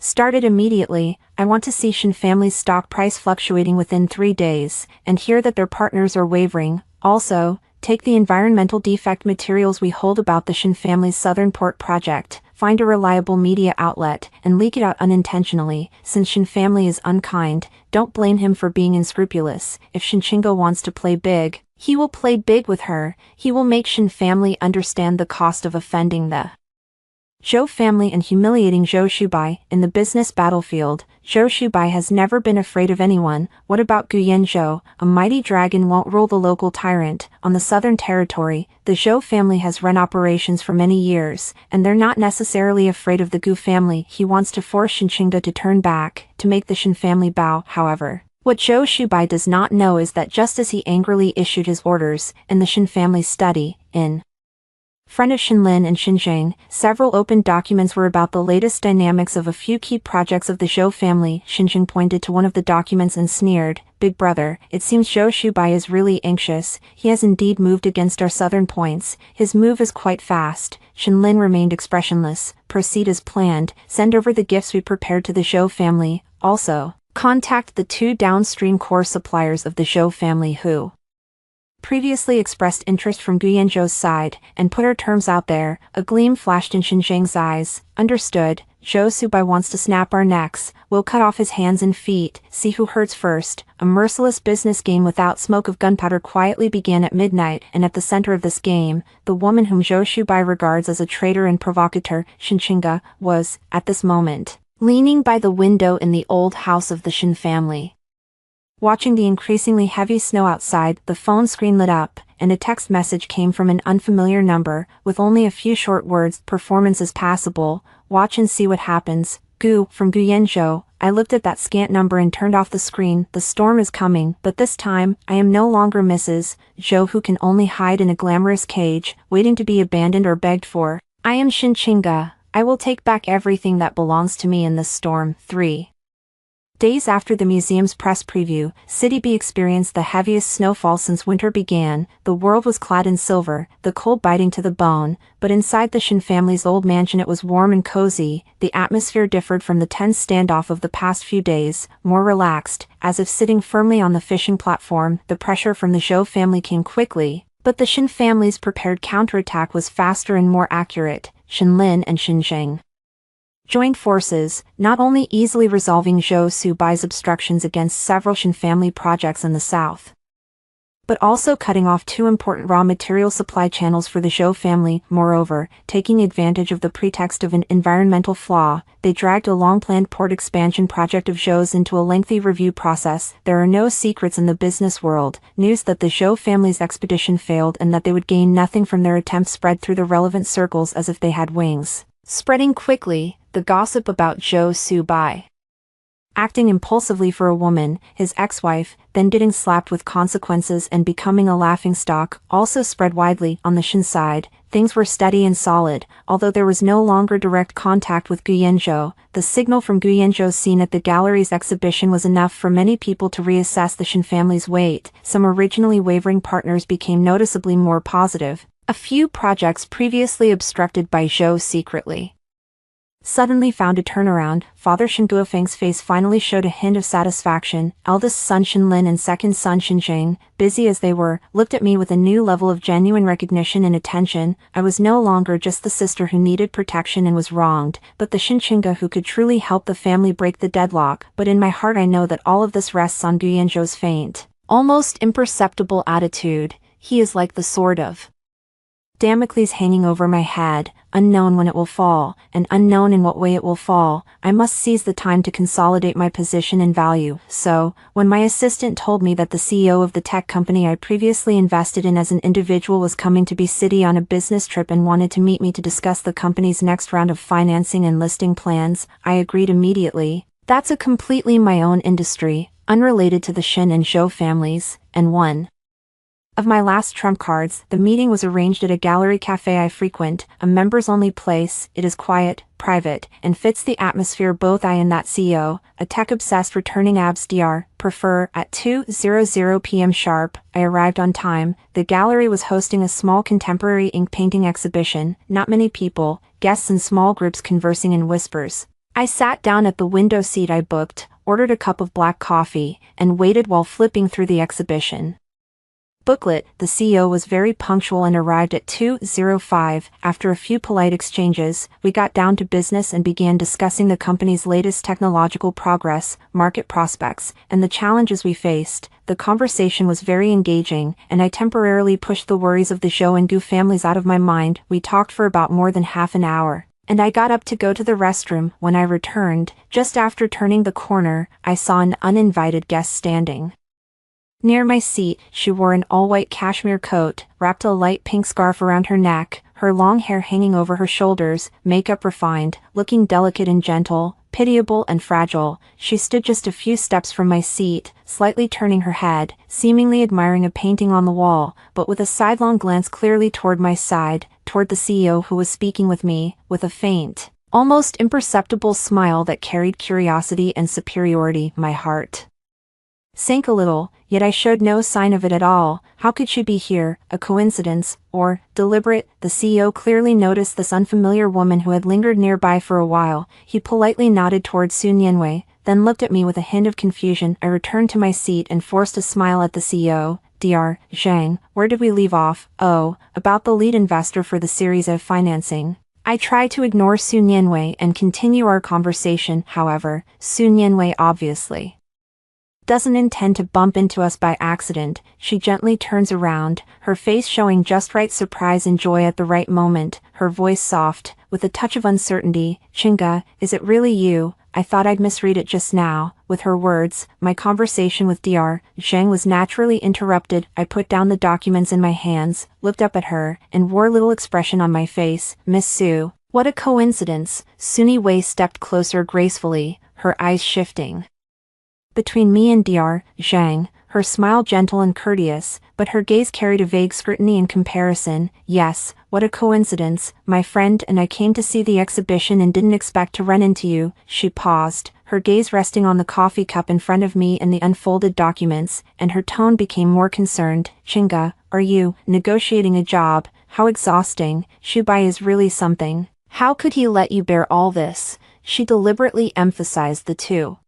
started immediately. I want to see Shin family's stock price fluctuating within 3 days, and hear that their partners are wavering. Also, take the environmental defect materials we hold about the Shin family's Southern Port project, find a reliable media outlet, and leak it out unintentionally. Since Shin family is unkind, don't blame him for being unscrupulous. If Shinchinga wants to play big, he will play big with her. He will make Shin family understand the cost of offending the Zhou family and humiliating Zhou Shubai. In the business battlefield, Zhou Shubai has never been afraid of anyone. What about Gu Yanzhou? A mighty dragon won't rule the local tyrant. On the southern territory, the Zhou family has run operations for many years, and they're not necessarily afraid of the Gu family. He wants to force Shinchinga to turn back, to make the Shin family bow. However, what Zhou Shubai does not know is that just as he angrily issued his orders, in the Shin family study, in front of Shinlin and Xinjiang, several open documents were about the latest dynamics of a few key projects of the Zhou family. Xinjiang pointed to one of the documents and sneered, "Big brother, it seems Zhou Shubai is really anxious. He has indeed moved against our southern points. His move is quite fast." Shinlin remained expressionless. "Proceed as planned. Send over the gifts we prepared to the Zhou family. Also, contact the 2 downstream core suppliers of the Zhou family who previously expressed interest from Gu Yanzhou's side, and put our terms out there." A gleam flashed in Xinjiang's eyes. "Understood. Zhou Subai wants to snap our necks. We'll cut off his hands and feet, see who hurts first." A merciless business game without smoke of gunpowder quietly began at midnight, and at the center of this game, the woman whom Zhou Shubai regards as a traitor and provocateur, Shinchinga, was, at this moment, leaning by the window in the old house of the Shin family. Watching the increasingly heavy snow outside, the phone screen lit up, and a text message came from an unfamiliar number, with only a few short words. "Performance is passable. Watch and see what happens. Gu," from Gu Yanzhou. I looked at that scant number and turned off the screen. The storm is coming, but this time, I am no longer Mrs. Zhou who can only hide in a glamorous cage, waiting to be abandoned or begged for. I am Shinchinga. I will take back everything that belongs to me in this storm. 3. Days after the museum's press preview, City B experienced the heaviest snowfall since winter began. The world was clad in silver, the cold biting to the bone, but inside the Shin family's old mansion it was warm and cozy. The atmosphere differed from the tense standoff of the past few days, more relaxed, as if sitting firmly on the fishing platform. The pressure from the Zhou family came quickly, but the Shin family's prepared counterattack was faster and more accurate. Shin Lin and Shin Zheng joined forces, not only easily resolving Zhou Subai's obstructions against several Shin family projects in the south, but also cutting off two important raw material supply channels for the Zhou family. Moreover, taking advantage of the pretext of an environmental flaw, they dragged a long-planned port expansion project of Zhou's into a lengthy review process. There are no secrets in the business world. News that the Zhou family's expedition failed and that they would gain nothing from their attempts spread through the relevant circles as if they had wings. Spreading quickly, the gossip about Zhou Subai acting impulsively for a woman, his ex-wife, then getting slapped with consequences and becoming a laughingstock, also spread widely. On the Shin side, things were steady and solid, although there was no longer direct contact with Gu Yanzhou. The signal from Gu Yanzhou's scene at the gallery's exhibition was enough for many people to reassess the Shin family's weight. Some originally wavering partners became noticeably more positive. A few projects previously obstructed by Zhou secretly suddenly found a turnaround. Father Shin Guofeng's face finally showed a hint of satisfaction. Eldest son Shin Lin and second son Shin Zheng, busy as they were, looked at me with a new level of genuine recognition and attention. I was no longer just the sister who needed protection and was wronged, but the Shin Chinga who could truly help the family break the deadlock. But in my heart I know that all of this rests on Gu Yanzhou's faint, almost imperceptible attitude. He is like the sword of Damocles hanging over my head, unknown when it will fall, and unknown in what way it will fall. I must seize the time to consolidate my position and value. So, when my assistant told me that the CEO of the tech company I previously invested in as an individual was coming to B-City on a business trip and wanted to meet me to discuss the company's next round of financing and listing plans, I agreed immediately. That's a completely my own industry, unrelated to the Shin and Zhou families, and one of my last trump cards. The meeting was arranged at a gallery cafe I frequent, a members-only place. It is quiet, private, and fits the atmosphere both I and that CEO, a tech-obsessed returning abs Dr. prefer. At 2:00 p.m. sharp, I arrived on time. The gallery was hosting a small contemporary ink painting exhibition. Not many people, guests in small groups conversing in whispers. I sat down at the window seat I booked, ordered a cup of black coffee, and waited while flipping through the exhibition booklet. The CEO was very punctual and arrived at 2:05. After a few polite exchanges, we got down to business and began discussing the company's latest technological progress, market prospects, and the challenges we faced. The conversation was very engaging, and I temporarily pushed the worries of the Zhou and Gu families out of my mind. We talked for about more than half an hour, and I got up to go to the restroom. When I returned, just after turning the corner, I saw an uninvited guest standing near my seat. She wore an all-white cashmere coat, wrapped a light pink scarf around her neck, her long hair hanging over her shoulders, makeup refined, looking delicate and gentle, pitiable and fragile. She stood just a few steps from my seat, slightly turning her head, seemingly admiring a painting on the wall, but with a sidelong glance clearly toward my side, toward the CEO who was speaking with me, with a faint, almost imperceptible smile that carried curiosity and superiority. My heart sank a little, yet I showed no sign of it at all. How could she be here? A coincidence, or deliberate? The CEO clearly noticed this unfamiliar woman who had lingered nearby for a while. He politely nodded towards Sun Yanwei, then looked at me with a hint of confusion. I returned to my seat and forced a smile at the CEO. Dr. Zhang, where did we leave off? Oh, about the lead investor for the series of financing. I tried to ignore Sun Yanwei and continue our conversation. However, Sun Yanwei obviously doesn't intend to bump into us by accident. She gently turns around, her face showing just right surprise and joy at the right moment, her voice soft, with a touch of uncertainty. Chinga, is it really you? I thought I'd misread it just now. With her words, my conversation with Dr. Zhang was naturally interrupted. I put down the documents in my hands, looked up at her, and wore little expression on my face. Miss Su, what a coincidence. Suni Wei stepped closer gracefully, her eyes shifting between me and Dr. Zhang, her smile gentle and courteous, but her gaze carried a vague scrutiny and comparison. Yes, what a coincidence. My friend and I came to see the exhibition and didn't expect to run into you. She paused, her gaze resting on the coffee cup in front of me and the unfolded documents, and her tone became more concerned. Chinga, are you negotiating a job? How exhausting. Shubai is really something. How could he let you bear all this? She deliberately emphasized the two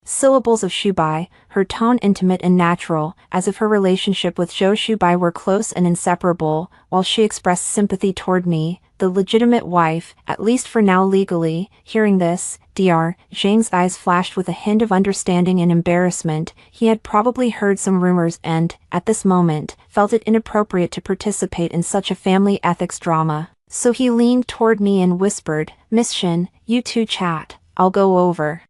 syllables of Shubai, her tone intimate and natural, as if her relationship with Zhou Shubai were close and inseparable, while she expressed sympathy toward me, the legitimate wife, at least for now legally. Hearing this, Dr. Zhang's eyes flashed with a hint of understanding and embarrassment. He had probably heard some rumors and, at this moment, felt it inappropriate to participate in such a family ethics drama. So he leaned toward me and whispered, "Miss Shin, you two chat. I'll go over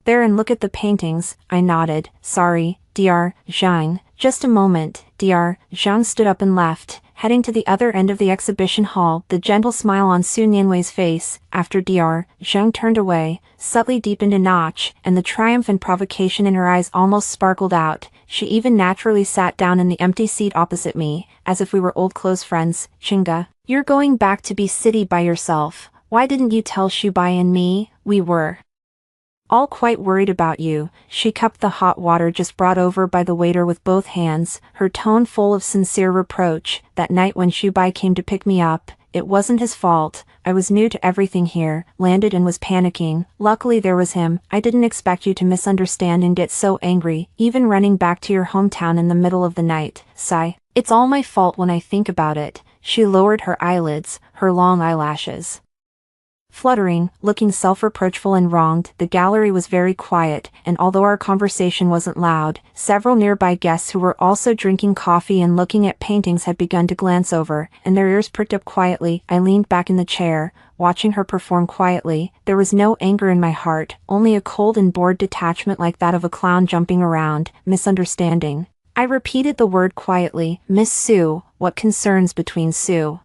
there and look at the paintings." I nodded. "Sorry, Dr. Zhang, just a moment." Dr. Zhang stood up and left, heading to the other end of the exhibition hall, the gentle smile on Su Nianwei's face. After Dr. Zhang turned away, subtly deepened a notch, and the triumph and provocation in her eyes almost sparkled out. She even naturally sat down in the empty seat opposite me, as if we were old close friends. "Chinga, you're going back to Be City by yourself. Why didn't you tell Shubai and me? We were all quite worried about you." She cupped the hot water just brought over by the waiter with both hands, her tone full of sincere reproach. "That night when Shubai came to pick me up, it wasn't his fault. I was new to everything here, landed and was panicking. Luckily there was him. I didn't expect you to misunderstand and get so angry, even running back to your hometown in the middle of the night." Sigh. "It's all my fault when I think about it." She lowered her eyelids, her long eyelashes fluttering, looking self-reproachful and wronged. The gallery was very quiet, and although our conversation wasn't loud, several nearby guests who were also drinking coffee and looking at paintings had begun to glance over, and their ears pricked up quietly. I leaned back in the chair, watching her perform quietly. There was no anger in my heart, only a cold and bored detachment like that of a clown jumping around. "Misunderstanding." I repeated the word quietly. "Miss Su, what concerns between Su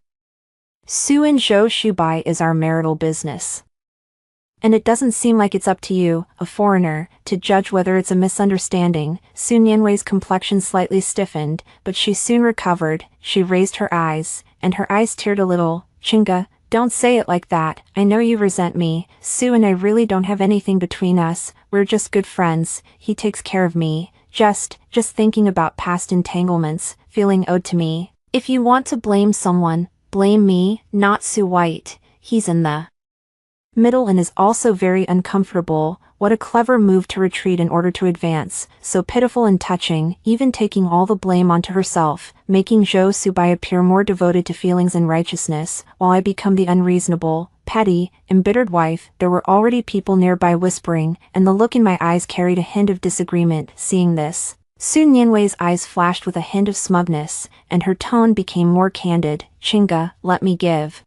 and Zhou Shubai is our marital business. And it doesn't seem like it's up to you, a foreigner, to judge whether it's a misunderstanding." Su Nianwei's complexion slightly stiffened, but she soon recovered. She raised her eyes, and her eyes teared a little. "Chinga, don't say it like that. I know you resent me. Su and I really don't have anything between us. We're just good friends. He takes care of me. Just thinking about past entanglements, feeling owed to me. If you want to blame someone, blame me, not Su White. He's in the middle and is also very uncomfortable." What a clever move to retreat in order to advance, so pitiful and touching, even taking all the blame onto herself, making Zhou Shubai appear more devoted to feelings and righteousness, while I become the unreasonable, petty, embittered wife. There were already people nearby whispering, and the look in my eyes carried a hint of disagreement. Seeing this, Su Nianwei's eyes flashed with a hint of smugness, and her tone became more candid. "Chinga, let me give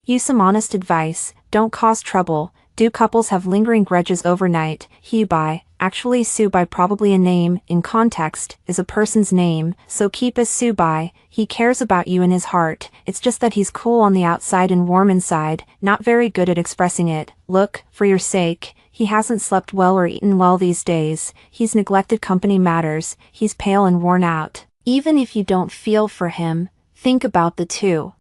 you some honest advice. Don't cause trouble. Do couples have lingering grudges overnight? Hubai, actually Subai, probably a name, in context, is a person's name, so keep as Subai. He cares about you in his heart. It's just that he's cool on the outside and warm inside, not very good at expressing it. Look, for your sake, he hasn't slept well or eaten well these days. He's neglected company matters. He's pale and worn out. Even if you don't feel for him, think about the two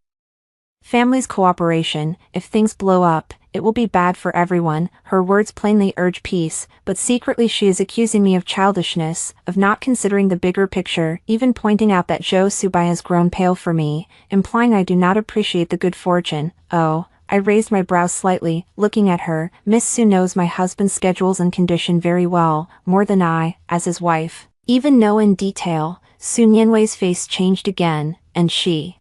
families' cooperation. If things blow up, it will be bad for everyone." Her words plainly urge peace, but secretly she is accusing me of childishness, of not considering the bigger picture, even pointing out that Zhou Subai has grown pale for me, implying I do not appreciate the good fortune. Oh, I raised my brows slightly, looking at her. "Miss Su knows my husband's schedules and condition very well, more than I, as his wife, even know in detail." Su Nianwei's face changed again, and she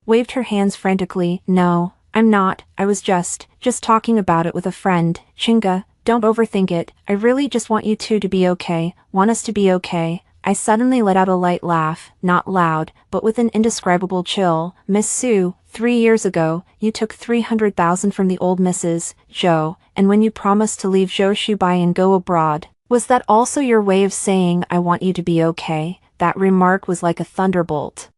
waved her hands frantically. "No, I'm not. I was just talking about it with a friend. Chinga, don't overthink it. I really just want you two to be okay, want us to be okay." I suddenly let out a light laugh, not loud, but with an indescribable chill. "Miss Su, 3 years ago, you took 300,000 from the old Mrs. Zhou, and when you promised to leave Zhou Shubai and go abroad, was that also your way of saying I want you to be okay?" That remark was like a thunderbolt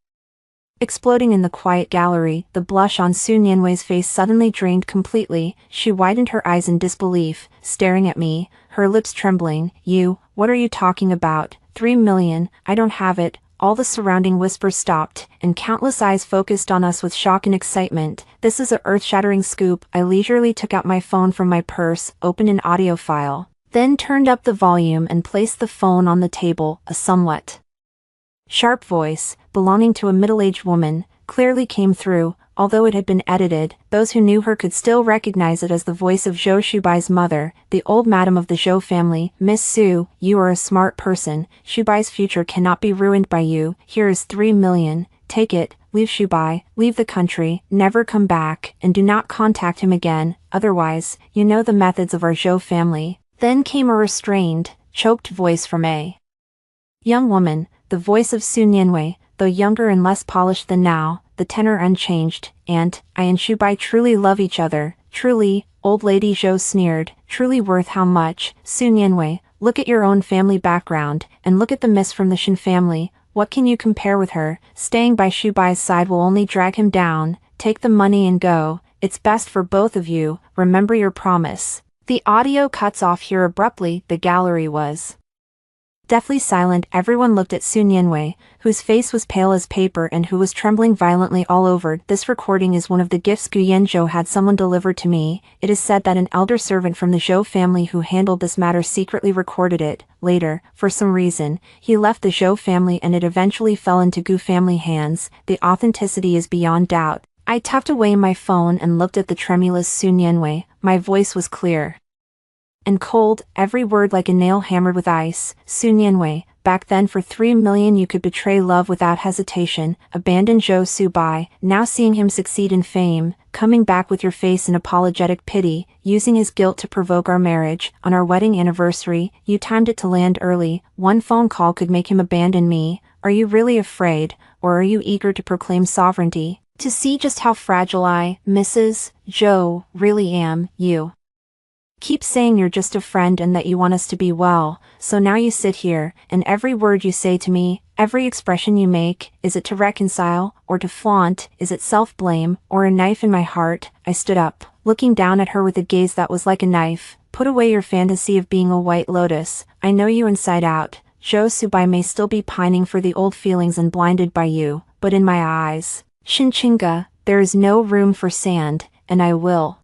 exploding in the quiet gallery. The blush on Su Nianwei's face suddenly drained completely. She widened her eyes in disbelief, staring at me, her lips trembling. "You, what are you talking about? 3 million, I don't have it. all the surrounding whispers stopped, and countless eyes focused on us with shock and excitement. This is a earth-shattering scoop. I leisurely took out my phone from my purse, opened an audio file, then turned up the volume and placed the phone on the table. A somewhat sharp voice, belonging to a middle-aged woman, clearly came through. Although it had been edited, those who knew her could still recognize it as the voice of Zhou Shubai's mother, the old madam of the Zhou family. Miss Su, you are a smart person. Shubai's future cannot be ruined by you. Here is 3 million. Take it, leave Shubai, leave the country, never come back, and do not contact him again, otherwise, you know the methods of our Zhou family. Then came a restrained, choked voice from a young woman, the voice of Su Nianwei, though younger and less polished than now, the tenor unchanged. And I and Shubai truly love each other. Truly, old lady Zhou sneered. Truly worth how much? Su Nianwei, look at your own family background, and look at the miss from the Shin family. What can you compare with her? Staying by Shubai's side will only drag him down. Take the money and go. It's best for both of you. Remember your promise. The audio cuts off here abruptly. The gallery was deathly silent. Everyone looked at Su Nianwei, whose face was pale as paper and who was trembling violently all over. This recording is one of the gifts Gu Yanzhou had someone deliver to me. It is said that an elder servant from the Zhou family who handled this matter secretly recorded it. Later, for some reason, he left the Zhou family and it eventually fell into Gu family hands. The authenticity is beyond doubt. I tucked away my phone and looked at the tremulous Su Nianwei. My voice was clear and cold, every word like a nail hammered with ice. Su Nianwei, back then for 3 million you could betray love without hesitation, abandon Zhou Subai, now seeing him succeed in fame, coming back with your face in apologetic pity, using his guilt to provoke our marriage. On our wedding anniversary, you timed it to land early. One phone call could make him abandon me. Are you really afraid, or are you eager to proclaim sovereignty? To see just how fragile I, Mrs. Zhou, really am. You keep saying you're just a friend and that you want us to be well, so now you sit here, and every word you say to me, every expression you make, is it to reconcile, or to flaunt? Is it self-blame, or a knife in my heart? I stood up, looking down at her with a gaze that was like a knife. Put away your fantasy of being a white lotus. I know you inside out. Zhou Subai may still be pining for the old feelings and blinded by you, but in my eyes, Shinchinga, there is no room for sand, and I will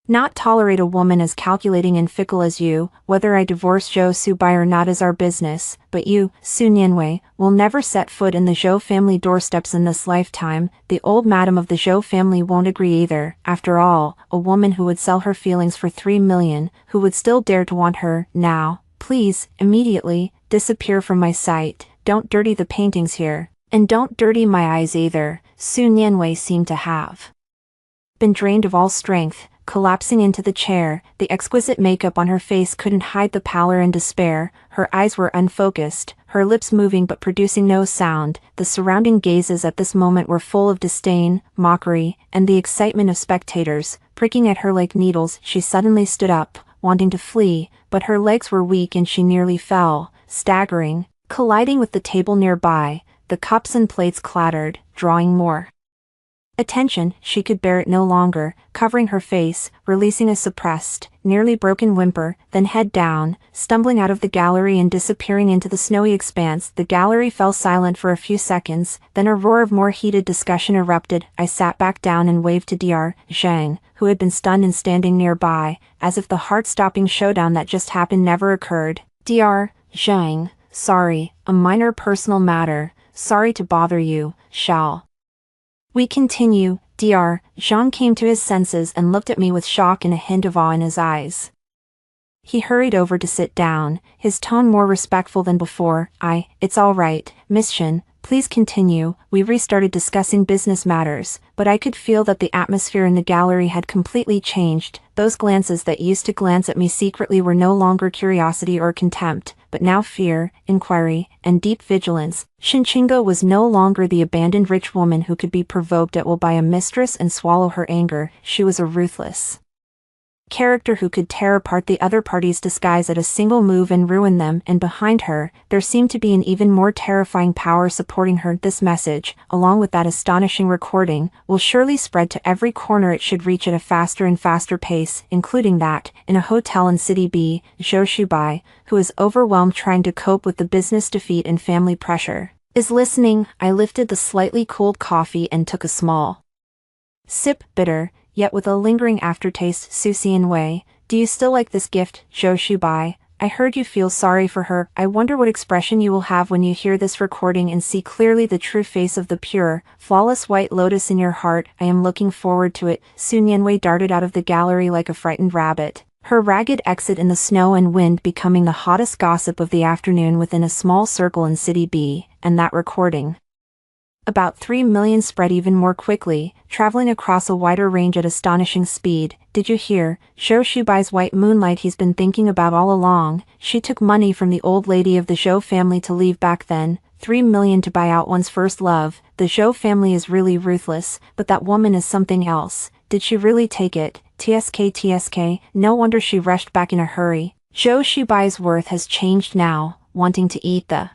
not tolerate a woman as calculating and fickle as you. Whether I divorce Zhou Subai or not is our business, but you, Su Nianwei, will never set foot in the Zhou family doorsteps in this lifetime. The old madam of the Zhou family won't agree either. After all, a woman who would sell her feelings for 3 million, who would still dare to want her, now, please, immediately, disappear from my sight. Don't dirty the paintings here. And don't dirty my eyes either. Su Nianwei seemed to have been drained of all strength, collapsing into the chair. The exquisite makeup on her face couldn't hide the pallor and despair. Her eyes were unfocused, her lips moving but producing no sound. The surrounding gazes at this moment were full of disdain, mockery, and the excitement of spectators, pricking at her like needles. She suddenly stood up, wanting to flee, but her legs were weak and she nearly fell, staggering, colliding with the table nearby. The cups and plates clattered, drawing more attention. She could bear it no longer, covering her face, releasing a suppressed, nearly broken whimper, then head down, stumbling out of the gallery and disappearing into the snowy expanse. The gallery fell silent for a few seconds, then a roar of more heated discussion erupted. I sat back down and waved to Dr. Zhang, who had been stunned and standing nearby, as if the heart-stopping showdown that just happened never occurred. Dr. Zhang, sorry, a minor personal matter. Sorry to bother you. Shall we continue? Dr. Zhang came to his senses and looked at me with shock and a hint of awe in his eyes. He hurried over to sit down, his tone more respectful than before. It's all right, Miss Shin, please continue. We restarted discussing business matters, but I could feel that the atmosphere in the gallery had completely changed. Those glances that used to glance at me secretly were no longer curiosity or contempt, but now fear, inquiry, and deep vigilance. Shinchinga was no longer the abandoned rich woman who could be provoked at will by a mistress and swallow her anger. She was a ruthless character who could tear apart the other party's disguise at a single move and ruin them. And behind her, there seemed to be an even more terrifying power supporting her. This message, along with that astonishing recording, will surely spread to every corner it should reach at a faster and faster pace, including that, in a hotel in City B, Zhou Shubai, who is overwhelmed trying to cope with the business defeat and family pressure. Is listening. I lifted the slightly cold coffee and took a small sip, bitter, yet with a lingering aftertaste. Susian Wei, do you still like this gift, Zhou Shubai? I heard you feel sorry for her. I wonder what expression you will have when you hear this recording and see clearly the true face of the pure, flawless white lotus in your heart. I am looking forward to it. Sun Yanwei darted out of the gallery like a frightened rabbit, her ragged exit in the snow and wind becoming the hottest gossip of the afternoon within a small circle in City B, and that recording. About 3 million spread even more quickly, traveling across a wider range at astonishing speed. Did you hear? Zhou Shubai's white moonlight he's been thinking about all along. She took money from the old lady of the Zhou family to leave back then, 3 million to buy out one's first love. The Zhou family is really ruthless, but that woman is something else. Did she really take it? TSK, no wonder she rushed back in a hurry. Zhou Shubai's worth has changed now, wanting to eat the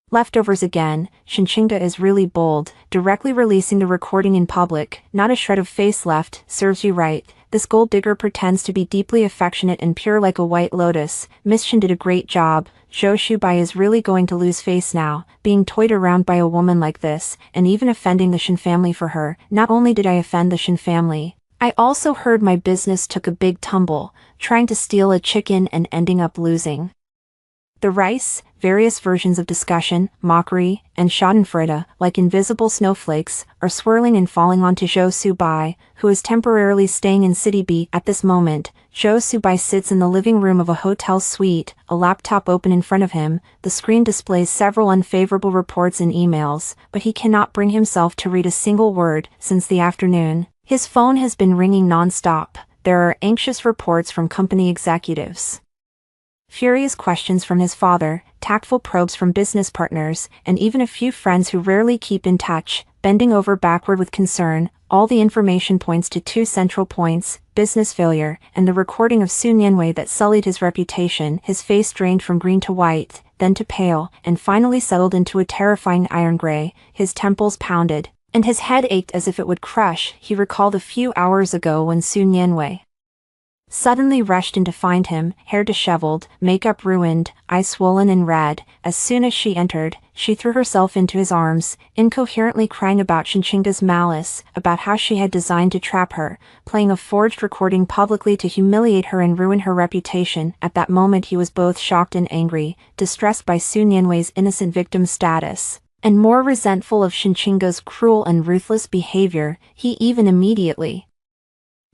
leftovers again. Shinchinga is really bold, directly releasing the recording in public, not a shred of face left. Serves you right. This gold digger pretends to be deeply affectionate and pure like a white lotus. Miss Shin did a great job. Zhou Shubai is really going to lose face now, being toyed around by a woman like this, and even offending the Shin family for her. Not only did I offend the Shin family, I also heard my business took a big tumble, trying to steal a chicken and ending up losing the rice. Various versions of discussion, mockery, and schadenfreude, like invisible snowflakes, are swirling and falling onto Zhou Subai, who is temporarily staying in City B. At this moment, Zhou Subai sits in the living room of a hotel suite, a laptop open in front of him. The screen displays several unfavorable reports and emails, but he cannot bring himself to read a single word. Since the afternoon, his phone has been ringing non-stop. There are anxious reports from company executives, furious questions from his father, tactful probes from business partners, and even a few friends who rarely keep in touch. Bending over backward with concern, all the information points to two central points: business failure, and the recording of Sun Yanwei that sullied his reputation. His face drained from green to white, then to pale, and finally settled into a terrifying iron gray. His temples pounded, and his head ached as if it would crush. He recalled a few hours ago when Sun Yanwei suddenly rushed in to find him, hair disheveled, makeup ruined, eyes swollen and red. As soon as she entered, she threw herself into his arms, incoherently crying about Shinchinga's malice, about how she had designed to trap her, playing a forged recording publicly to humiliate her and ruin her reputation. At that moment he was both shocked and angry, distressed by Sun Yanwei's innocent victim status, and more resentful of Shinchinga's cruel and ruthless behavior. He even immediately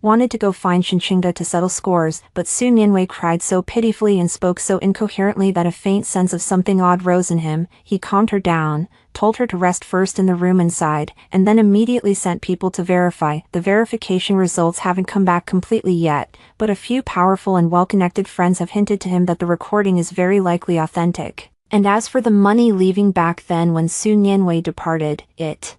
wanted to go find Shinchinga to settle scores, but Sun Yanwei cried so pitifully and spoke so incoherently that a faint sense of something odd rose in him. He calmed her down, told her to rest first in the room inside, and then immediately sent people to verify. The verification results haven't come back completely yet, but a few powerful and well-connected friends have hinted to him that the recording is very likely authentic. And as for the money leaving back then when Sun Yanwei departed, it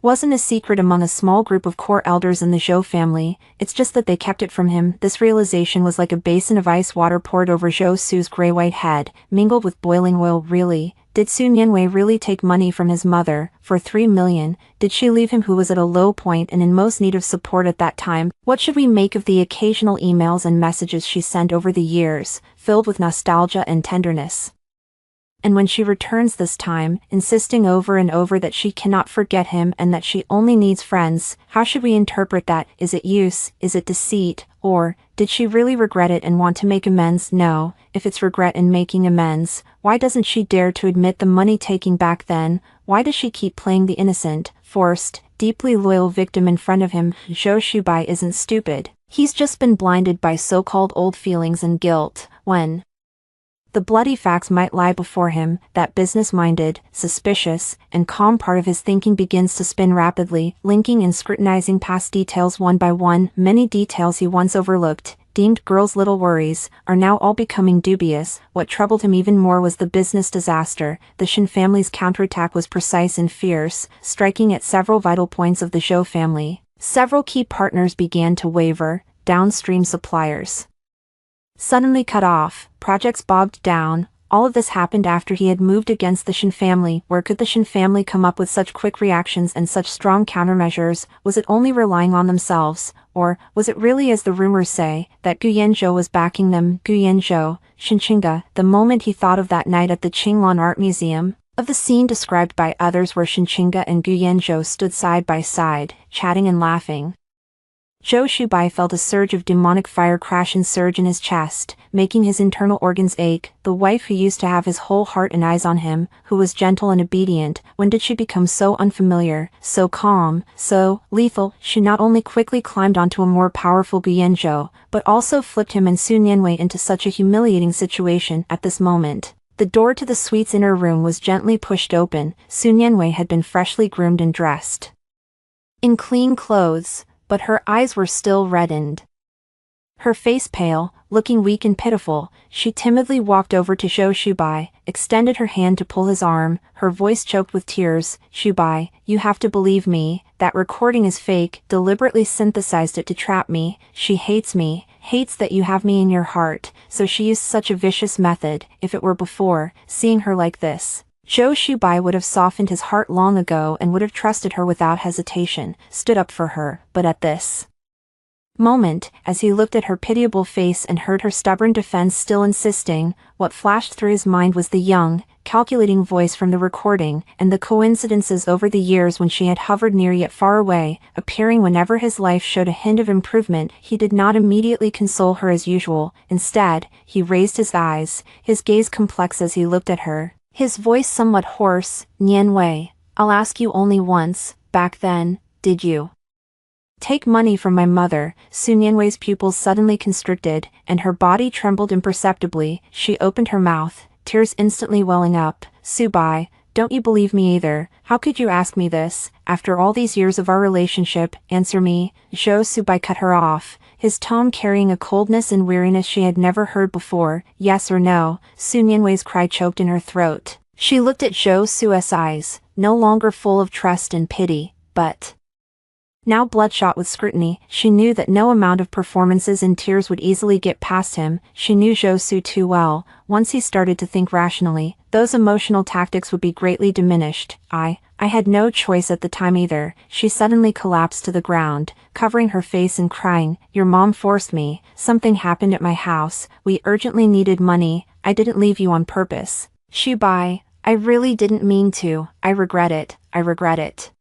wasn't a secret among a small group of core elders in the Zhou family. It's just that they kept it from him. This realization was like a basin of ice water poured over Zhou Su's gray-white head, mingled with boiling oil. Really? Did Sun Yanwei really take money from his mother, for 3 million? Did she leave him who was at a low point and in most need of support at that time? What should we make of the occasional emails and messages she sent over the years, filled with nostalgia and tenderness? And when she returns this time, insisting over and over that she cannot forget him and that she only needs friends, how should we interpret that? Is it use? Is it deceit? Or, did she really regret it and want to make amends? No. If it's regret and making amends, why doesn't she dare to admit the money taking back then? Why does she keep playing the innocent, forced, deeply loyal victim in front of him? Zhou Shubai isn't stupid. He's just been blinded by so-called old feelings and guilt. When the bloody facts might lie before him, that business-minded, suspicious, and calm part of his thinking begins to spin rapidly, linking and scrutinizing past details one by one. Many details he once overlooked, deemed girls' little worries, are now all becoming dubious. What troubled him even more was the business disaster. The Shin family's counterattack was precise and fierce, striking at several vital points of the Zhou family. Several key partners began to waver, downstream suppliers suddenly cut off, projects bogged down. All of this happened after he had moved against the Shin family. Where could the Shin family come up with such quick reactions and such strong countermeasures? Was it only relying on themselves, or was it really, as the rumors say, that Gu Yanzhou was backing them? Gu Yanzhou, Shinchinga. The moment he thought of that night at the Qinglan Art Museum, of the scene described by others where Shinchinga and Guyanzhou stood side by side, chatting and laughing. Zhou Shubai felt a surge of demonic fire crash and surge in his chest, making his internal organs ache. The wife who used to have his whole heart and eyes on him, who was gentle and obedient, when did she become so unfamiliar, so calm, so lethal? She not only quickly climbed onto a more powerful Guyanzhou, but also flipped him and Su Nianwei into such a humiliating situation at this moment. The door to the suite's inner room was gently pushed open. Su Nianwei had been freshly groomed and dressed in clean clothes, but her eyes were still reddened. Her face pale, looking weak and pitiful, she timidly walked over to Zhou Shubai, extended her hand to pull his arm, her voice choked with tears. "Shubai, you have to believe me, that recording is fake, deliberately synthesized it to trap me. She hates me, hates that you have me in your heart, so she used such a vicious method. If it were before, seeing her like this, Zhou Shubai would have softened his heart long ago and would have trusted her without hesitation, stood up for her, but at this moment, as he looked at her pitiable face and heard her stubborn defense still insisting, what flashed through his mind was the young, calculating voice from the recording, and the coincidences over the years when she had hovered near yet far away, appearing whenever his life showed a hint of improvement. He did not immediately console her as usual. Instead, he raised his eyes, his gaze complex as he looked at her, his voice somewhat hoarse. "Nianwei, I'll ask you only once, back then, did you take money from my mother?" Su Nianwei's pupils suddenly constricted, and her body trembled imperceptibly. She opened her mouth, tears instantly welling up. "Subai, don't you believe me either? How could you ask me this, after all these years of our relationship? Answer me." Zhou Subai cut her off, his tone carrying a coldness and weariness she had never heard before. "Yes or no?" Su Nianwei's cry choked in her throat. She looked at Zhou Su's eyes, no longer full of trust and pity, but now bloodshot with scrutiny. She knew that no amount of performances and tears would easily get past him. She knew Zhou Su too well. Once he started to think rationally, those emotional tactics would be greatly diminished. I had no choice at the time either." She suddenly collapsed to the ground, covering her face and crying, "Your mom forced me. Something happened at my house. We urgently needed money. I didn't leave you on purpose. Shubai, I really didn't mean to. I regret it. I regret it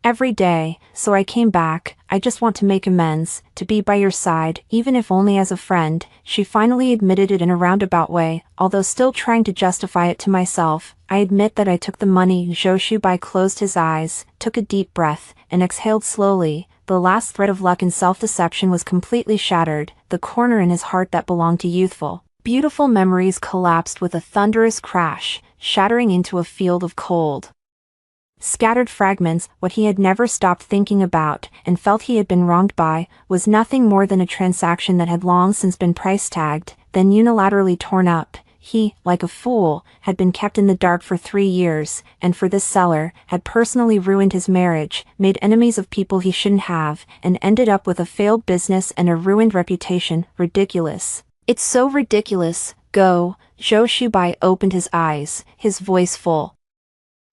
every day, so I came back. I just want to make amends, to be by your side, even if only as a friend." She finally admitted it in a roundabout way, although still trying to justify it to myself. "I admit that I took the money." Zhou Shubai closed his eyes, took a deep breath, and exhaled slowly. The last thread of luck and self-deception was completely shattered. The corner in his heart that belonged to youthful, beautiful memories collapsed with a thunderous crash, shattering into a field of cold, scattered fragments. What he had never stopped thinking about, and felt he had been wronged by, was nothing more than a transaction that had long since been price-tagged, then unilaterally torn up. He, like a fool, had been kept in the dark for 3 years, and for this seller, had personally ruined his marriage, made enemies of people he shouldn't have, and ended up with a failed business and a ruined reputation. Ridiculous. It's so ridiculous. Go. Zhou Shubai opened his eyes, his voice full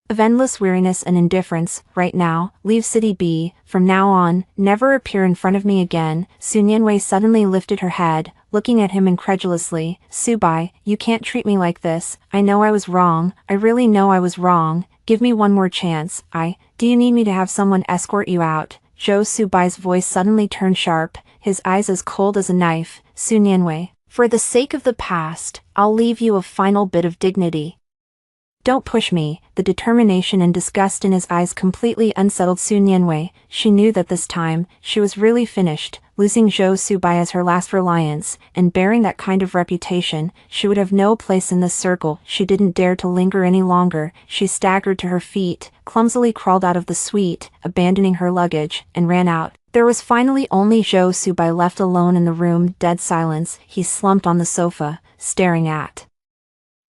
of endless weariness and indifference. "Right now, leave City B. From now on, never appear in front of me again." Su Nianwei suddenly lifted her head, looking at him incredulously. "Subai, you can't treat me like this. I know I was wrong. I really know I was wrong. Give me one more chance. Do you need me to have someone escort you out?" Zhou Subai's voice suddenly turned sharp, his eyes as cold as a knife. "Su Nianwei, for the sake of the past, I'll leave you a final bit of dignity. Don't push me." The determination and disgust in his eyes completely unsettled Su Nianwei. She knew that this time, she was really finished. Losing Zhou Subai as her last reliance, and bearing that kind of reputation, she would have no place in this circle. She didn't dare to linger any longer. She staggered to her feet, clumsily crawled out of the suite, abandoning her luggage, and ran out. There was finally only Zhou Subai left alone in the room. Dead silence. He slumped on the sofa, staring at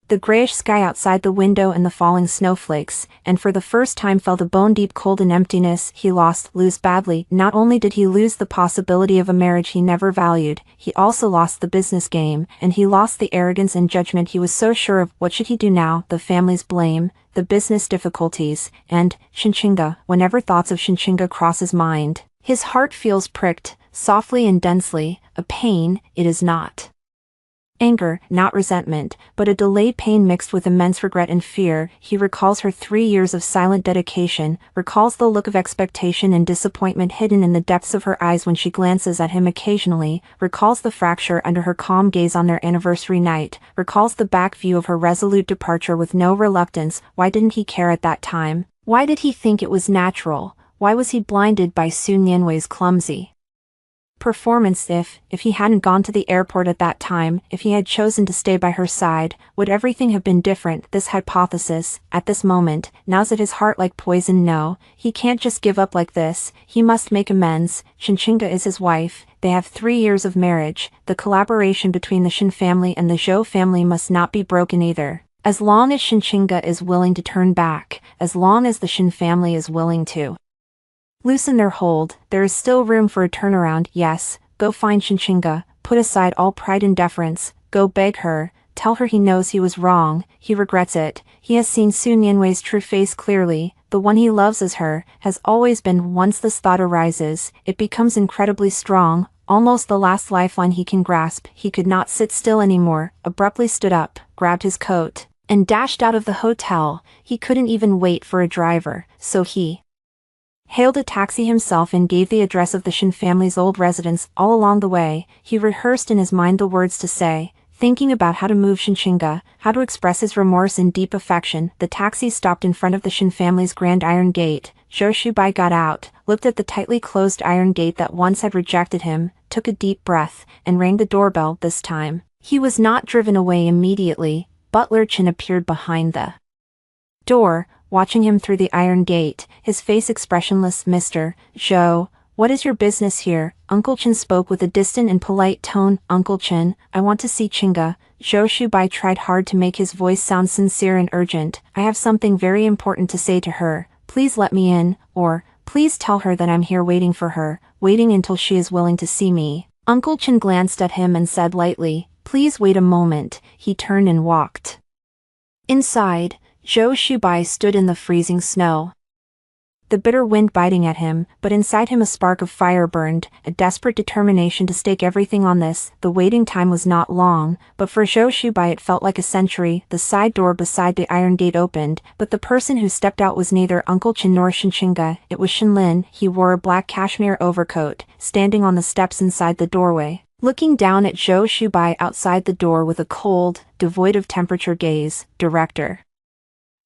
the grayish sky outside the window and the falling snowflakes, and for the first time felt a bone-deep cold and emptiness. He lose badly. Not only did he lose the possibility of a marriage he never valued, he also lost the business game, and he lost the arrogance and judgment he was so sure of. What should he do now? The family's blame, the business difficulties, and Shinchinga. Whenever thoughts of Shinchinga cross his mind, his heart feels pricked, softly and densely. A pain, it is not Anger, not resentment, but a delayed pain mixed with immense regret and fear. He recalls her 3 years of silent dedication, recalls the look of expectation and disappointment hidden in the depths of her eyes when she glances at him occasionally, recalls the fracture under her calm gaze on their anniversary night, recalls the back view of her resolute departure with no reluctance. Why didn't he care at that time? Why did he think it was natural? Why was he blinded by Su Nianwei's clumsy performance? If he hadn't gone to the airport at that time, if he had chosen to stay by her side, would everything have been different? This hypothesis, at this moment, gnaws at his heart like poison. No, he can't just give up like this, he must make amends. Xinchinga is his wife, they have 3 years of marriage, the collaboration between the Shin family and the Zhou family must not be broken either. As long as Xinchinga is willing to turn back, as long as the Shin family is willing to loosen their hold, there is still room for a turnaround. Yes, go find Xinchinga, put aside all pride and deference, go beg her, tell her he knows he was wrong, he regrets it, he has seen Su Nianwei's true face clearly, the one he loves as her, has always been. Once this thought arises, it becomes incredibly strong, almost the last lifeline he can grasp. He could not sit still anymore, abruptly stood up, grabbed his coat, and dashed out of the hotel. He couldn't even wait for a driver, so he hailed a taxi himself and gave the address of the Shin family's old residence. All along the way, he rehearsed in his mind the words to say, thinking about how to move Xinchinga, how to express his remorse and deep affection. The taxi stopped in front of the Shin family's grand iron gate. Zhou Shubai got out, looked at the tightly closed iron gate that once had rejected him, took a deep breath, and rang the doorbell. This time, he was not driven away immediately. Butler Chen appeared behind the door, watching him through the iron gate, his face expressionless. Mr. Zhou, what is your business here? Uncle Chen spoke with a distant and polite tone. Uncle Chen, I want to see Chinga. Zhou Shubai tried hard to make his voice sound sincere and urgent. I have something very important to say to her. Please let me in, or, please tell her that I'm here waiting for her, waiting until she is willing to see me. Uncle Chen glanced at him and said lightly, please wait a moment. He turned and walked inside. Zhou Shubai stood in the freezing snow, the bitter wind biting at him, but inside him a spark of fire burned, a desperate determination to stake everything on this. The waiting time was not long, but for Zhou Shubai it felt like a century. The side door beside the iron gate opened, but the person who stepped out was neither Uncle Chen nor Xinchinga. It was Shinlin. He wore a black cashmere overcoat, standing on the steps inside the doorway, looking down at Zhou Shubai outside the door with a cold, devoid of temperature gaze. Director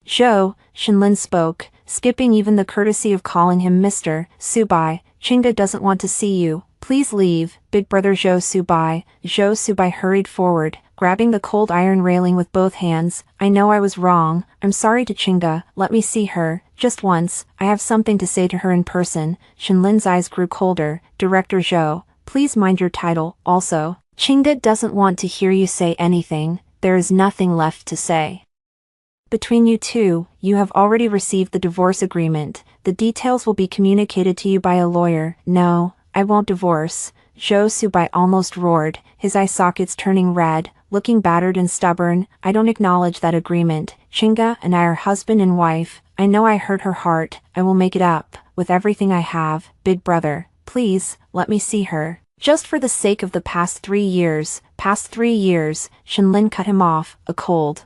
Zhou, Shinlin spoke, skipping even the courtesy of calling him Mr. Subai. Chinga doesn't want to see you, please leave. Big brother Zhou Subai. Zhou Subai hurried forward, grabbing the cold iron railing with both hands. I know I was wrong, I'm sorry to Chinga, let me see her, just once, I have something to say to her in person. Shinlin's eyes grew colder. Director Zhou, please mind your title. Also, Chinga doesn't want to hear you say anything, there is nothing left to say. Between you two, you have already received the divorce agreement. The details will be communicated to you by a lawyer. No, I won't divorce. Zhou Subai almost roared, his eye sockets turning red, looking battered and stubborn. I don't acknowledge that agreement. Chinga and I are husband and wife. I know I hurt her heart. I will make it up, with everything I have. Big brother, please, let me see her. Just for the sake of the past 3 years. Past 3 years, Shinlin cut him off, a cold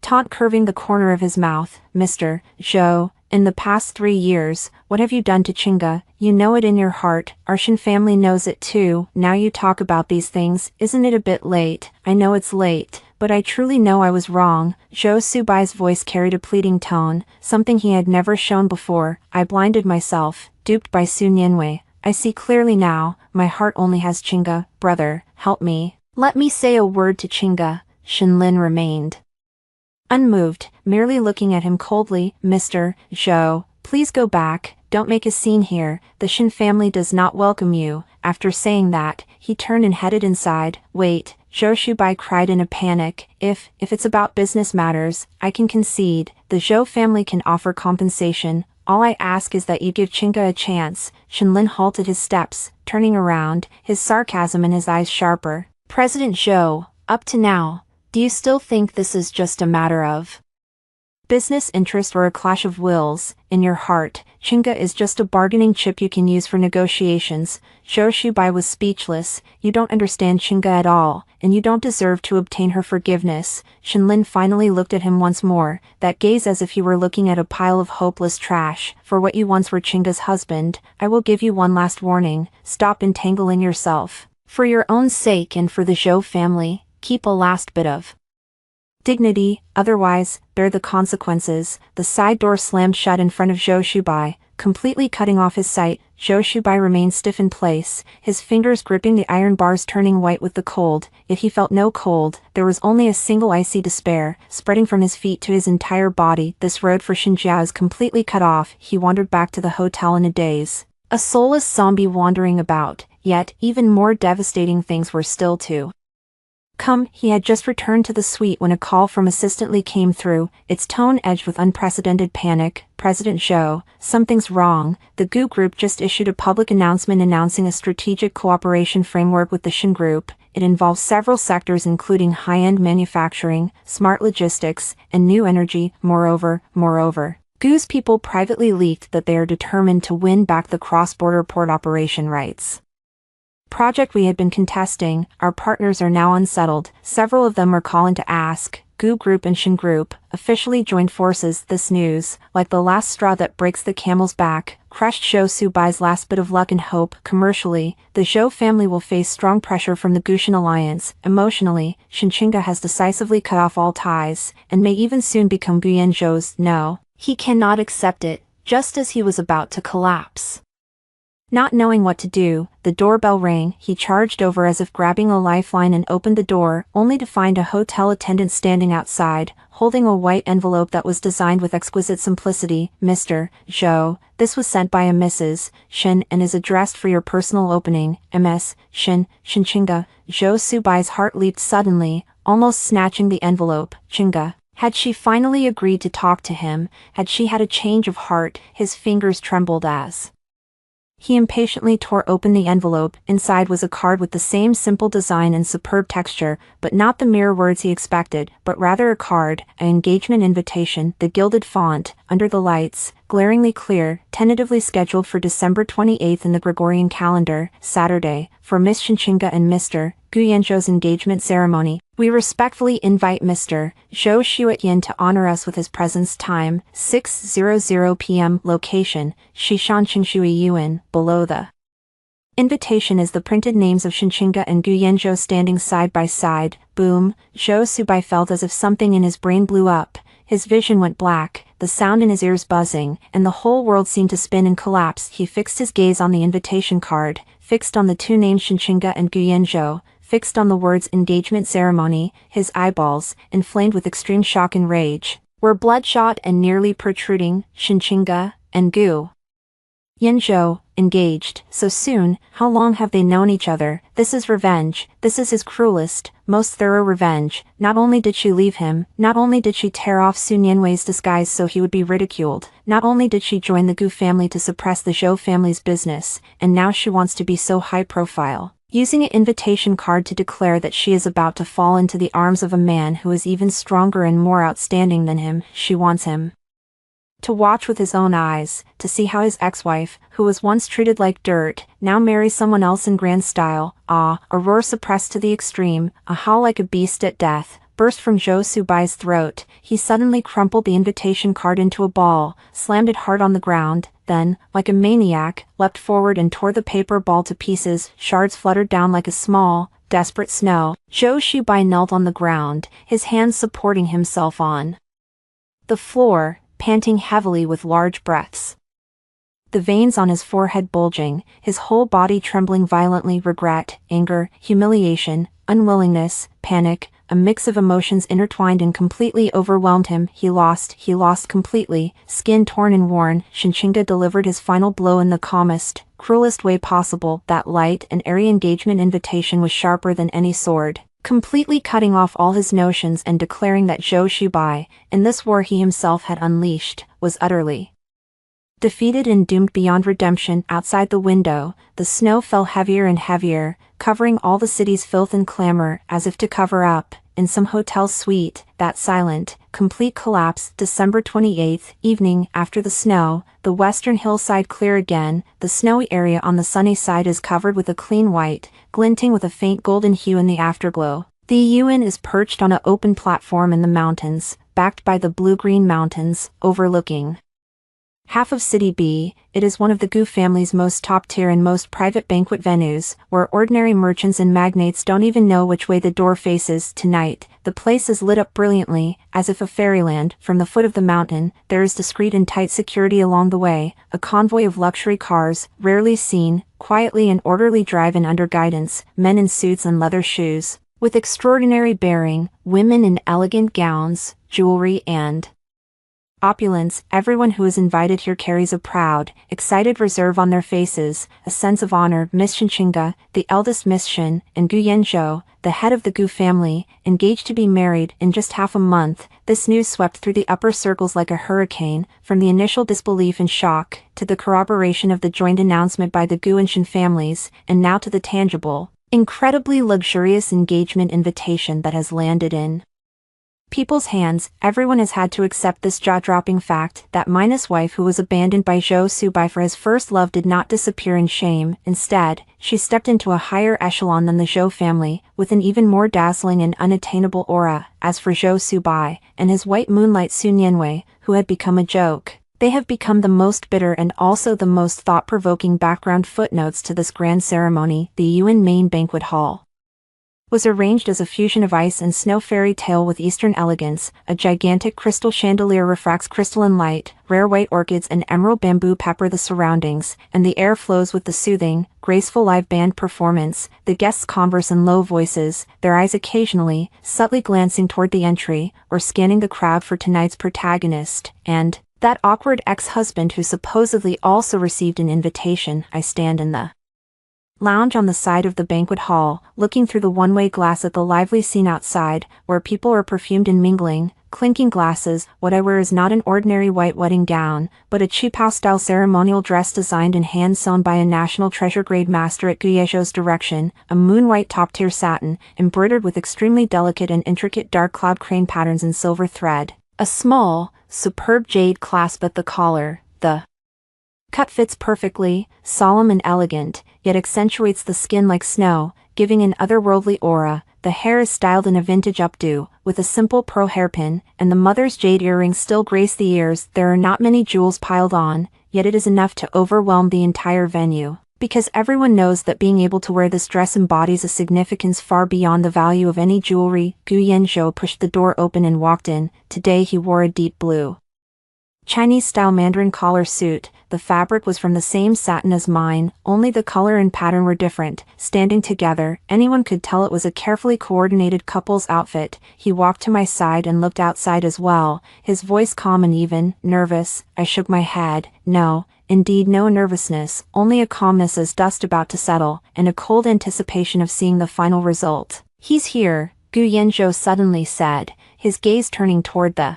taunt curving the corner of his mouth. Mr. Zhou, in the past 3 years, what have you done to Chinga? You know it in your heart, our Shin family knows it too. Now you talk about these things, isn't it a bit late? I know it's late, but I truly know I was wrong. Zhou Subai's voice carried a pleading tone, something he had never shown before. I blinded myself, duped by Su Nianwei. I see clearly now, my heart only has Chinga. Brother, help me. Let me say a word to Chinga. Shinlin remained unmoved, merely looking at him coldly. Mr. Zhou, please go back, don't make a scene here, the Shin family does not welcome you. After saying that, he turned and headed inside. Wait, Zhou Shubai cried in a panic, if it's about business matters, I can concede, the Zhou family can offer compensation, all I ask is that you give Chinga a chance. Shinlin halted his steps, turning around, his sarcasm in his eyes sharper. President Zhou, up to now, do you still think this is just a matter of business interest or a clash of wills. In your heart, Chinga is just a bargaining chip you can use for negotiations. Zhou Shubai was speechless. You don't understand Chinga at all, and you don't deserve to obtain her forgiveness. Shenlin finally looked at him once more, that gaze as if he were looking at a pile of hopeless trash. For what you once were Chinga's husband, I will give you one last warning. Stop entangling yourself. For your own sake and for the Zhou family, keep a last bit of dignity, otherwise, bear the consequences. The side door slammed shut in front of Zhou Shubai, completely cutting off his sight. Zhou Shubai remained stiff in place, his fingers gripping the iron bars turning white with the cold. Yet he felt no cold, there was only a single icy despair, spreading from his feet to his entire body. This road for Xinjiao is completely cut off. He wandered back to the hotel in a daze. A soulless zombie wandering about, yet even more devastating things were still to come. He had just returned to the suite when a call from Assistant Li came through, its tone edged with unprecedented panic. President Zhou, something's wrong. The GU Group just issued a public announcement announcing a strategic cooperation framework with the Shin Group. It involves several sectors including high-end manufacturing, smart logistics, and new energy. Moreover, GU's people privately leaked that they are determined to win back the cross-border port operation rights project we had been contesting. Our partners are now unsettled. Several of them are calling to ask. GU Group and Shin Group officially joined forces. This news, like the last straw that breaks the camel's back, crushed Zhou Subai's last bit of luck and hope. Commercially, the Zhou family will face strong pressure from the Gushan alliance. Emotionally, Shinchinga has decisively cut off all ties, and may even soon become Guyan Zhou's. No, he cannot accept it, just as he was about to collapse. Not knowing what to do, the doorbell rang. He charged over as if grabbing a lifeline and opened the door, only to find a hotel attendant standing outside, holding a white envelope that was designed with exquisite simplicity. Mr. Zhou, this was sent by a Mrs. Shin and is addressed for your personal opening. MS. Shin, Shinchinga. Zhou Subai's heart leaped suddenly, almost snatching the envelope. Chinga. Had she finally agreed to talk to him? Had she had a change of heart? His fingers trembled as he impatiently tore open the envelope. Inside was a card with the same simple design and superb texture, but not the mere words he expected, but rather a card, an engagement invitation. The gilded font, under the lights, glaringly clear, tentatively scheduled for December 28th in the Gregorian calendar, Saturday, for Miss Shinchinga and Mr. Guyanzhou's engagement ceremony. We respectfully invite Mr. Zhou Xuetyan to honor us with his presence. Time, 6:00 p.m. Location, Shishan Qingshui Yuan. Below the invitation is the printed names of Shinchinga and Guyanzhou standing side by side. Boom, Zhou Subai felt as if something in his brain blew up. His vision went black, the sound in his ears buzzing, and the whole world seemed to spin and collapse. He fixed his gaze on the invitation card, fixed on the two names Shinchinga and Guyanzhou, fixed on the words engagement ceremony. His eyeballs, inflamed with extreme shock and rage, were bloodshot and nearly protruding. Shinchinga and Gu Yanzhou, engaged, so soon. How long have they known each other? This is revenge. This is his cruelest, most thorough revenge. Not only did she leave him, not only did she tear off Sun Yanwei's disguise so he would be ridiculed, not only did she join the Gu family to suppress the Zhou family's business, and now she wants to be so high profile, using an invitation card to declare that she is about to fall into the arms of a man who is even stronger and more outstanding than him. She wants him to watch with his own eyes, to see how his ex-wife, who was once treated like dirt, now marries someone else in grand style. Ah, a roar suppressed to the extreme, a howl like a beast at death, burst from Zhou Subai's throat. He suddenly crumpled the invitation card into a ball, slammed it hard on the ground, then, like a maniac, leapt forward and tore the paper ball to pieces. Shards fluttered down like a small, desperate snow. Zhou Subai knelt on the ground, his hands supporting himself on the floor, panting heavily with large breaths. The veins on his forehead bulging, his whole body trembling violently. Regret, anger, humiliation, unwillingness, panic, a mix of emotions intertwined and completely overwhelmed him. He lost completely, skin torn and worn. Shinchinga delivered his final blow in the calmest, cruelest way possible. That light and airy engagement invitation was sharper than any sword, completely cutting off all his notions and declaring that Zhou Subai, in this war he himself had unleashed, was utterly defeated and doomed beyond redemption. Outside the window, the snow fell heavier and heavier, covering all the city's filth and clamor. As if to cover up, in some hotel suite, that silent, complete collapse. December 28th, evening, after the snow, the western hillside clear again, the snowy area on the sunny side is covered with a clean white, glinting with a faint golden hue in the afterglow. The UN is perched on an open platform in the mountains, backed by the blue-green mountains, overlooking half of City B. It is one of the Gu family's most top-tier and most private banquet venues, where ordinary merchants and magnates don't even know which way the door faces. Tonight, the place is lit up brilliantly, as if a fairyland. From the foot of the mountain, there is discreet and tight security along the way, a convoy of luxury cars, rarely seen, quietly and orderly drive in under guidance, men in suits and leather shoes, with extraordinary bearing, women in elegant gowns, jewelry and opulence. Everyone who is invited here carries a proud, excited reserve on their faces, a sense of honor. Miss Shinchinga, the eldest Miss Shin, and Gu Yanzhou, the head of the Gu family, engaged to be married in just half a month. This news swept through the upper circles like a hurricane, from the initial disbelief and shock, to the corroboration of the joint announcement by the Gu and Shin families, and now to the tangible, incredibly luxurious engagement invitation that has landed in people's hands. Everyone has had to accept this jaw-dropping fact that Mina's wife, who was abandoned by Zhou Subai for his first love, did not disappear in shame. Instead, she stepped into a higher echelon than the Zhou family, with an even more dazzling and unattainable aura. As for Zhou Subai and his white moonlight Sun Yanwei, who had become a joke, they have become the most bitter and also the most thought-provoking background footnotes to this grand ceremony. The Yuan main banquet hall was arranged as a fusion of ice and snow fairy tale with Eastern elegance. A gigantic crystal chandelier refracts crystalline light, rare white orchids and emerald bamboo pepper the surroundings, and the air flows with the soothing, graceful live band performance. The guests converse in low voices, their eyes occasionally, subtly glancing toward the entry, or scanning the crowd for tonight's protagonist, and that awkward ex-husband who supposedly also received an invitation. I stand in the lounge on the side of the banquet hall, looking through the one-way glass at the lively scene outside, where people are perfumed and mingling, clinking glasses. What I wear is not an ordinary white wedding gown, but a Qipao-style ceremonial dress designed and hand-sewn by a national treasure-grade master at Gu Yezhou's direction, a moon-white top-tier satin, embroidered with extremely delicate and intricate dark cloud crane patterns in silver thread, a small, superb jade clasp at the collar. The cut fits perfectly, solemn and elegant, yet accentuates the skin like snow, giving an otherworldly aura. The hair is styled in a vintage updo, with a simple pearl hairpin, and the mother's jade earrings still grace the ears. There are not many jewels piled on, yet it is enough to overwhelm the entire venue, because everyone knows that being able to wear this dress embodies a significance far beyond the value of any jewelry. Gu Yanzhou pushed the door open and walked in. Today he wore a deep blue Chinese-style Mandarin collar suit. The fabric was from the same satin as mine, only the color and pattern were different. Standing together, anyone could tell it was a carefully coordinated couple's outfit. He walked to my side and looked outside as well, his voice calm and even. Nervous? I shook my head. No, indeed no nervousness, only a calmness as dust about to settle, and a cold anticipation of seeing the final result. He's here, Gu Yanzhou suddenly said, his gaze turning toward the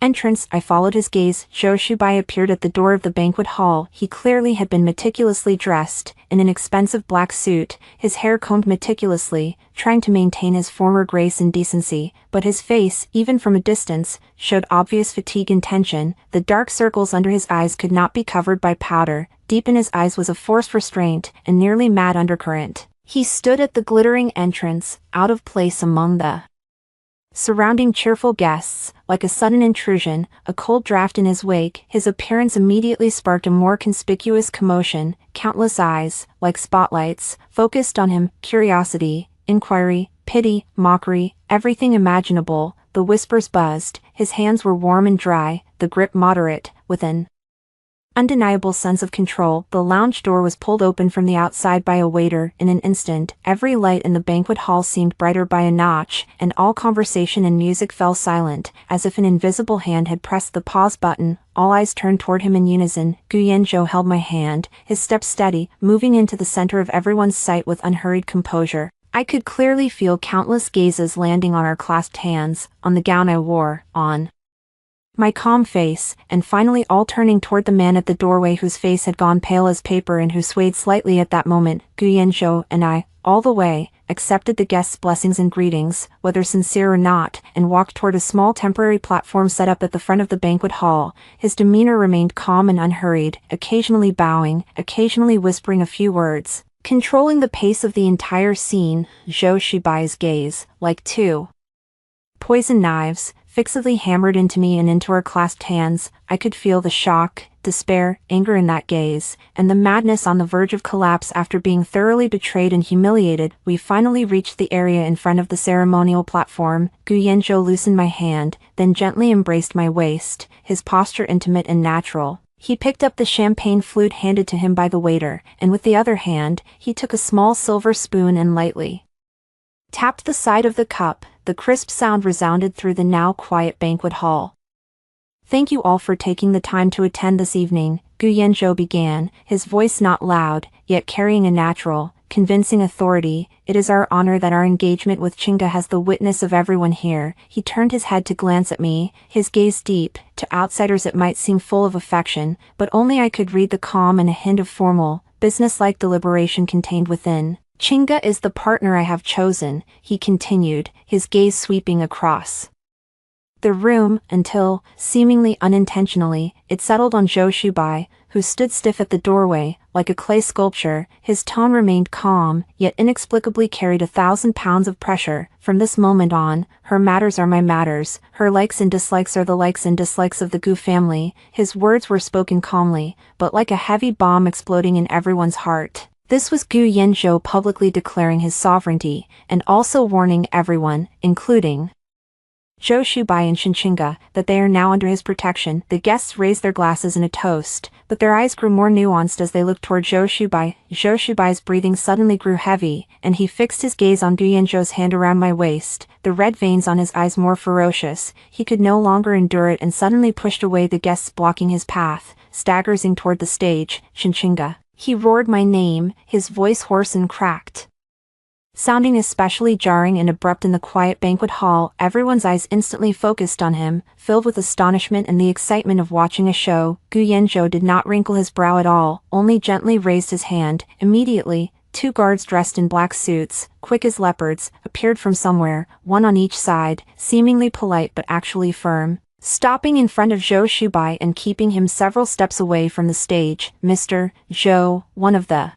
entrance. I followed his gaze. Zhou Shubai appeared at the door of the banquet hall. He clearly had been meticulously dressed, in an expensive black suit, his hair combed meticulously, trying to maintain his former grace and decency, but his face, even from a distance, showed obvious fatigue and tension. The dark circles under his eyes could not be covered by powder. Deep in his eyes was a forced restraint, a nearly mad undercurrent. He stood at the glittering entrance, out of place among the surrounding cheerful guests, like a sudden intrusion, a cold draft in his wake. His appearance immediately sparked a more conspicuous commotion. Countless eyes, like spotlights, focused on him. Curiosity, inquiry, pity, mockery, everything imaginable. The whispers buzzed. His hands were warm and dry, the grip moderate, with an undeniable sense of control. The lounge door was pulled open from the outside by a waiter. In an instant, every light in the banquet hall seemed brighter by a notch, and all conversation and music fell silent, as if an invisible hand had pressed the pause button. All eyes turned toward him in unison. Gu Yanzhou held my hand, his step steady, moving into the center of everyone's sight with unhurried composure. I could clearly feel countless gazes landing on our clasped hands, on the gown I wore, on my calm face, and finally all turning toward the man at the doorway whose face had gone pale as paper and who swayed slightly at that moment. Gu Yanzhou and I, all the way, accepted the guests' blessings and greetings, whether sincere or not, and walked toward a small temporary platform set up at the front of the banquet hall. His demeanor remained calm and unhurried, occasionally bowing, occasionally whispering a few words. Controlling the pace of the entire scene, Zhou Shubai's gaze, like two poison knives, fixedly hammered into me and into our clasped hands. I could feel the shock, despair, anger in that gaze, and the madness on the verge of collapse after being thoroughly betrayed and humiliated. We finally reached the area in front of the ceremonial platform. Gu Yanzhou loosened my hand, then gently embraced my waist, his posture intimate and natural. He picked up the champagne flute handed to him by the waiter, and with the other hand, he took a small silver spoon and lightly tapped the side of the cup. The crisp sound resounded through the now quiet banquet hall. "Thank you all for taking the time to attend this evening," Gu Yanzhou began, his voice not loud, yet carrying a natural, convincing authority. "It is our honor that our engagement with Qingge has the witness of everyone here." He turned his head to glance at me, his gaze deep. To outsiders it might seem full of affection, but only I could read the calm and a hint of formal, business-like deliberation contained within. "Qingge is the partner I have chosen," he continued, his gaze sweeping across the room, until, seemingly unintentionally, it settled on Zhou Shubai, who stood stiff at the doorway, like a clay sculpture. His tone remained calm, yet inexplicably carried 1,000 pounds of pressure. "From this moment on, her matters are my matters, her likes and dislikes are the likes and dislikes of the Gu family." His words were spoken calmly, but like a heavy bomb exploding in everyone's heart. This was Gu Yanzhou publicly declaring his sovereignty, and also warning everyone, including Zhou Shubai and Qingge, that they are now under his protection. The guests raised their glasses in a toast, but their eyes grew more nuanced as they looked toward Zhou Shubai. Zhou Shubai's breathing suddenly grew heavy, and he fixed his gaze on Gu Yanzhou's hand around my waist, the red veins on his eyes more ferocious. He could no longer endure it and suddenly pushed away the guests blocking his path, staggering toward the stage. "Qingge." He roared my name, his voice hoarse and cracked, sounding especially jarring and abrupt in the quiet banquet hall. Everyone's eyes instantly focused on him, filled with astonishment and the excitement of watching a show. Gu Yanzhou did not wrinkle his brow at all, only gently raised his hand. Immediately, 2 guards dressed in black suits, quick as leopards, appeared from somewhere, one on each side, seemingly polite but actually firm, stopping in front of Zhou Shubai and keeping him several steps away from the stage. "Mr. Zhou," one of the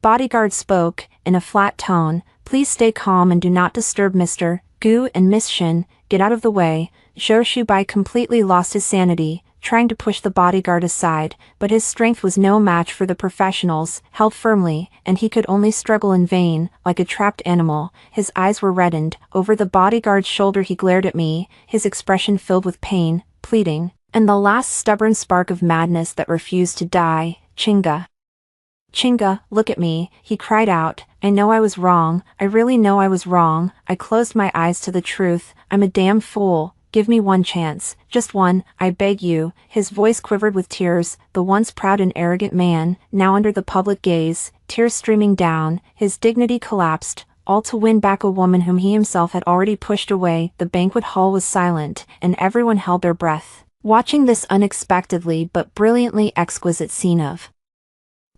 bodyguards spoke, in a flat tone, "please stay calm and do not disturb Mr. Gu and Miss Shin. Get out of the way." Zhou Shubai completely lost his sanity, trying to push the bodyguard aside, but his strength was no match for the professionals, held firmly, and he could only struggle in vain, like a trapped animal. His eyes were reddened. Over the bodyguard's shoulder he glared at me, his expression filled with pain, pleading, and the last stubborn spark of madness that refused to die. "Qingge. Qingge, look at me," he cried out. "I know I was wrong, I really know I was wrong. I closed my eyes to the truth. I'm a damn fool. Give me one chance, just one, I beg you." His voice quivered with tears. The once proud and arrogant man, now under the public gaze, tears streaming down, his dignity collapsed, all to win back a woman whom he himself had already pushed away. The banquet hall was silent, and everyone held their breath, watching this unexpectedly but brilliantly exquisite scene of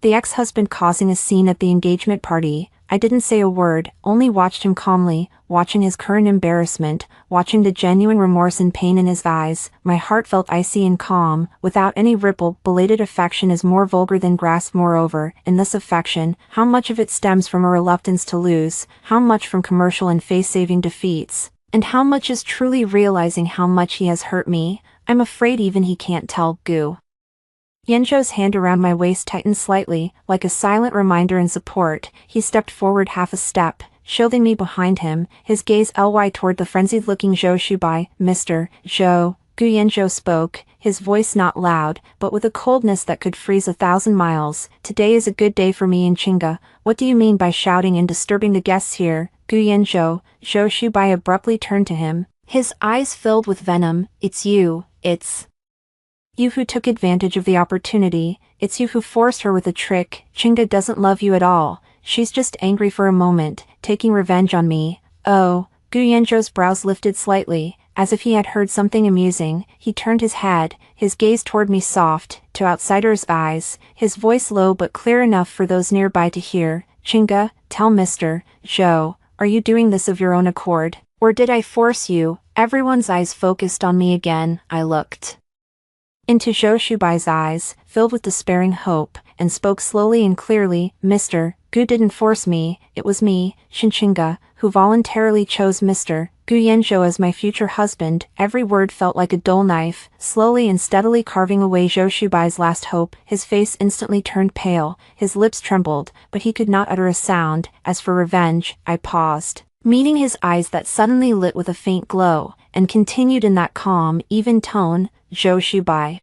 the ex-husband causing a scene at the engagement party. I didn't say a word, only watched him calmly, watching his current embarrassment, watching the genuine remorse and pain in his eyes. My heart felt icy and calm, without any ripple. Belated affection is more vulgar than grasp. Moreover, in this affection, how much of it stems from a reluctance to lose, how much from commercial and face-saving defeats, and how much is truly realizing how much he has hurt me? I'm afraid even he can't tell. Gu Yanzhou's hand around my waist tightened slightly, like a silent reminder and support. He stepped forward half a step, shielding me behind him, his gaze toward the frenzied-looking Zhou Shubai. "Mr. Zhou," Gu Yanzhou spoke, his voice not loud, but with a coldness that could freeze 1,000 miles. "Today is a good day for me and Qingge. What do you mean by shouting and disturbing the guests here?" Gu Yanzhou, Zhou Shubai abruptly turned to him, his eyes filled with venom. "It's you, it's you who took advantage of the opportunity, it's you who forced her with a trick. Qingge doesn't love you at all, she's just angry for a moment, taking revenge on me." "Oh," Gu Yanzhou's brows lifted slightly, as if he had heard something amusing. He turned his head, his gaze toward me soft, to outsiders' eyes, his voice low but clear enough for those nearby to hear. Chinga, tell Mr. Zhou, are you doing this of your own accord, or did I force you? Everyone's eyes focused on me again. I looked into Zhou Shubai's eyes, filled with despairing hope, and spoke slowly and clearly. Mr. Gu didn't force me, it was me, Shinchinga, who voluntarily chose Mr. Gu Yanzhou as my future husband. Every word felt like a dull knife, slowly and steadily carving away Zhou Shubai's last hope. His face instantly turned pale, his lips trembled, but he could not utter a sound. As for revenge, I paused, meeting his eyes that suddenly lit with a faint glow, and continued in that calm, even tone. Zhou Shubai,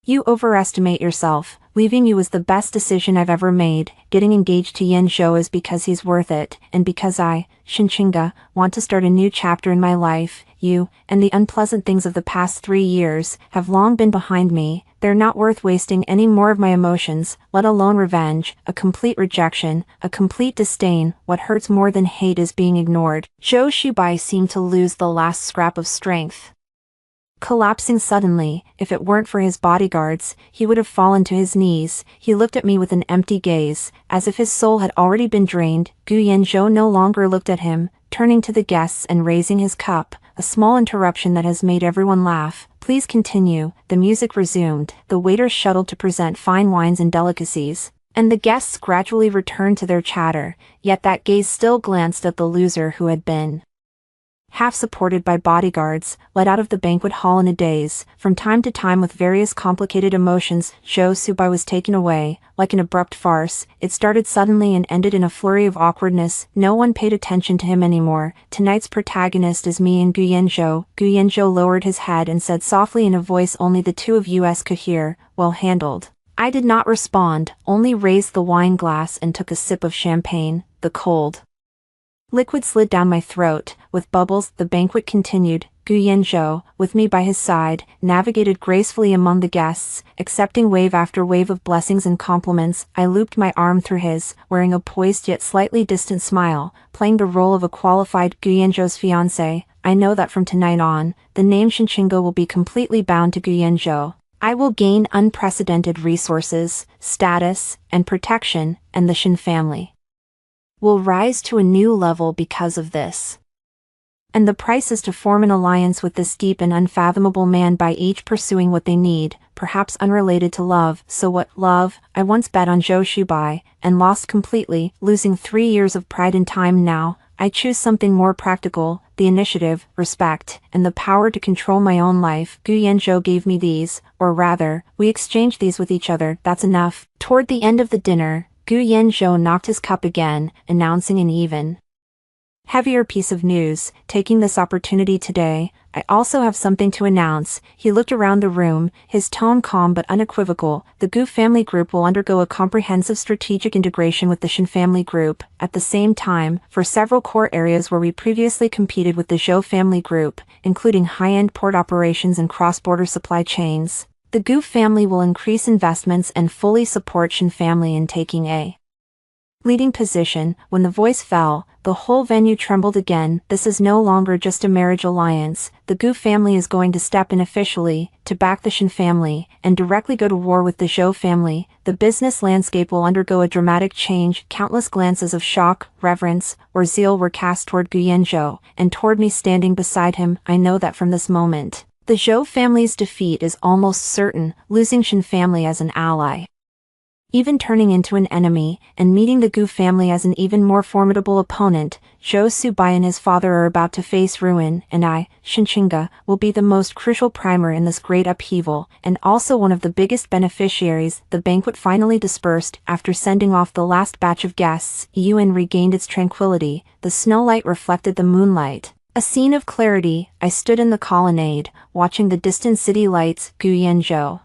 you overestimate yourself. Leaving you was the best decision I've ever made. Getting engaged to Yan Zhou is because he's worth it, and because I, Shinchinga, want to start a new chapter in my life. You, and the unpleasant things of the past 3 years, have long been behind me. They're not worth wasting any more of my emotions, let alone revenge, a complete rejection, a complete disdain. What hurts more than hate is being ignored. Zhou Shubai seemed to lose the last scrap of strength, collapsing suddenly. If it weren't for his bodyguards, he would have fallen to his knees. He looked at me with an empty gaze, as if his soul had already been drained. Gu Yanzhou no longer looked at him, turning to the guests and raising his cup, a small interruption that has made everyone laugh. Please continue. The music resumed, the waiters shuttled to present fine wines and delicacies, and the guests gradually returned to their chatter, yet that gaze still glanced at the loser who had been half supported by bodyguards, led out of the banquet hall in a daze. From time to time, with various complicated emotions, Zhou Shubai was taken away, like an abrupt farce. It started suddenly and ended in a flurry of awkwardness. No one paid attention to him anymore. Tonight's protagonist is me and Gu Yanzhou. Gu Yanzhou lowered his head and said softly in a voice only the two of us could hear, well handled. I did not respond, only raised the wine glass and took a sip of champagne. The cold liquid slid down my throat, with bubbles. The banquet continued. Gu Yanzhou, with me by his side, navigated gracefully among the guests, accepting wave after wave of blessings and compliments. I looped my arm through his, wearing a poised yet slightly distant smile, playing the role of a qualified Gu Yanzhou's fiancé. I know that from tonight on, the name Shinchinga will be completely bound to Gu Yanzhou. I will gain unprecedented resources, status, and protection, and the Shin family will rise to a new level because of this. And the price is to form an alliance with this deep and unfathomable man, by each pursuing what they need, perhaps unrelated to love. So what? Love? I once bet on Zhou Shubai, and lost completely, losing 3 years of pride and time. Now, I choose something more practical, the initiative, respect, and the power to control my own life. Gu Yanzhou gave me these, or rather, we exchanged these with each other. That's enough. Toward the end of the dinner, Gu Yanzhou knocked his cup again, announcing an even heavier piece of news. Taking this opportunity today, I also have something to announce. He looked around the room, his tone calm but unequivocal. The Gu family group will undergo a comprehensive strategic integration with the Shin family group. At the same time, for several core areas where we previously competed with the Zhou family group, including high-end port operations and cross-border supply chains, the Gu family will increase investments and fully support Shin family in taking a leading position. When the voice fell, the whole venue trembled again. This is no longer just a marriage alliance. The Gu family is going to step in officially, to back the Shin family, and directly go to war with the Zhou family. The business landscape will undergo a dramatic change. Countless glances of shock, reverence, or zeal were cast toward Gu Yanzhou, and toward me standing beside him. I know that from this moment, the Zhou family's defeat is almost certain, losing Shin family as an ally, even turning into an enemy, and meeting the Gu family as an even more formidable opponent. Zhou Subai and his father are about to face ruin, and I, Shinchinga, will be the most crucial primer in this great upheaval, and also one of the biggest beneficiaries. The banquet finally dispersed. After sending off the last batch of guests, Yuan regained its tranquility. The snowlight reflected the moonlight, a scene of clarity. I stood in the colonnade, watching the distant city lights. Gu Yanzhou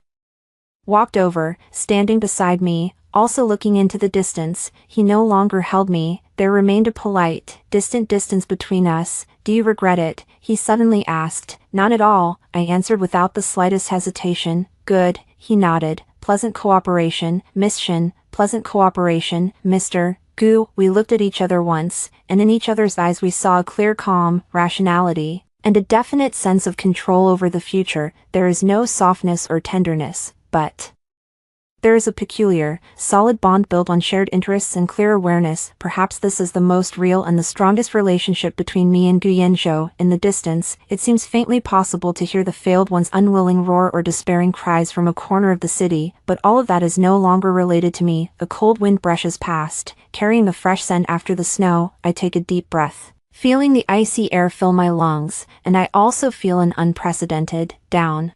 walked over, standing beside me, also looking into the distance. He no longer held me. There remained a polite, distant distance between us. Do you regret it? He suddenly asked. Not at all, I answered without the slightest hesitation. Good, he nodded. Pleasant cooperation, Miss Shin. Pleasant cooperation, Mr. Gu. We looked at each other once, and in each other's eyes we saw a clear calm, rationality, and a definite sense of control over the future. There is no softness or tenderness, but There is a peculiar, solid bond built on shared interests and clear awareness. Perhaps this is the most real and the strongest relationship between me and Gu Yanzhou. In the distance, it seems faintly possible to hear the failed one's unwilling roar or despairing cries from a corner of the city, but all of that is no longer related to me. A cold wind brushes past, carrying the fresh scent after the snow. I take a deep breath, feeling the icy air fill my lungs, and I also feel an unprecedented, down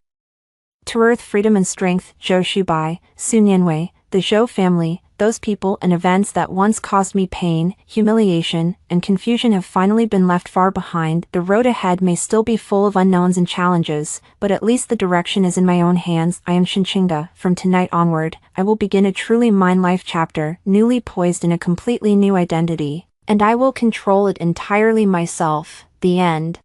to earth freedom and strength. Zhou Shubai, Sun Yanwei, the Zhou family, those people and events that once caused me pain, humiliation, and confusion have finally been left far behind. The road ahead may still be full of unknowns and challenges, but at least the direction is in my own hands. I am Shinqinga. From tonight onward, I will begin a truly mine life chapter, newly poised in a completely new identity, and I will control it entirely myself. The end.